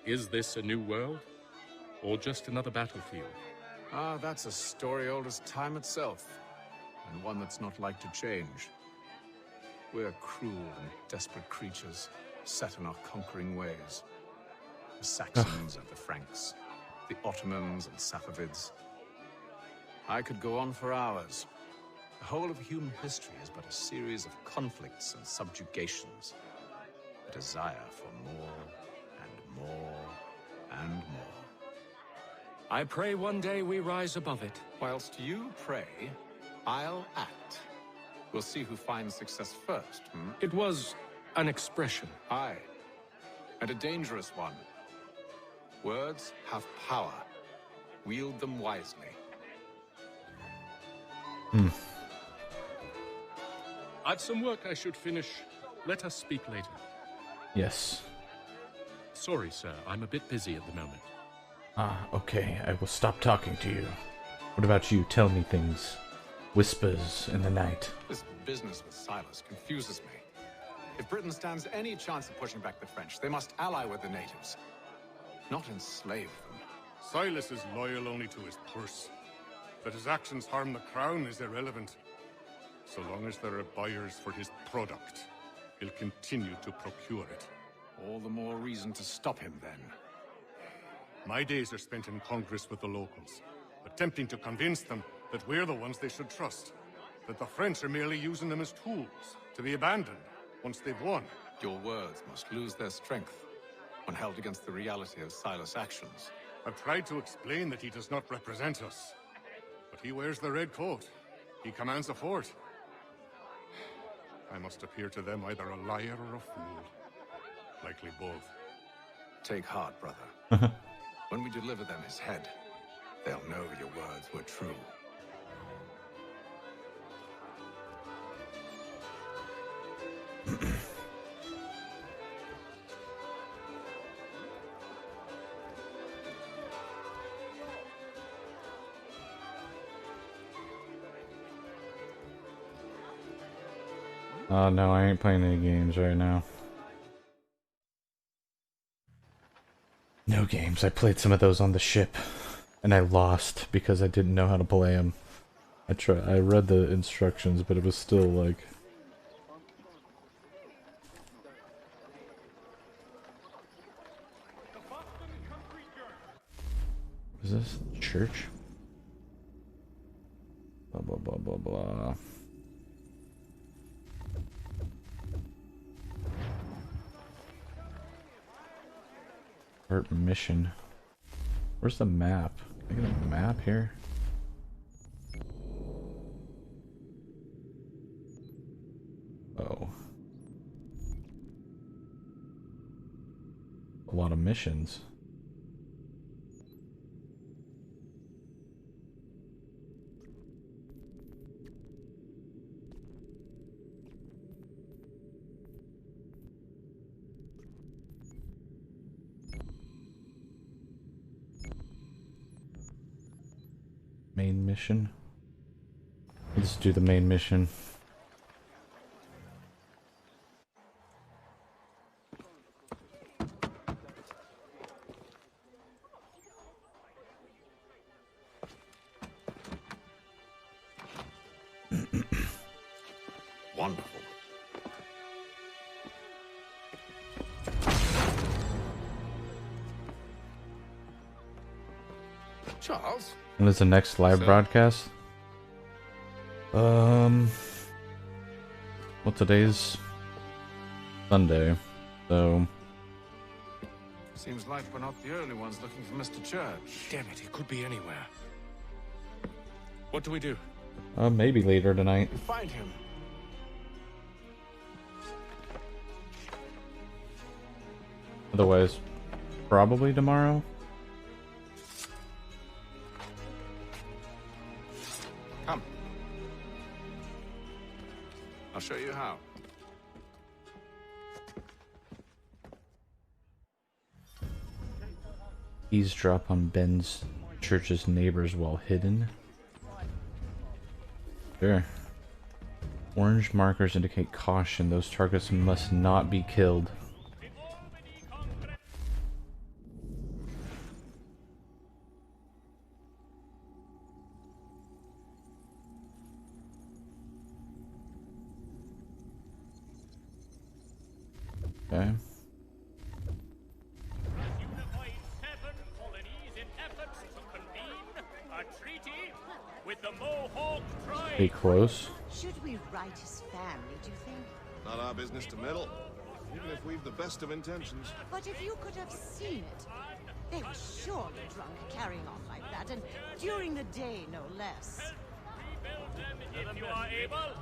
Is this a new world, or just another battlefield? Ah, that's a story old as time itself, and one that's not like to change. We're cruel and desperate creatures, set in our conquering ways. The Saxons and the Franks, the Ottomans and Safavids. I could go on for hours. The whole of human history is but a series of conflicts and subjugations. A desire for more and more and more. I pray one day we rise above it. Whilst you pray, I'll act. We'll see who finds success first, hmm? It was an expression. Aye, and a dangerous one. Words have power. Wield them wisely. I've some work I should finish. Let us speak later. Yes. Sorry, sir. I'm a bit busy at the moment. Ah, okay. I will stop talking to you. What about you? Tell me things. Whispers in the night. This business with Silas confuses me. If Britain stands any chance of pushing back the French, they must ally with the natives, not enslave them. Silas is loyal only to his purse. That his actions harm the crown is irrelevant. So long as there are buyers for his product, he'll continue to procure it. All the more reason to stop him, then. My days are spent in Congress with the locals, attempting to convince them that we're the ones they should trust. That the French are merely using them as tools, to be abandoned once they've won. Your words must lose their strength when held against the reality of Silas' actions. I've tried to explain that he does not represent us. But he wears the red coat. He commands a fort. I must appear to them either a liar or a fool. Likely both. Take heart, brother. When we deliver them his head, they'll know your words were true. Oh no, I ain't playing any games right now. No games. I played some of those on the ship, and I lost because I didn't know how to play them. I read the instructions, but it was still like... Is this church? Blah blah blah blah blah. Mission. Where's the map? Can I get a map here? Oh. A lot of missions. Main mission. Let's do the main mission. Wonderful. Charles? When is the next live broadcast? Well, today's Sunday, so... Seems like we're not the only ones looking for Mr. Church. Damn it, he could be anywhere. What do we do? Maybe later tonight. Find him. Otherwise, probably tomorrow. Eavesdrop on Ben's church's neighbors while hidden. Sure. Orange markers indicate caution. Those targets must not be killed. Okay. Stay close. Should we write his family, do you think? Not our business to meddle, even if we've the best of intentions. But if you could have seen it, they were surely drunk carrying on like that, and during the day, no less. If you are able,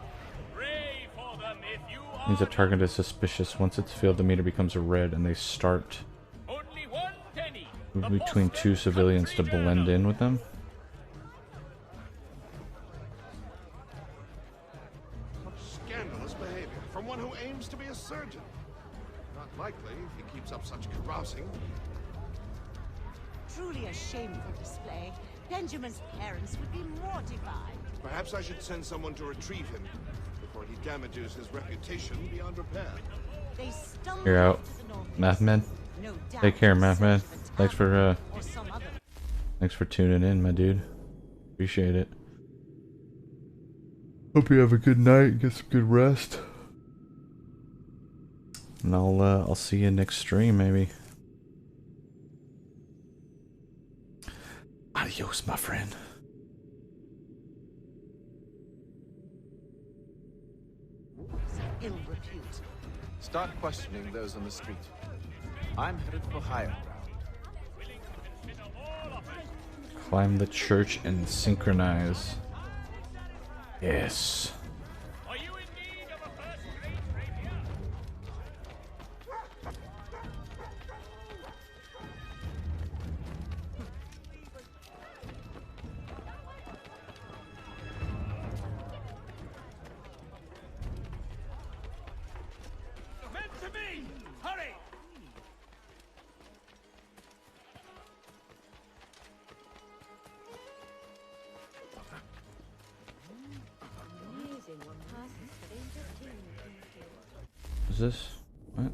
pray for them if you are. Means a target is suspicious. Once it's filled, the meter becomes red, and they start moving between two civilians to blend in with them. Scandalous behavior from one who aims to be a surgeon. Not likely if he keeps up such carousing. Truly a shameful display. Benjamin's parents would be mortified. Perhaps I should send someone to retrieve him before he damages his reputation beyond repair. They stumbled You're out, to the north. Mathman. No doubt Take care, the Mathman. settlement Thanks for or some other. thanks for tuning in, my dude. Appreciate it. Hope you have a good night and get some good rest. And I'll see you next stream, maybe. Adios, my friend. Ill repute. Start questioning those on the street. I'm headed for higher ground. Climb the church and synchronize. Yes. Men to me! Hurry! Is this? What?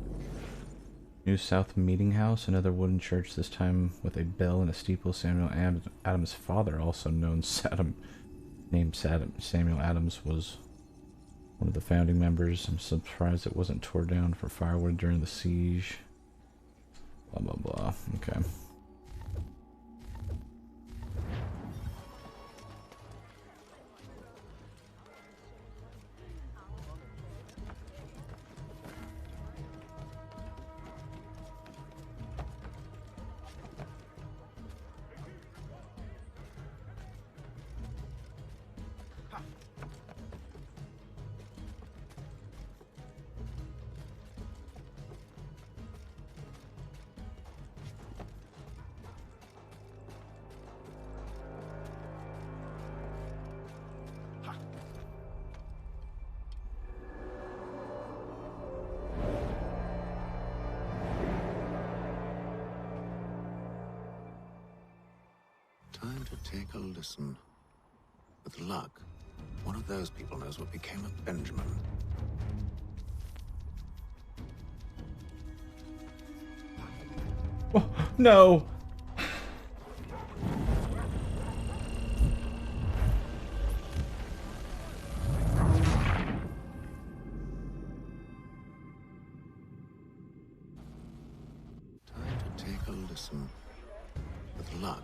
New South Meeting House, another wooden church, this time with a bell and a steeple. Samuel Adams' father, also known named Samuel Adams, was one of the founding members. I'm surprised it wasn't torn down for firewood during the siege. Blah blah blah. Okay. Time to take a listen. With luck, one of those people knows what became of Benjamin. Oh, no. Time to take a listen. With luck,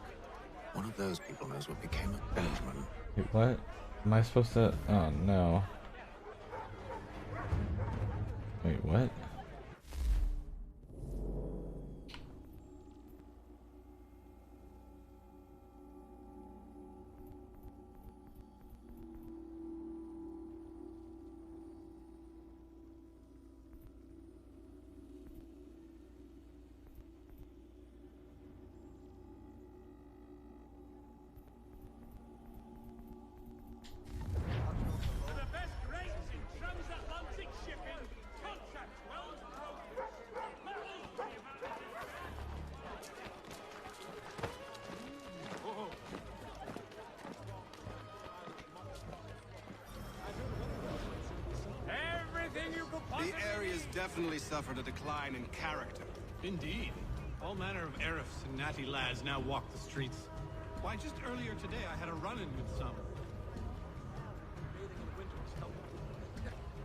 one of those people knows what became of Benjamin. Wait, what? Am I supposed to? Oh no. Wait, what? For the best rates in transatlantic shipping, contact definitely suffered a decline in character. Indeed. All manner of Arifs and natty lads now walk the streets. Why, just earlier today I had a run-in with some. Bathing in winter is helpful.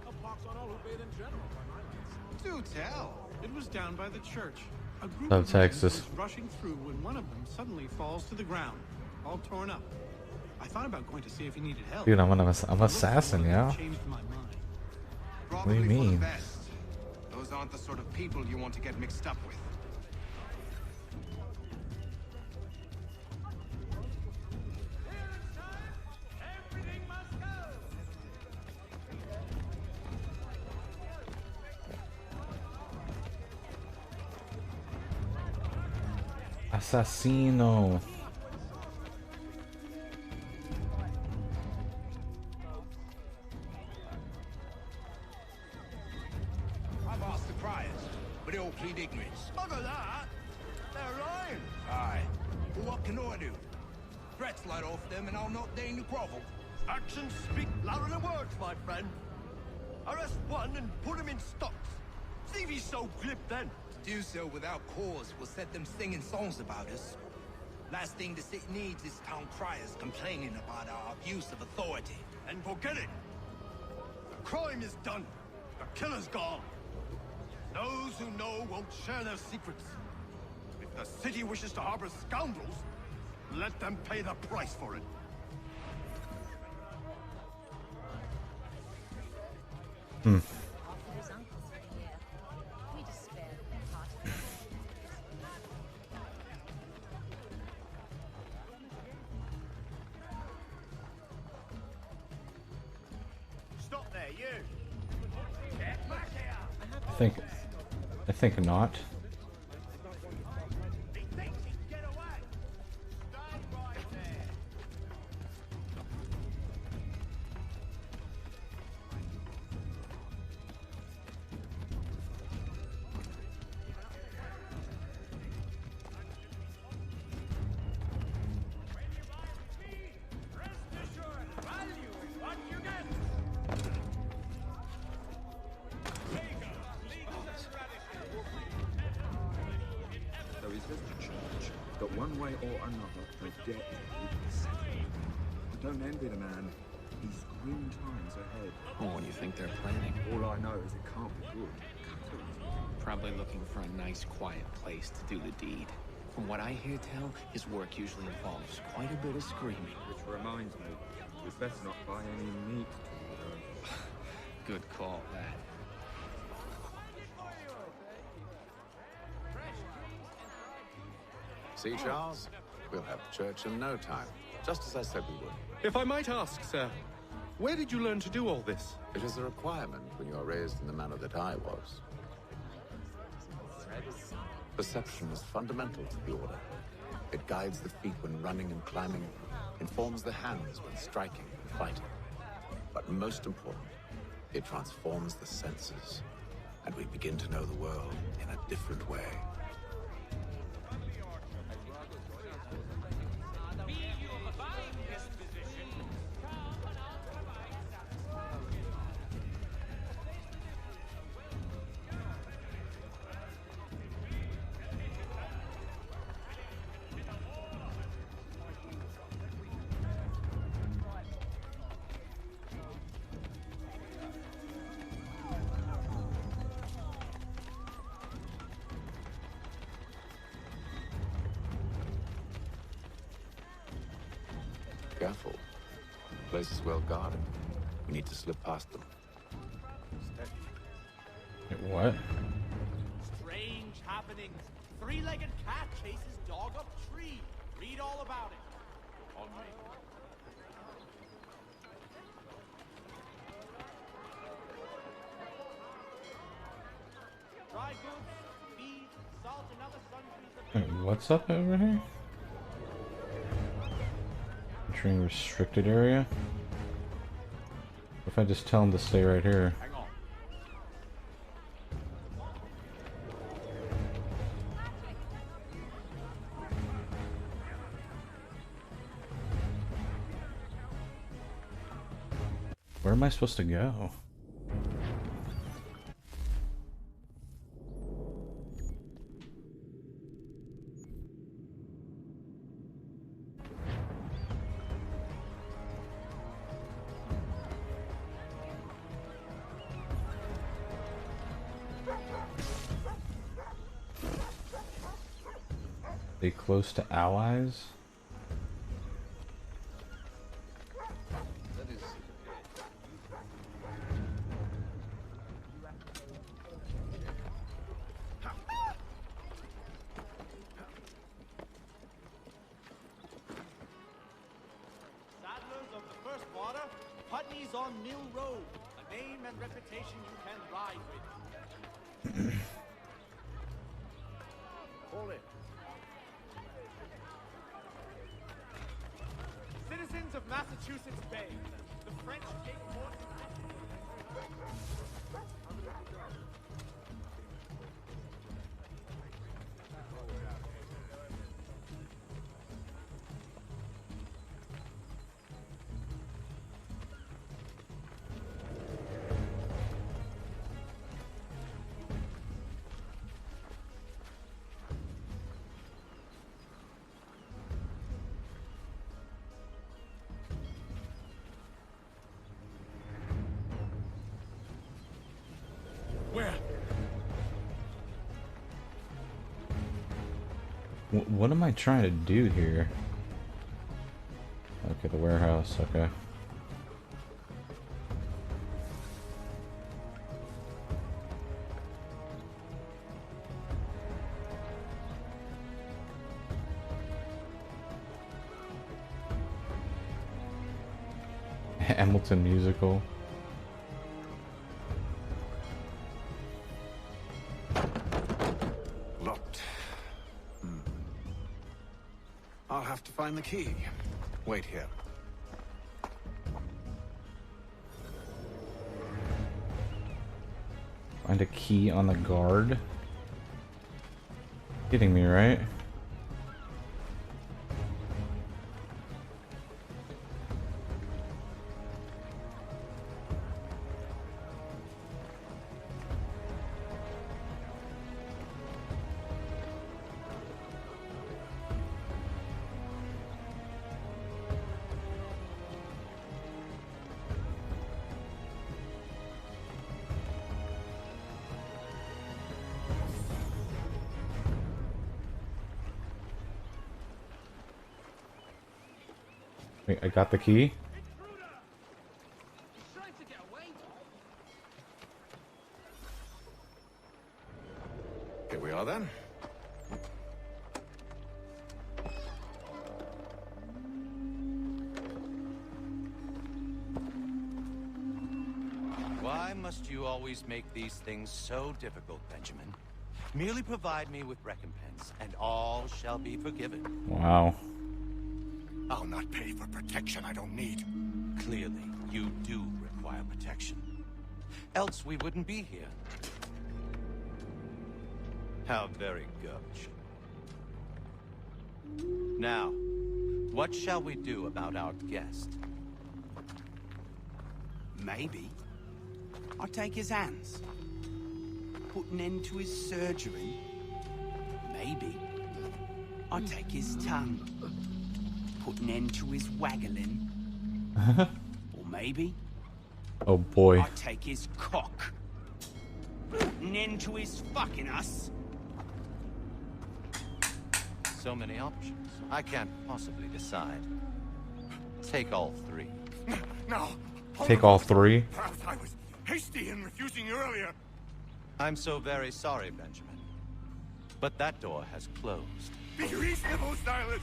A pox on all who bathe in general, by my lights. Do tell. It was down by the church. A group Oh, of men Texas. was rushing through when one of them suddenly falls to the ground, all torn up. I thought about going to see if he needed help. Dude, I'm assassin, yeah. Changed my mind. What do you mean? Those aren't the sort of people you want to get mixed up with. Assassino. I've asked the criers, but they all plead ignorance. Bugger that! They're lying! Aye. Well, what can I do? Threats light off them and I'll not deign to grovel. Actions speak louder than words, my friend. Arrest one and put him in stocks. See if he's so glib then. To do so without cause will set them singing songs about us. Last thing the city needs is town criers complaining about our abuse of authority. And forget it. The crime is done. The killer's gone. Those who know won't share their secrets. If the city wishes to harbor scoundrels, let them pay the price for it. Hmm. Stop there, you! I think not. So he says to church that one way or another the debt is settled. But don't envy the man. He's grim times ahead. Oh, what do you think they're planning? All I know is it can't be good. Probably looking for a nice, quiet place to do the deed. From what I hear tell, his work usually involves quite a bit of screaming. Which reminds me, we'd best not buy any meat to Good call, that. See, Charles? We'll have church in no time, just as I said we would. If I might ask, sir, where did you learn to do all this? It is a requirement when you are raised in the manner that I was. Perception is fundamental to the Order. It guides the feet when running and climbing, informs the hands when striking and fighting. But most important, it transforms the senses, and we begin to know the world in a different way. Careful. The place is well guarded. We need to slip past them. What? Strange happenings. Three-legged cat chases dog up tree. Read all about it. On me. Dry goods, feed, salt, and other sundries of... Wait, what's up over here? Entering restricted area? What if I just tell him to stay right here? Hang on. Where am I supposed to go? Stay close to allies. That is Saddlers of the first water, Putney's on Mill Road. A name and reputation you can ride with. Hold it. Citizens of Massachusetts Bay, the French take horses. Where? What am I trying to do here? Okay, the warehouse, okay. Hamilton musical. Locked. I'll have to find the key. Wait here. Find a key on the guard. Kidding me, right? Wait, I got the key? Here we are then. Why must you always make these things so difficult, Benjamin? Merely provide me with recompense, and all shall be forgiven. Wow. I'll not pay for protection I don't need. Clearly, you do require protection. Else we wouldn't be here. How very gauche. Now, what shall we do about our guest? Maybe I'll take his hands. Put an end to his surgery. Maybe I'll take his tongue. Put an end to his waggling. Or maybe Oh boy. I'll take his cock. Put an end to his fucking us. So many options. I can't possibly decide. Take all three. No. Take all three? Perhaps I was hasty in refusing you earlier. I'm so very sorry, Benjamin. But that door has closed. Be reasonable, Silas.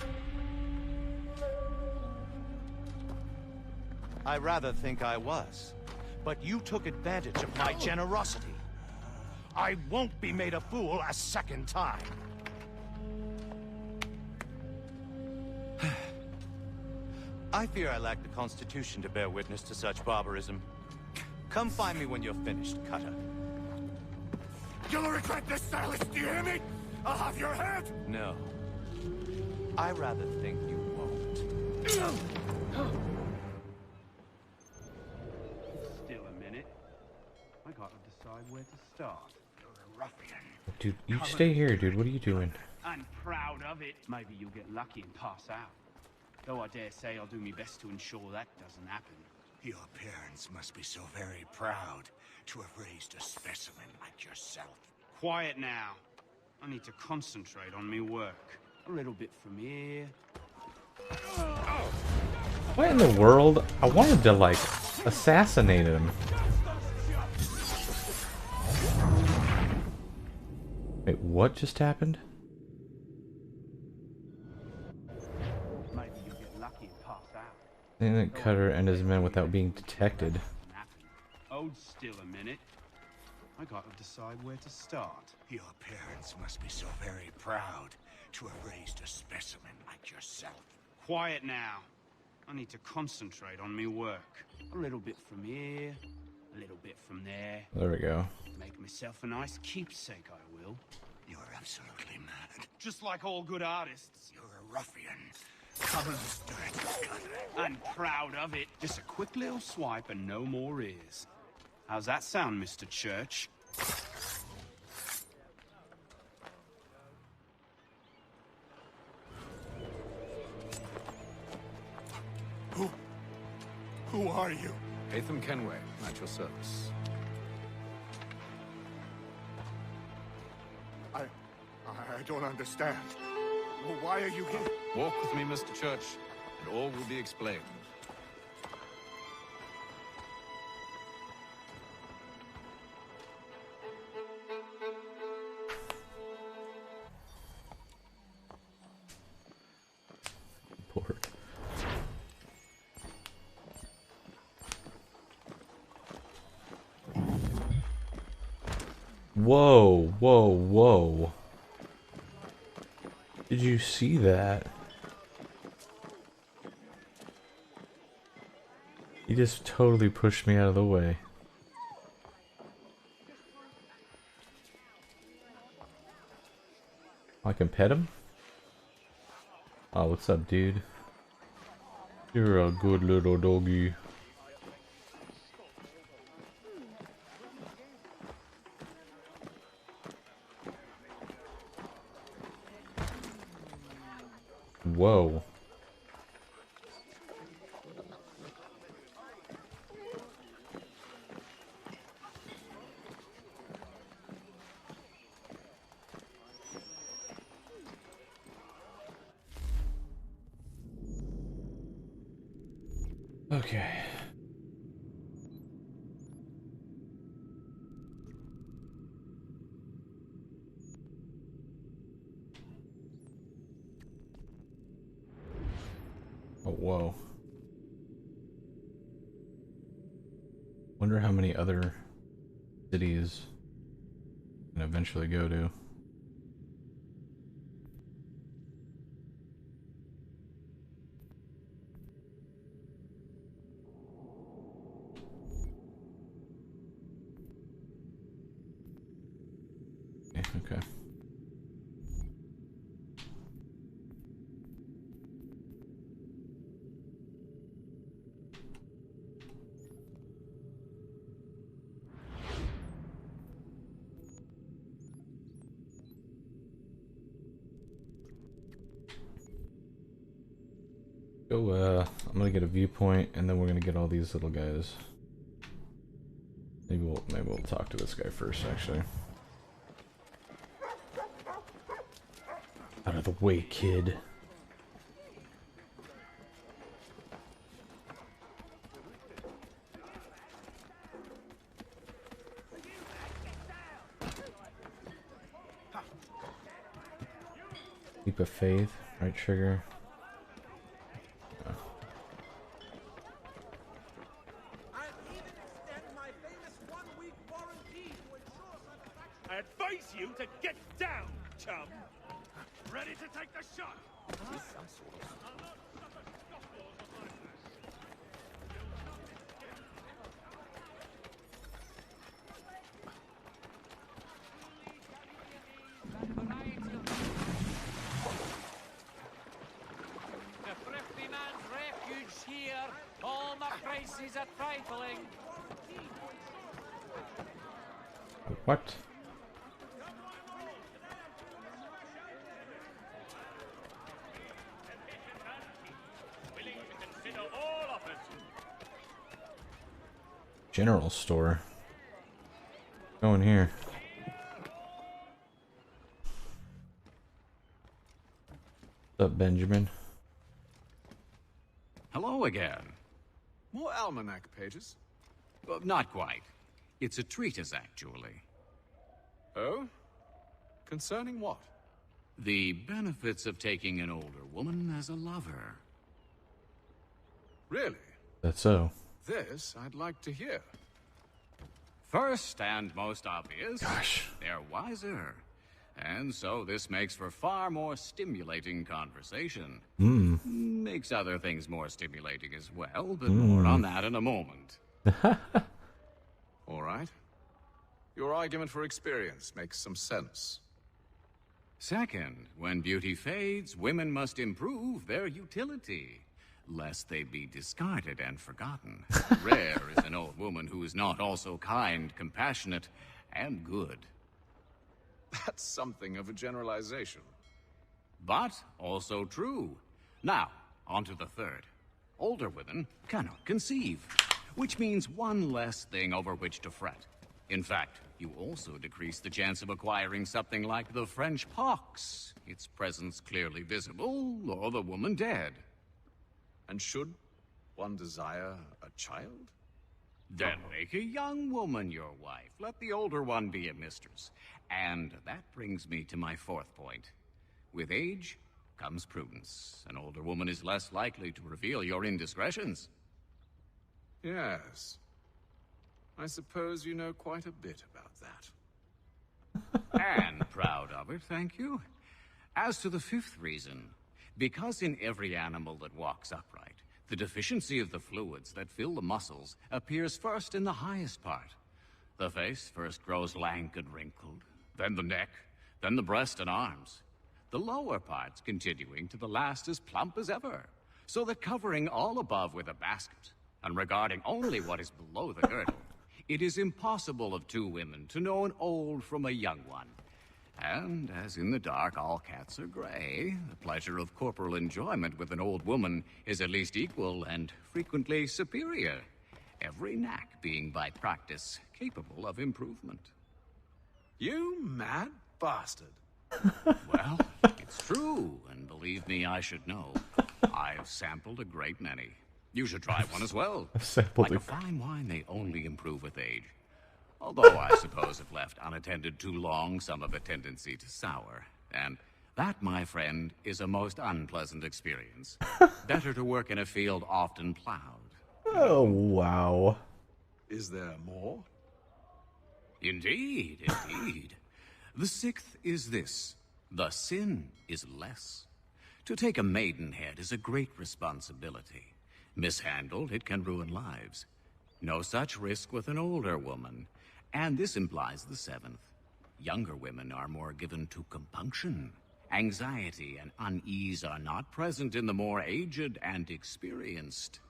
I rather think I was. But you took advantage of my generosity. I won't be made a fool a second time. I fear I lack the constitution to bear witness to such barbarism. Come find me when you're finished, Cutter. You'll regret this, Silas. Do you hear me? I'll have your head. No. I rather think you won't. Still a minute. I gotta decide where to start. You're a ruffian. Dude, you stay here, dude. What are you doing? I'm proud of it. Maybe you'll get lucky and pass out. Though I dare say I'll do my best to ensure that doesn't happen. Your parents must be so very proud to have raised a specimen like yourself. Quiet now. I need to concentrate on me work. A little bit from here. What in the world? I wanted to, like, assassinate him. Wait, what just happened? Maybe you'll get lucky and pass out. They didn't Cutter and his men without being detected. Hold still a minute. I gotta decide where to start. Your parents must be so very proud to have raised a specimen like yourself. Quiet now. I need to concentrate on me work. A little bit from here, a little bit from there. There we go. Make myself a nice keepsake, I will. You're absolutely mad. Just like all good artists. You're a ruffian. Cover's dirty Cutter. And proud of it. Just a quick little swipe and no more ears. How's that sound, Mr. Church? Who are you? Hatham Kenway, at your service. I don't understand. Well, why are you here? Walk with me, Mr. Church, and all will be explained. Pork. Whoa, whoa, whoa. Did you see that? He just totally pushed me out of the way. I can pet him? Oh, what's up, dude? You're a good little doggy. Whoa. Okay. Oh, whoa. Wonder how many other cities I can eventually go to. Okay. Go, I'm gonna get a viewpoint, and then we're gonna get all these little guys. Maybe we'll talk to this guy first, actually. Out of the way, kid. Leap of faith, right trigger. I advise you to get down, chum. Ready to take the shot? The thrifty man's refuge here. All my prices are trifling. What? Willing to consider all offers. General store. Go in here. What's up, Benjamin? Hello again. More almanac pages? Well, not quite. It's a treatise, actually. Oh? Concerning what? The benefits of taking an older woman as a lover. Really? That's so. This I'd like to hear. First and most obvious, they're wiser. And so this makes for far more stimulating conversation. Makes other things more stimulating as well, but more on that in a moment. All right. Your argument for experience makes some sense. Second, when beauty fades, women must improve their utility, lest they be discarded and forgotten. Rare is an old woman who is not also kind, compassionate, and good. That's something of a generalization. But also true. Now, on to the third. Older women cannot conceive, which means one less thing over which to fret. In fact, you also decrease the chance of acquiring something like the French pox, its presence clearly visible, or the woman dead. And should one desire a child? Then make a young woman your wife. Let the older one be a mistress. And that brings me to my fourth point. With age comes prudence. An older woman is less likely to reveal your indiscretions. Yes. I suppose you know quite a bit about that. And proud of it, thank you. As to the fifth reason, because in every animal that walks upright, the deficiency of the fluids that fill the muscles appears first in the highest part. The face first grows lank and wrinkled, then the neck, then the breast and arms. The lower parts continuing to the last as plump as ever, so that covering all above with a basket, and regarding only what is below the girdle, it is impossible of two women to know an old from a young one. And, as in the dark all cats are gray, the pleasure of corporal enjoyment with an old woman is at least equal and frequently superior, every knack being by practice capable of improvement. You mad bastard. Well, it's true, and believe me, I should know. I've sampled a great many. You should try one as well. Like a fine wine, they only improve with age. Although I suppose if left unattended too long, some have a tendency to sour. And that, my friend, is a most unpleasant experience. Better to work in a field often plowed. Oh, wow. Is there more? Indeed, indeed. The sixth is this. The sin is less. To take a maidenhead is a great responsibility. Mishandled, it can ruin lives. No such risk with an older woman. And this implies the seventh. Younger women are more given to compunction. Anxiety and unease are not present in the more aged and experienced.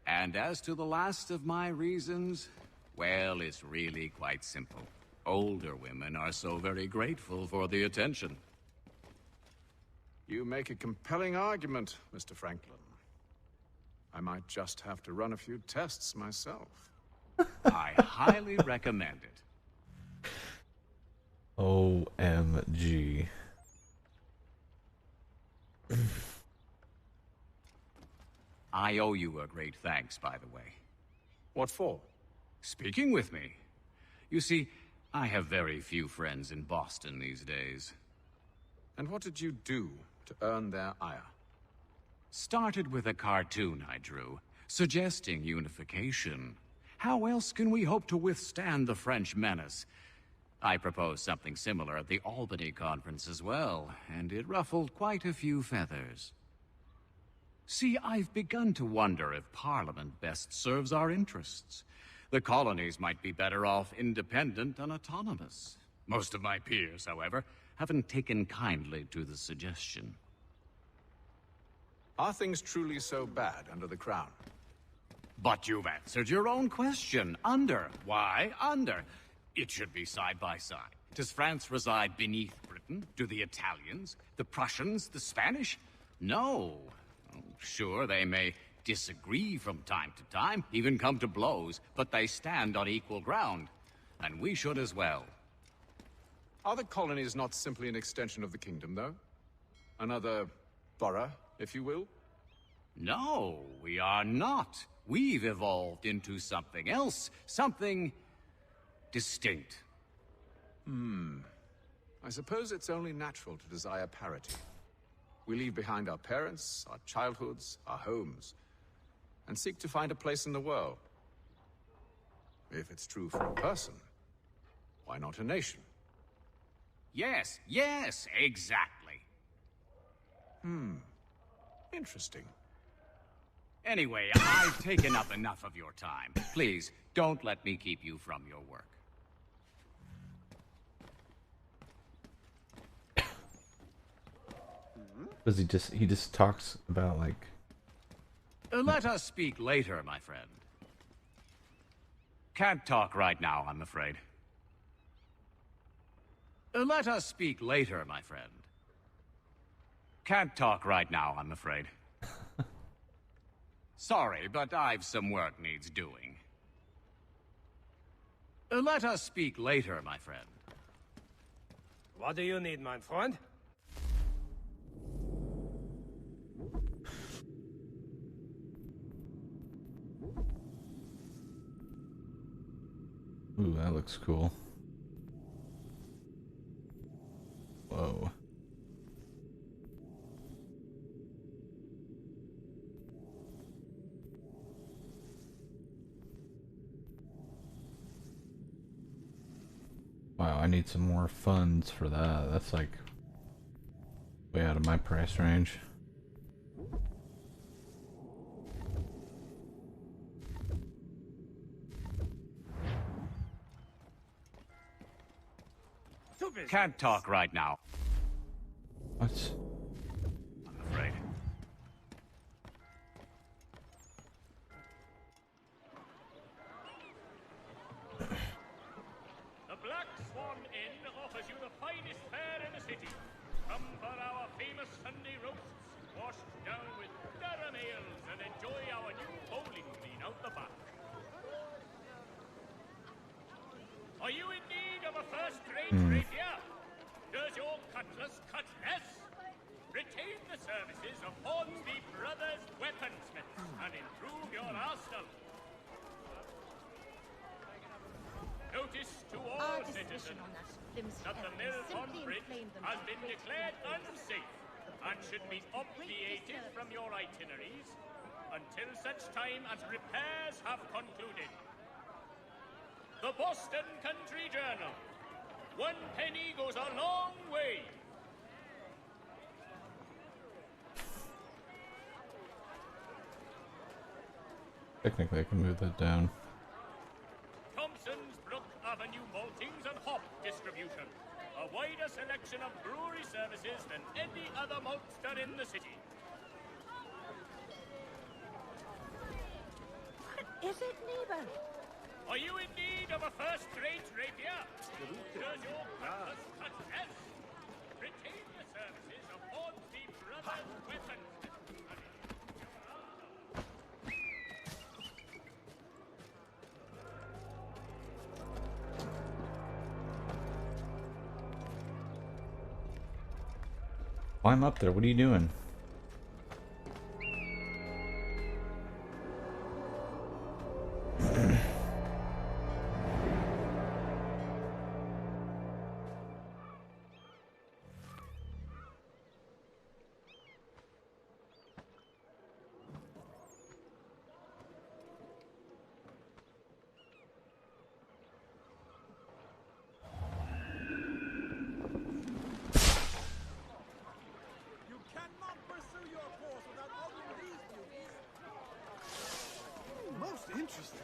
And as to the last of my reasons, well, it's really quite simple. Older women are so very grateful for the attention. You make a compelling argument, Mr. Franklin. I might just have to run a few tests myself. I highly recommend it. OMG. I owe you a great thanks, by the way. What for? Speaking with me. You see, I have very few friends in Boston these days. And what did you do to earn their ire? Started with a cartoon I drew, suggesting unification. How else can we hope to withstand the French menace? I proposed something similar at the Albany conference as well, and it ruffled quite a few feathers. See, I've begun to wonder if Parliament best serves our interests. The colonies might be better off independent and autonomous. Most of my peers, however, haven't taken kindly to the suggestion. Are things truly so bad under the Crown? But you've answered your own question. Under. Why under? It should be side by side. Does France reside beneath Britain? Do the Italians, the Prussians, the Spanish? No. Oh, sure, they may disagree from time to time, even come to blows, but they stand on equal ground. And we should as well. Are the colonies not simply an extension of the kingdom, though? Another borough, if you will? No, we are not. We've evolved into something else. Something distinct. I suppose it's only natural to desire parity. We leave behind our parents, our childhoods, our homes, and seek to find a place in the world. If it's true for a person, why not a nation? Yes, yes, exactly. Interesting. Anyway, I've taken up enough of your time. Please, don't let me keep you from your work. Does he just talks about like Let us speak later, my friend. Can't talk right now, I'm afraid. Let us speak later, my friend. Can't talk right now, I'm afraid. Sorry, but I've some work needs doing. Let us speak later, my friend. What do you need, my friend? Ooh, that looks cool. Whoa. Wow, I need some more funds for that. That's like way out of my price range. Can't talk right now. What? I'm afraid. The Black Swan Inn offers you the finest fare in the city. Come for our famous Sunday roasts, washed down with Durham ales, and enjoy our new bowling green out the back. Are you in need of a first-rate rapier? Does your cutlass cut less? Retain the services of Hornsby Brothers Weaponsmiths and improve your arsenal. Notice to all citizens that the Milton Bridge has been declared unsafe and should be obviated from your itineraries until such time as repairs have concluded. The Boston Country Journal. 1 penny goes a long way. Technically, I can move that down. Thompson's Brook Avenue Maltings and Hop Distribution. A wider selection of brewery services than any other maltster in the city. What is it, neighbor? Are you in need of a first-rate rapier? Does your cutlass cut less? Retain the services of Hornsby Brothers Weapons. Climb up there. What are you doing? Most interesting.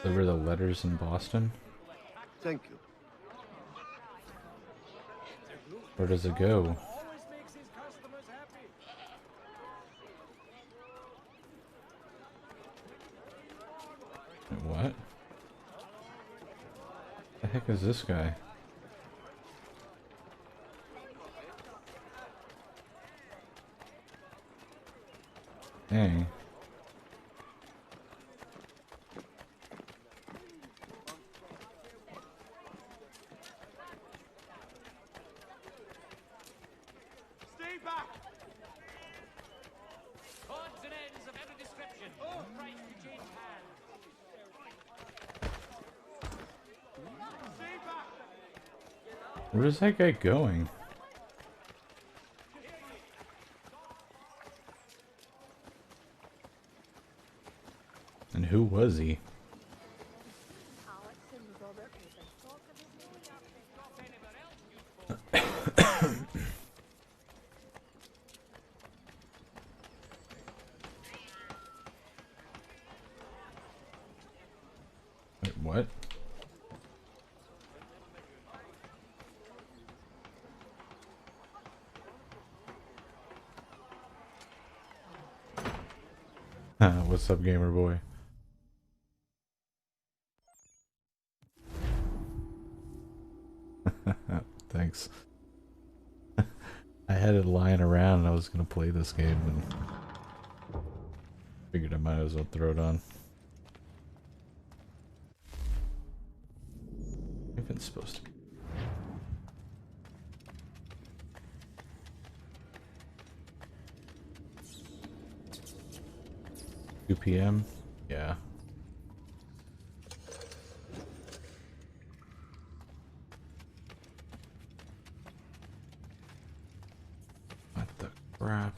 Deliver the letters in Boston? Thank you. Where does it go? Wait, what? The heck is this guy? Dang. Stay back! Odds and ends of every description. Oh, Christ, to change hands. Stay back! Where's that guy going? And who was he? Wait, what? What's up, gamer boy? Thanks. I had it lying around and I was gonna play this game and figured I might as well throw it on. If it's supposed to be. Two PM? Yeah. What the crap?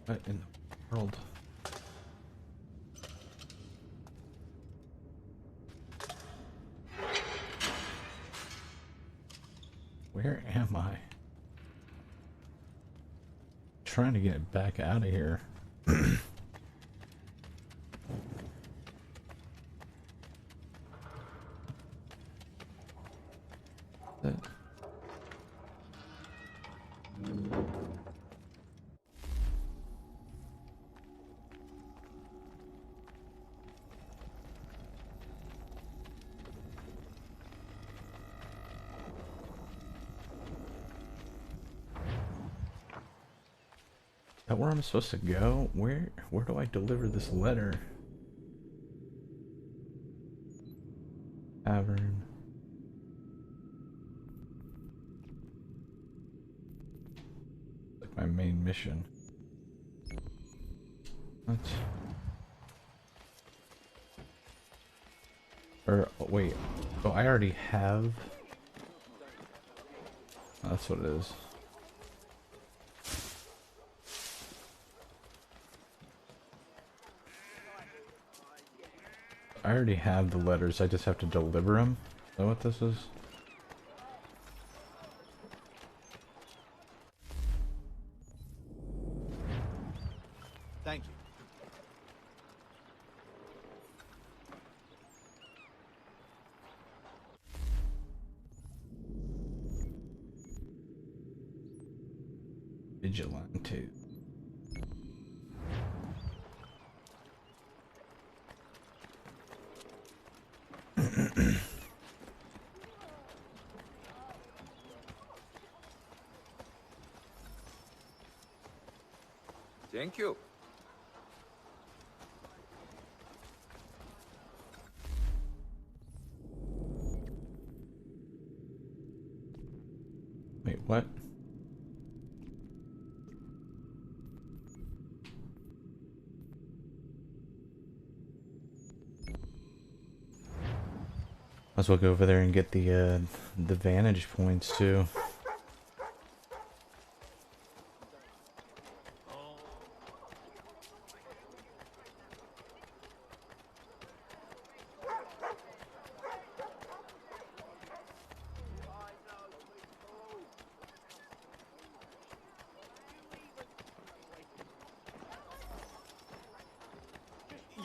What in the world? Where am I? Trying to get back out of here. Is that where I'm supposed to go? Where do I deliver this letter? Tavern. Like my main mission. What? Or wait. Oh, I already have. Oh, that's what it is. I already have the letters, I just have to deliver them. Is that what this is? Thank you. Vigilante. Thank you. Wait, what? Might as well go over there and get the vantage points too.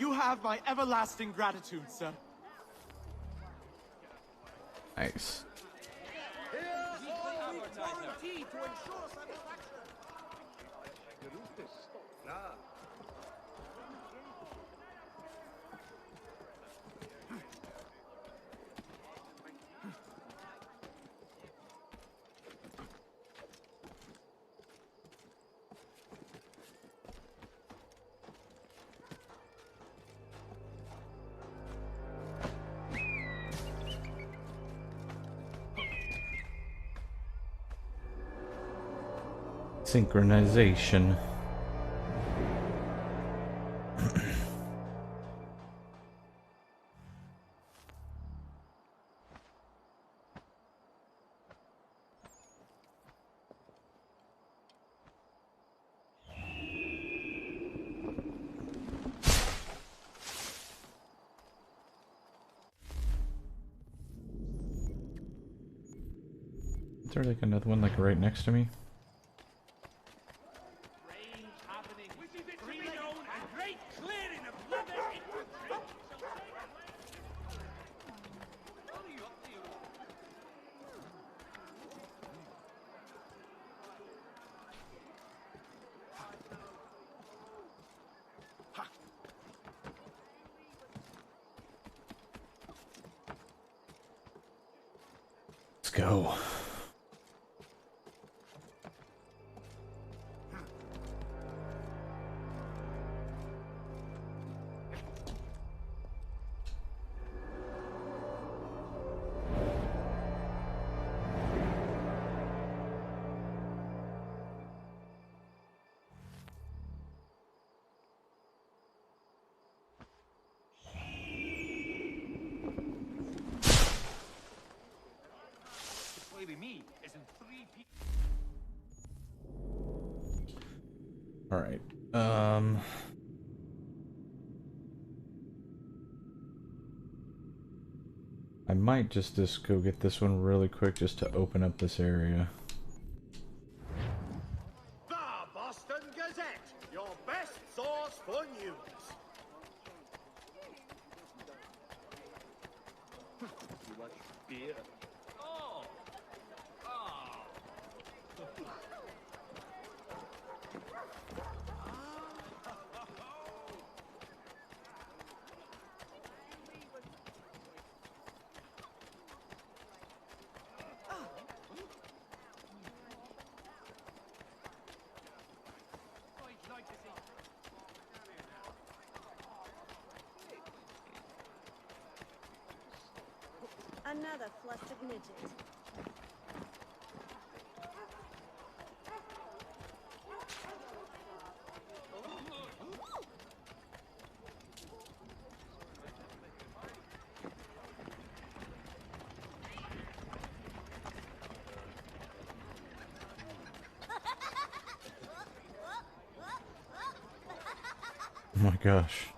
You have my everlasting gratitude, sir. Nice. Synchronization. Is there like another one like right next to me? Let's go. All right. I might just go get this one really quick just to open up this area. The Boston Gazette, your best source for news. You want beer? Oh. Another flustered midget. Oh my gosh.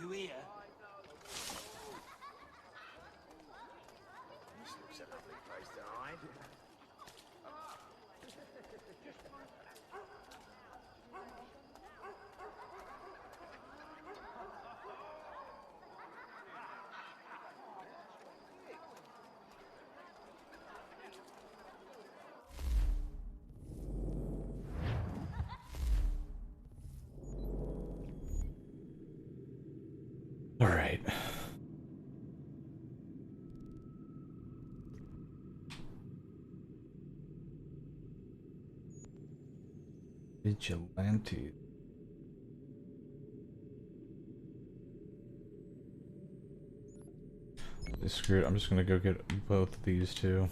You here? This looks a lovely place to hide. All right. Vigilante. Screw it. I'm just gonna go get both of these two.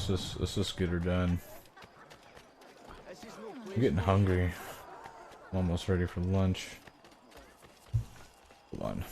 Let's just get her done. I'm getting hungry. I'm almost ready for lunch. Hold on.